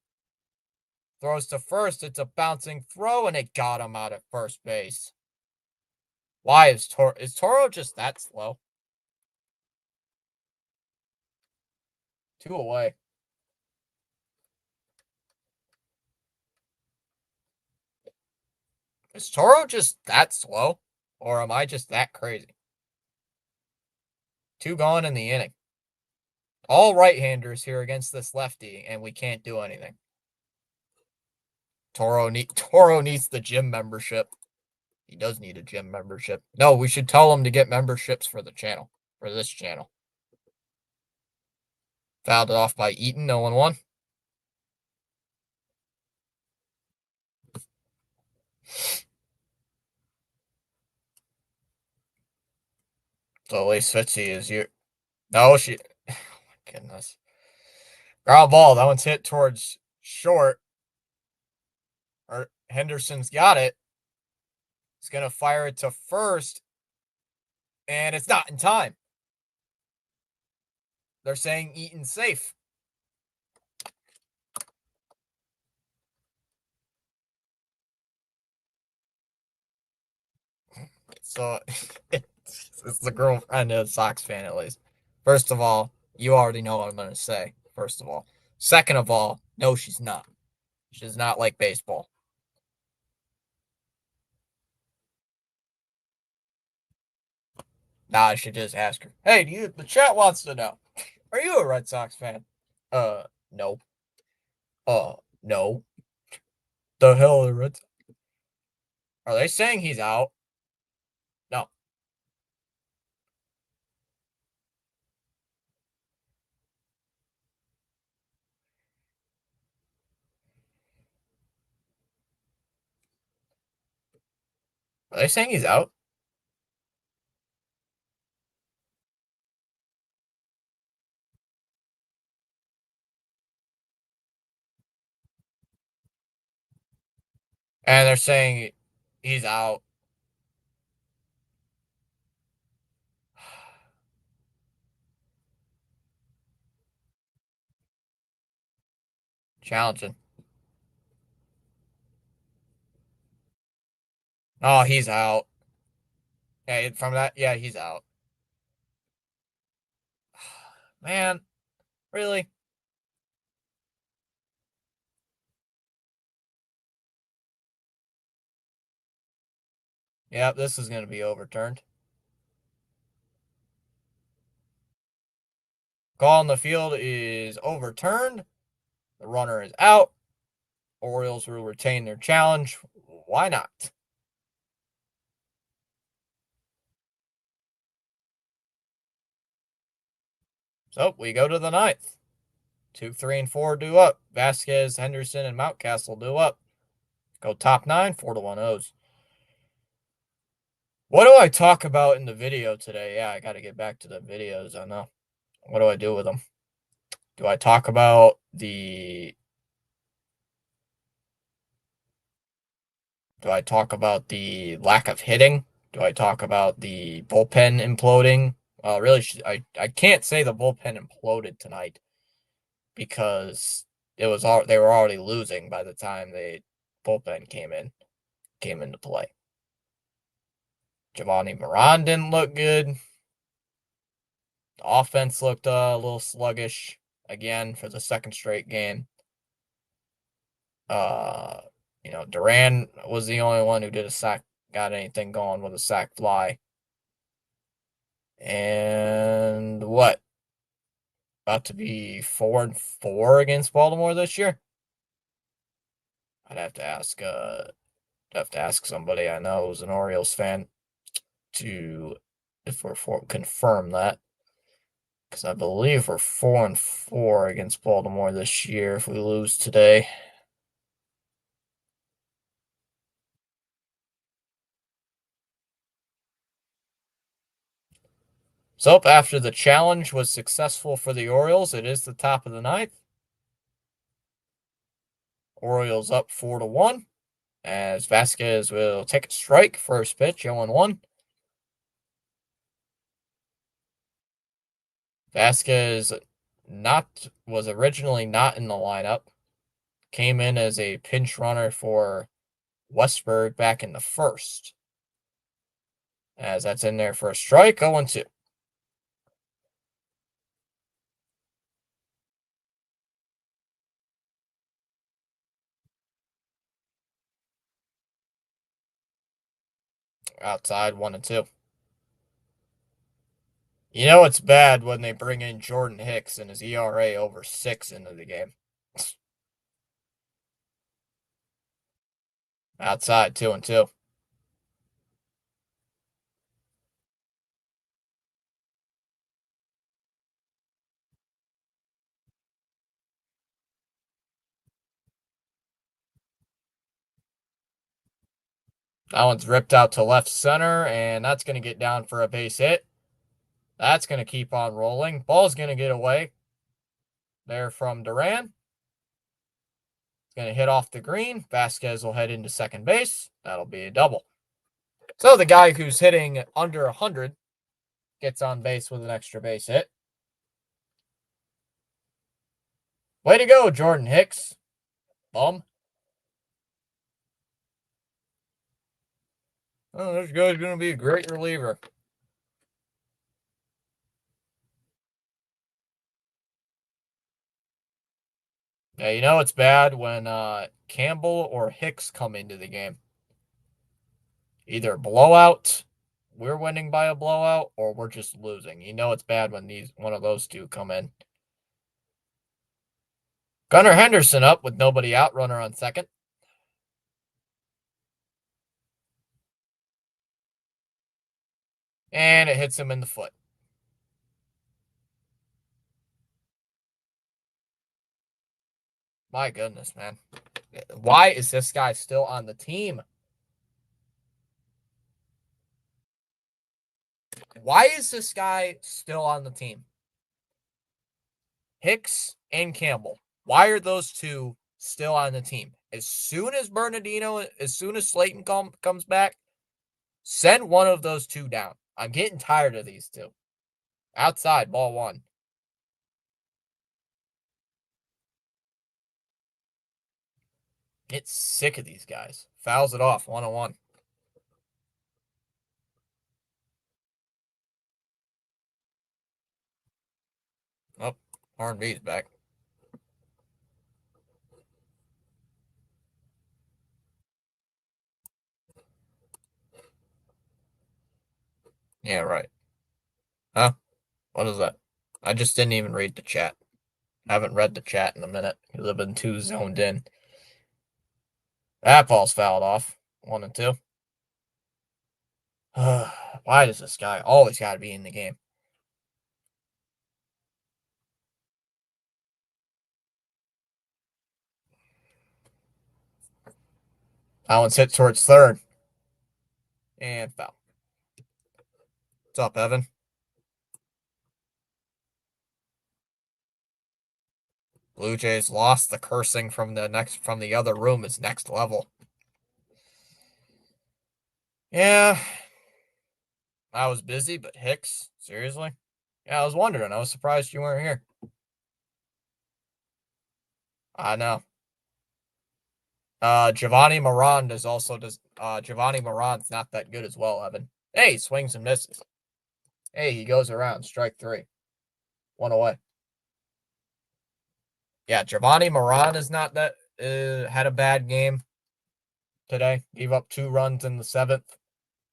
Throws to first. It's a bouncing throw, and it got him out at first base. Why is Toro just that slow? 2 away. Is Toro just that slow? Or am I just that crazy? 2 gone in the inning. All right-handers here against this lefty, and we can't do anything. Toro needs the gym membership. He does need a gym membership. No, we should tell him to get memberships for the channel, for this channel. Fouled it off by Eaton, 0-1. So at least Fitzy is you. No, she. Oh my goodness. Ground ball. That one's hit towards short. Or Henderson's got it. He's going to fire it to first. And it's not in time. They're saying Eaton's safe. So it's the girlfriend of a Sox fan, at least. First of all, you already know what I'm going to say. First of all. Second of all, no, she's not. She does not like baseball. Nah, I should just ask her. Hey, the chat wants to know. Are you a Red Sox fan? No. No. The hell are the Red Sox? Are they saying he's out? No. Are they saying he's out? And they're saying he's out. Challenging. Oh, he's out. Yeah, from that, yeah, he's out. Man, really? Yep, this is going to be overturned. Call on the field is overturned. The runner is out. Orioles will retain their challenge. Why not? So we go to the ninth. 2, 3, and 4 due up. Vasquez, Henderson, and Mountcastle due up. Go top 9, 4-1 O's. What do I talk about in the video today? Yeah, I got to get back to the videos. I know. What do I do with them? Do I talk about the lack of hitting? Do I talk about the bullpen imploding? Really, I can't say the bullpen imploded tonight because they were already losing by the time the bullpen came into play. Giovanni Moran didn't look good. The offense looked a little sluggish again for the second straight game. Duran was the only one who did a sack, got anything going with a sack fly. And what? About to be 4-4 against Baltimore this year? I'd have to ask somebody I know who's an Orioles fan to if we're confirm that. Because I believe we're 4-4 against Baltimore this year if we lose today. So after the challenge was successful for the Orioles, it is the top of the ninth. Orioles up 4-1 as Vasquez will take a strike. First pitch, 0-1. Vasquez was originally not in the lineup. Came in as a pinch runner for Westberg back in the first. As that's in there for a strike, 0-2. Outside, 1-2. You know it's bad when they bring in Jordan Hicks and his ERA over 6 into the game. Outside, 2-2. That one's ripped out to left center, and that's going to get down for a base hit. That's going to keep on rolling. Ball's going to get away there from Duran. It's going to hit off the green. Vasquez will head into second base. That'll be a double. So the guy who's hitting under 100 gets on base with an extra base hit. Way to go, Jordan Hicks. Bum. Oh, this guy's going to be a great reliever. Yeah, you know it's bad when Campbell or Hicks come into the game. Either blowout, we're winning by a blowout, or we're just losing. You know it's bad when one of those two come in. Gunnar Henderson up with nobody out, runner on second. And it hits him in the foot. My goodness, man. Why is this guy still on the team? Why is this guy still on the team? Hicks and Campbell. Why are those two still on the team? As soon as Slayton comes back, send one of those two down. I'm getting tired of these two. Outside, ball one. Get sick of these guys. Fouls it off, 1-1. Oh, R&B's back. Yeah, right. Huh? What is that? I just didn't even read the chat. I haven't read the chat in a minute because I've been too zoned in. That ball's fouled off. 1-2. Why does this guy always got to be in the game? That one's hit towards third. And foul. What's up, Evan? Blue Jays lost. The cursing from the other room is next level. Yeah. I was busy, but Hicks, seriously? Yeah, I was wondering. I was surprised you weren't here. I know. Giovanni Moran is also Giovanni Moran's not that good as well, Evan. Hey, swings and misses. Hey, he goes around. Strike three. One away. Yeah, Giovanni Moran is not that had a bad game today. Gave up 2 runs in the 7th.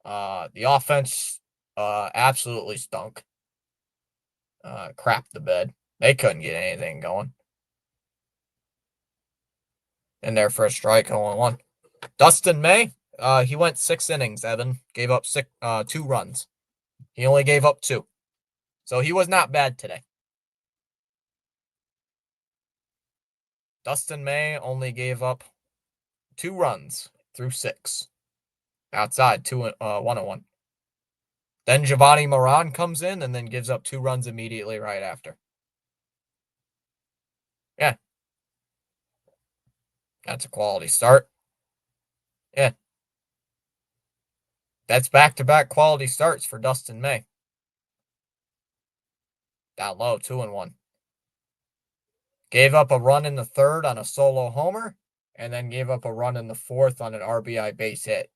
The offense absolutely stunk. Crapped the bed. They couldn't get anything going. In there for a strike, 0-1. Dustin May, he went 6 innings, Evan. Gave up 2 runs. He only gave up 2. So he was not bad today. Dustin May only gave up 2 runs through 6. Outside, 1-1. Then Giovanni Moran comes in and then gives up 2 runs immediately right after. Yeah. That's a quality start. Yeah. That's back-to-back quality starts for Dustin May. Down low, 2-1. Gave up a run in the 3rd on a solo homer, and then gave up a run in the 4th on an RBI base hit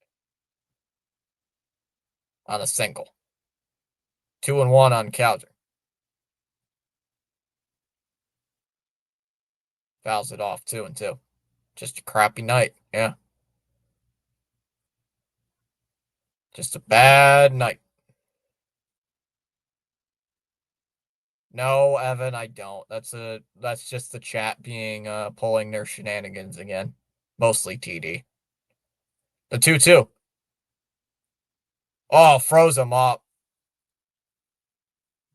on a single. 2-1 on Cowser. Fouls it off, 2-2. Just a crappy night, yeah. Just a bad night. No, Evan, I don't. That's just the chat being pulling their shenanigans again. Mostly TD. The 2-2. Oh, froze him up.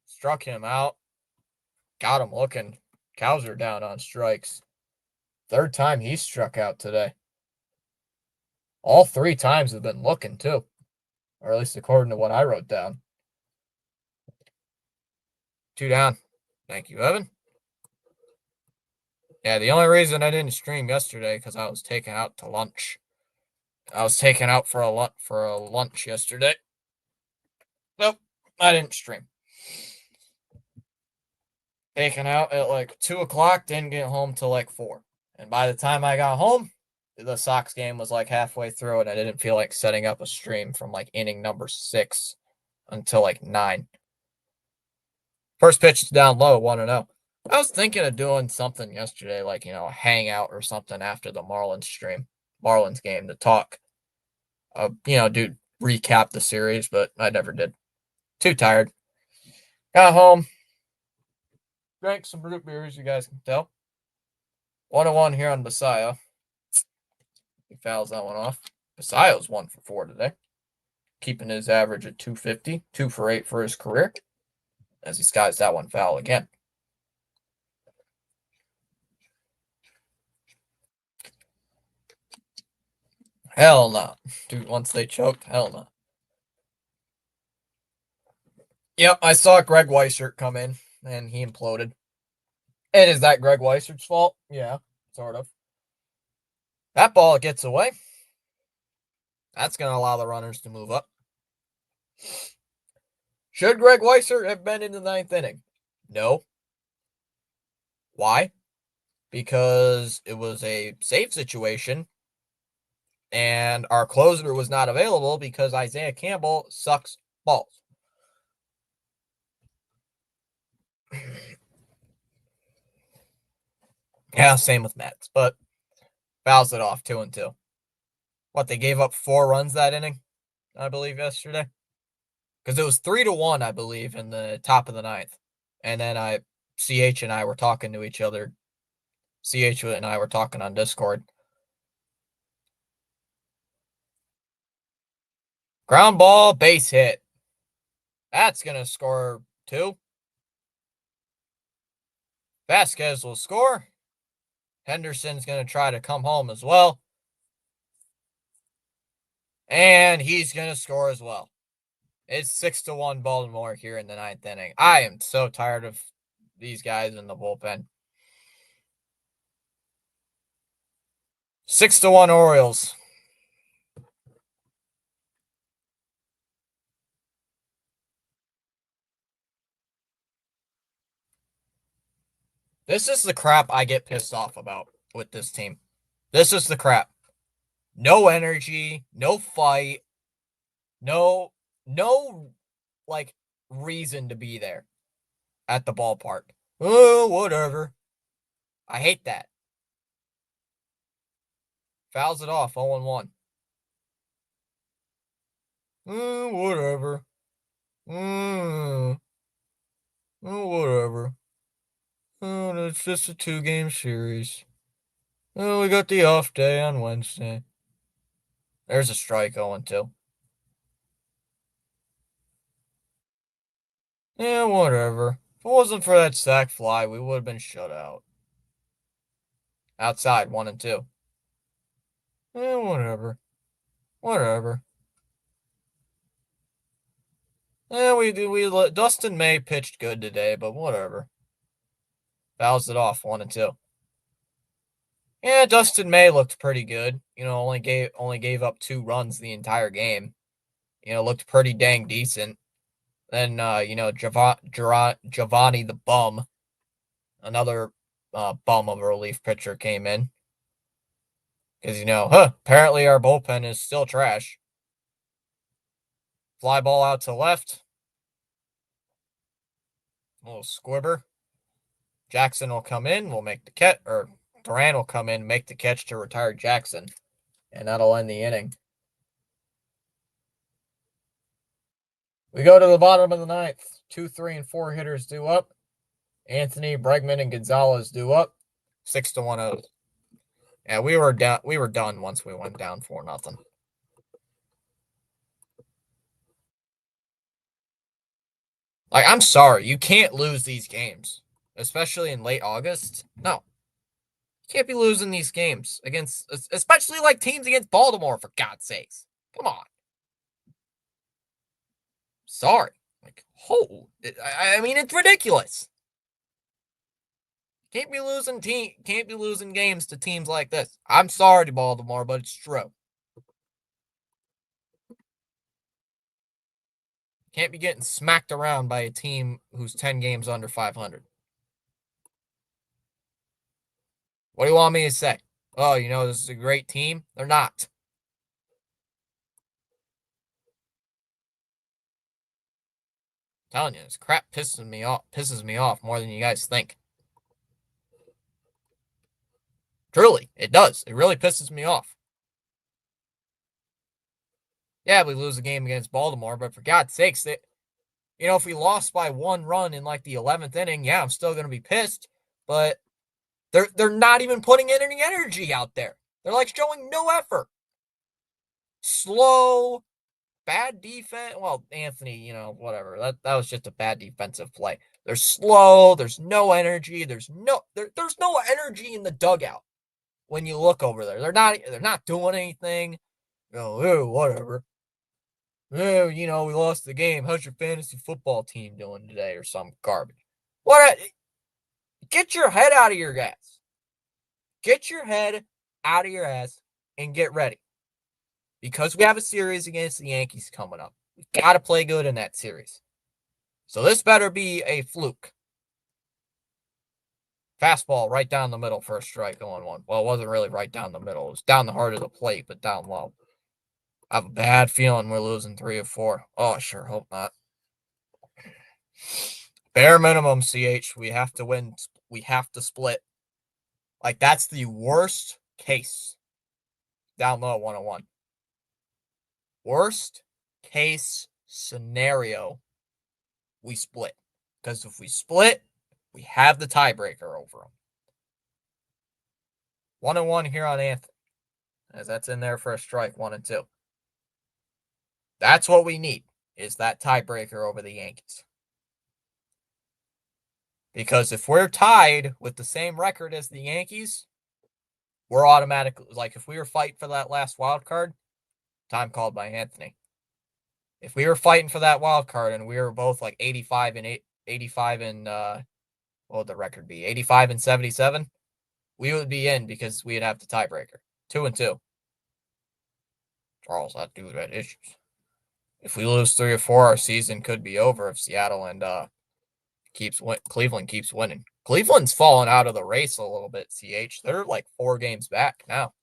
Struck him out. Got him looking. Cowser down on strikes. 3rd time he struck out today. All 3 times have been looking too, or at least according to what I wrote down. 2 down. Thank you, Evan. Yeah, the only reason I didn't stream yesterday because I was taken out to lunch. I was taken out for a lunch yesterday. Nope, I didn't stream. Taken out at like 2 o'clock, didn't get home till like 4. And by the time I got home, the Sox game was like halfway through, and I didn't feel like setting up a stream from like inning number 6 until like 9. First pitch is down low, 1-0. I was thinking of doing something yesterday, like, a hangout or something after the Marlins game to talk, do recap the series, but I never did. Too tired. Got home, drank some root beers, you guys can tell. 1-1 here on Messiah. He fouls that one off. Messiah's 1-for-4 today, keeping his average at 250, 2-for-8 for his career, as he skies that one foul again. Hell no. Dude, once they choked, hell no. Yep, I saw Greg Weissert come in, and he imploded. And is that Greg Weissert's fault? Yeah, sort of. That ball gets away. That's going to allow the runners to move up. Should Greg Weissert have been in the 9th inning? No. Why? Because it was a safe situation, and our closer was not available because Isaiah Campbell sucks balls. Yeah, same with Mets, but fouls it off 2-2. What, they gave up 4 runs that inning, I believe, yesterday? Because it was 3-1, I believe, in the top of the 9th. And then CH and I were talking to each other. CH and I were talking on Discord. Ground ball, base hit. That's going to score 2. Vasquez will score. Henderson's going to try to come home as well. And he's going to score as well. It's 6-1 Baltimore here in the 9th inning. I am so tired of these guys in the bullpen. 6-1 Orioles. This is the crap I get pissed off about with this team. This is the crap. No energy, no fight, no like reason to be there at the ballpark. Oh, whatever. I hate that. Fouls it off, 0-1. Whatever. Whatever. Oh, it's just a 2-game series. Oh, we got the off day on Wednesday. There's a strike, 0-2. Yeah, whatever. If it wasn't for that sac fly, we would have been shut out. Outside, 1-2. Yeah, whatever. Whatever. Yeah, Dustin May pitched good today, but whatever. Fouls it off, 1-2. Yeah, Dustin May looked pretty good. Only gave up 2 runs the entire game. Looked pretty dang decent. Then Giovanni the bum, another bum of a relief pitcher, came in. Because apparently our bullpen is still trash. Fly ball out to left. A little squibber. Jackson will come in, will make the catch, or Duran will come in, make the catch to retire Jackson. And that'll end the inning. We go to the bottom of the 9th. 2, 3, and 4 hitters due up. Anthony, Bregman, and Gonzalez due up. 6-1. Yeah, we were done once we went down 4-0. Like, I'm sorry, you can't lose these games, especially in late August. No, Can't be losing these games against, especially like teams against Baltimore, for God's sakes. Come on. Sorry. Like, I mean, it's ridiculous. Can't be losing games to teams like this. I'm sorry, Baltimore, but it's true. Can't be getting smacked around by a team who's 10 games under 500. What do you want me to say? Oh, this is a great team? They're not. I'm telling you, this crap pisses me off more than you guys think. Truly, it does. It really pisses me off. Yeah, we lose a game against Baltimore, but for God's sakes, if we lost by 1 run in like the 11th inning, yeah, I'm still gonna be pissed. But they're not even putting in any energy out there. They're like showing no effort. Slow, bad defense. Well, Anthony, whatever. That was just a bad defensive play. They're slow. There's no energy. There's no energy in the dugout when you look over there. They're not doing anything. Whatever. We lost the game. How's your fantasy football team doing today, or some garbage? What? Get your head out of your ass. Get your head out of your ass and get ready. Because we have a series against the Yankees coming up. We got to play good in that series. So this better be a fluke. Fastball right down the middle, first strike, 0-1. Well, it wasn't really right down the middle. It was down the heart of the plate, but down low. I have a bad feeling we're losing 3 of 4. Oh, I sure hope not. Bare minimum, CH. We have to win. We have to split. Like, that's the worst case. Down low, 1-1. Worst case scenario, we split. Because if we split, we have the tiebreaker over them. 1-1 here on Anthony, as that's in there for a strike, 1-2. That's what we need, is that tiebreaker over the Yankees. Because if we're tied with the same record as the Yankees, we're automatically, like, if we were fighting for that last wild card, time called by Anthony. If we were fighting for that wild card and we were both like 85 and what would the record be? 85 and 77, we would be in because we'd have the tiebreaker. 2-2. Charles, that dude had issues. If we lose 3 or 4, our season could be over if Seattle and Cleveland keeps winning. Cleveland's fallen out of the race a little bit, CH. They're like 4 games back now.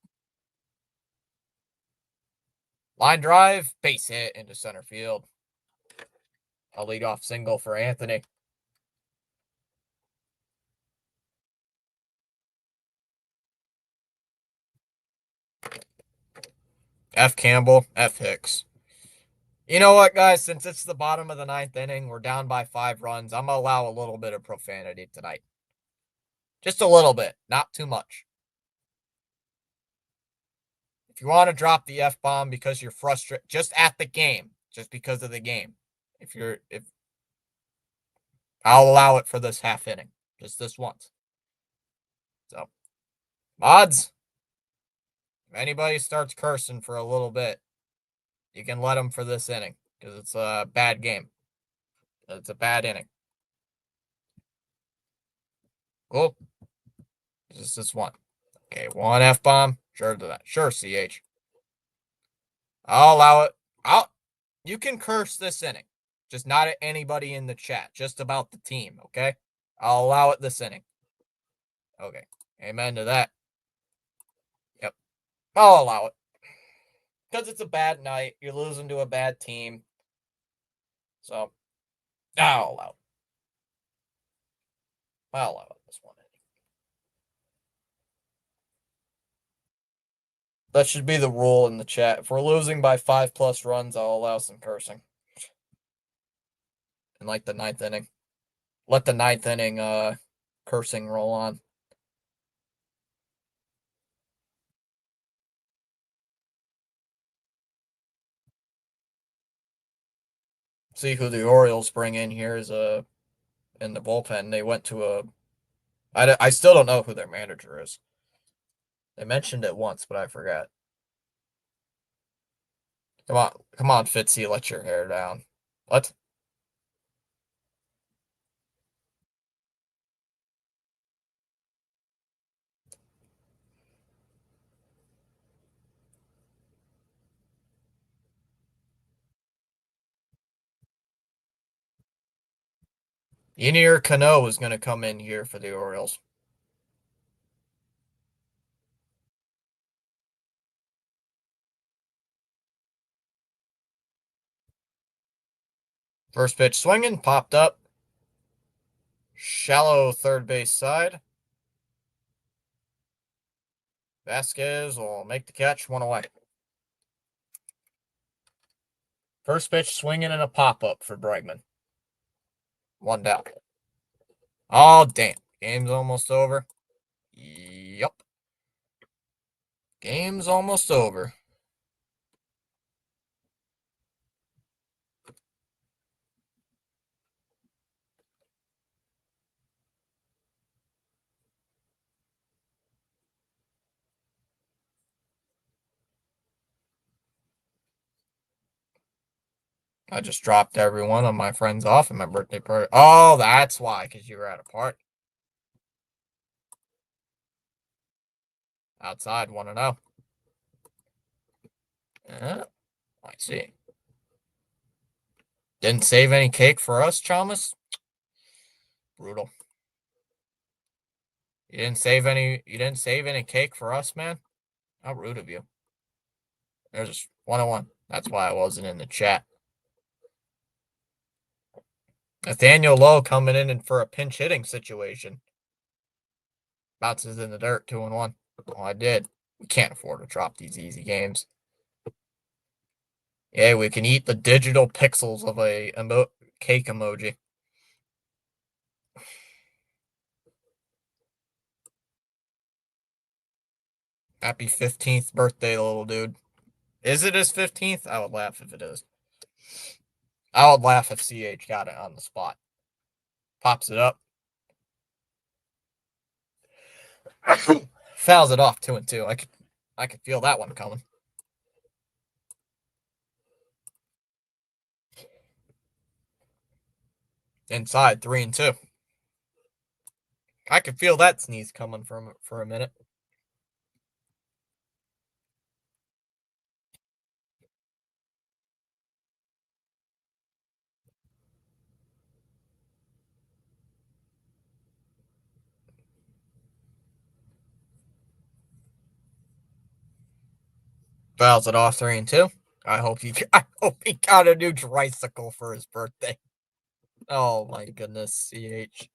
Line drive, base hit into center field. A leadoff single for Anthony. F. Campbell, F. Hicks. You know what, guys? Since it's the bottom of the 9th inning, we're down by 5 runs. I'm going to allow a little bit of profanity tonight. Just a little bit, not too much. If you want to drop the F-bomb because you're frustrated, just at the game, just because of the game. If I'll allow it for this half inning, just this once. So, mods, if anybody starts cursing for a little bit, you can let them for this inning because it's a bad game. It's a bad inning. Cool. Just this one. Okay, 1 F-bomb. Sure to that. Sure, CH. I'll allow it. You can curse this inning. Just not at anybody in the chat. Just about the team, okay? I'll allow it this inning. Okay. Amen to that. Yep. I'll allow it. Because it's a bad night. You're losing to a bad team. So, I'll allow it. I'll allow it this one inning. That should be the rule in the chat. If we're losing by 5+ runs, I'll allow some cursing. In like the 9th inning. Let the 9th inning cursing roll on. See who the Orioles bring in here is in the bullpen. They went to I still don't know who their manager is. They mentioned it once, but I forgot. Come on, Fitzy, let your hair down. What? Yenier Cano is going to come in here for the Orioles. First pitch swinging, popped up. Shallow third base side. Vasquez will make the catch, one away. First pitch swinging and a pop up for Bregman. One down. Oh, damn. Game's almost over. Yep. Game's almost over. I just dropped every one of my friends off at my birthday party. Oh, that's why, because you were at a party. Outside, 1-0. Yeah, I see. Didn't save any cake for us, Chalmers? Brutal. You didn't save any cake for us, man? How rude of you. There's 1-1. That's why I wasn't in the chat. Nathaniel Lowe coming in for a pinch hitting situation. Bounces in the dirt, 2-1. Oh, I did. We can't afford to drop these easy games. Yeah, we can eat the digital pixels of a cake emoji. Happy 15th birthday, little dude. Is it his 15th? I would laugh if it is. I would laugh if CH got it on the spot. Pops it up. Fouls it off 2-2. I could feel that one coming. Inside 3-2. I could feel that sneeze coming for a minute. Fouls it off 3-2. I hope he got a new tricycle for his birthday. Oh my goodness, CH.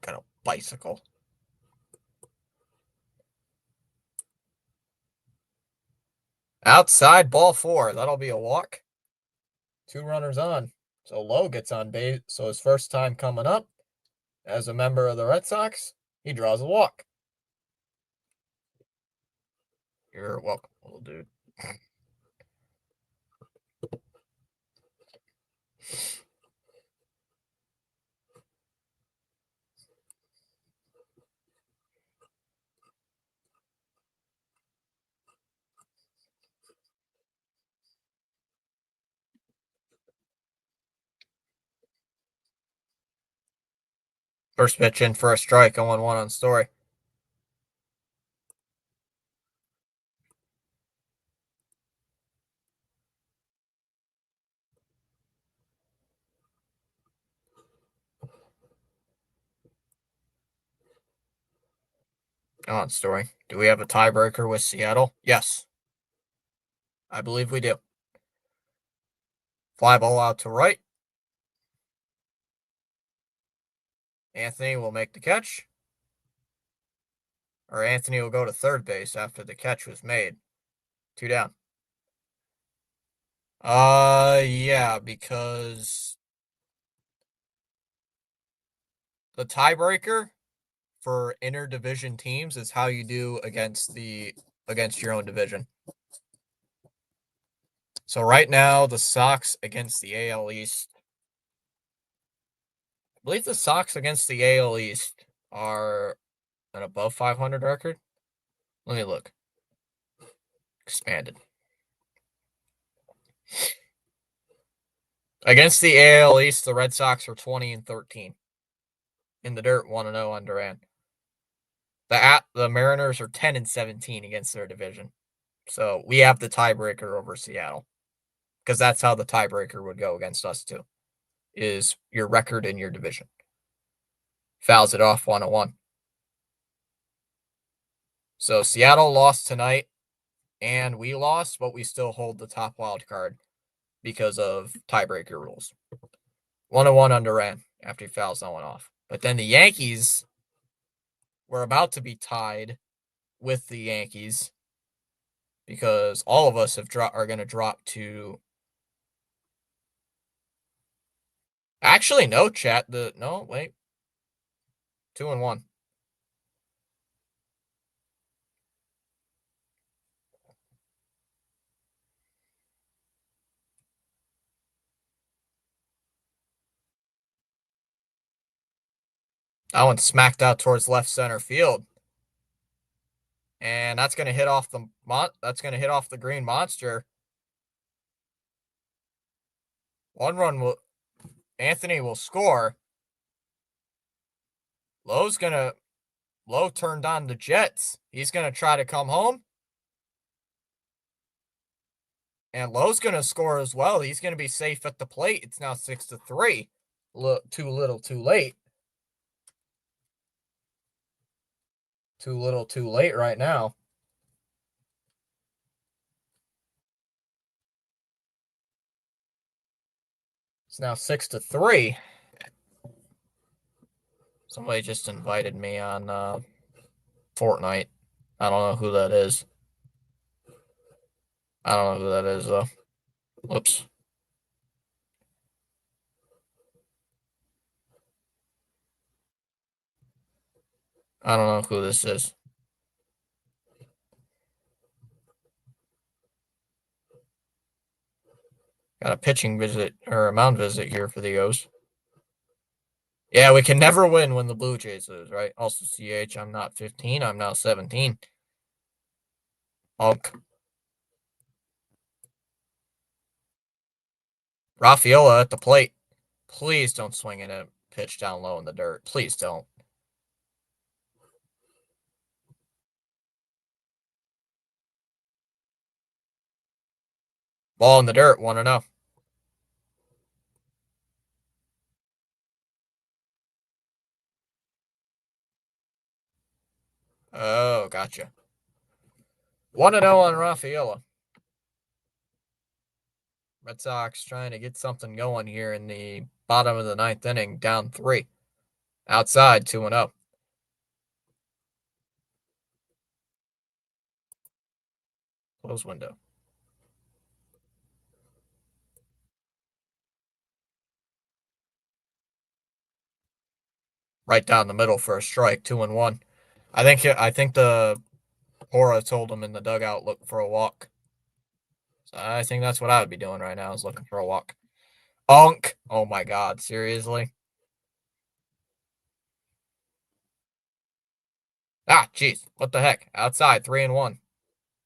Got a bicycle. Outside, ball 4. That'll be a walk. 2 runners on. So Lowe gets on base. So his first time coming up as a member of the Red Sox, he draws a walk. You're welcome, little dude. First pitch in for a strike, 0-1 on Story. On Story. Do we have a tiebreaker with Seattle? Yes. I believe we do. Fly ball out to right. Anthony will make the catch. Or Anthony will go to third base after the catch was made. 2 down. Yeah, because the tiebreaker for interdivision teams is how you do against your own division. So right now, the Sox against the AL East. I believe the Sox against the AL East are an above 500 record. Let me look. Expanded. Against the AL East, the Red Sox are 20-13. In the dirt, 1-0 on Duran. The Mariners are 10-17 against their division. So we have the tiebreaker over Seattle. Because that's how the tiebreaker would go against us too. Is your record in your division. Fouls it off 1-1. So Seattle lost tonight, and we lost, but we still hold the top wild card because of tiebreaker rules. 1-1 on Duran after he fouls that one off. But then the Yankees were about to be tied with the Yankees because all of us are going to drop to. Actually, no, chat. No, wait. 2-1. That one smacked out towards left center field. And that's going to hit off the green monster. One run will Anthony will score. Lowe turned on the Jets. He's going to try to come home. And Lowe's going to score as well. He's going to be safe at the plate. It's now 6-3. Too little, too late. Too little, too late right now. It's now 6-3. Somebody just invited me on Fortnite. I don't know who that is. I don't know who that is, though. Whoops. I don't know who this is. Got a pitching visit or a mound visit here for the O's. Yeah, we can never win when the Blue Jays lose, right? Also, CH, I'm not 15. I'm now 17. Hulk. Rafaela at the plate. Please don't swing in a pitch down low in the dirt. Please don't. Ball in the dirt, 1-0. Oh, gotcha. 1-0 on Rafaela. Red Sox trying to get something going here in the bottom of the ninth inning, down 3. Outside, 2-0. Close window. Right down the middle for a strike, 2-1. I think the Hora told him in the dugout, look for a walk. So I think that's what I would be doing right now, is looking for a walk. Unk. Oh my God, seriously? Ah, jeez. What the heck? Outside, 3-1.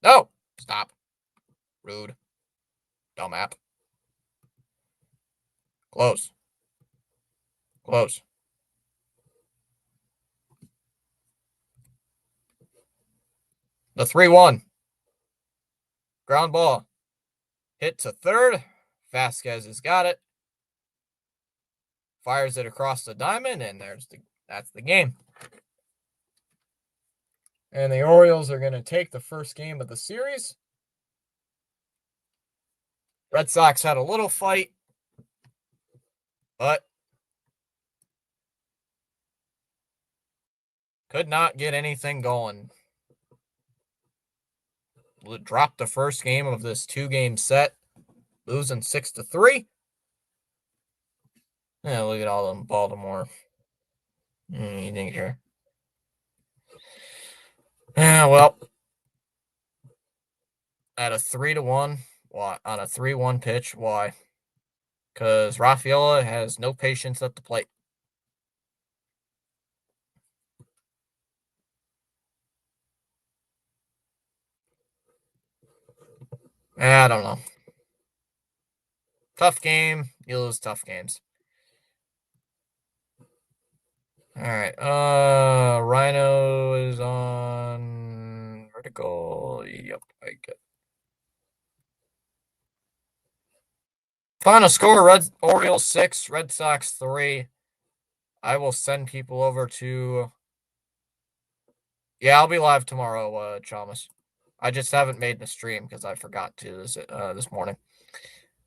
No! Stop. Rude. Dumb app. Close. Close. The 3-1. Ground ball. Hit to third. Vasquez has got it. Fires it across the diamond, and that's the game. And the Orioles are going to take the first game of the series. Red Sox had a little fight, but could not get anything going. Dropped the first game of this 2-game set, losing 6-3. Yeah, look at all them Baltimore. You think here? Yeah, well, at a 3-1, why? On a 3-1 pitch, why? Because Rafaela has no patience at the plate. I don't know. Tough game. You lose tough games. All right. Rhino is on vertical. Yep, I get. Final score: Orioles 6, Red Sox 3. I will send people over to. Yeah, I'll be live tomorrow, Chalmers. I just haven't made the stream because I forgot to this morning.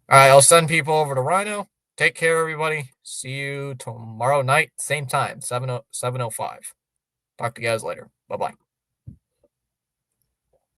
All right, I'll send people over to Rhino. Take care, everybody. See you tomorrow night, same time, 7:05. Talk to you guys later. Bye bye.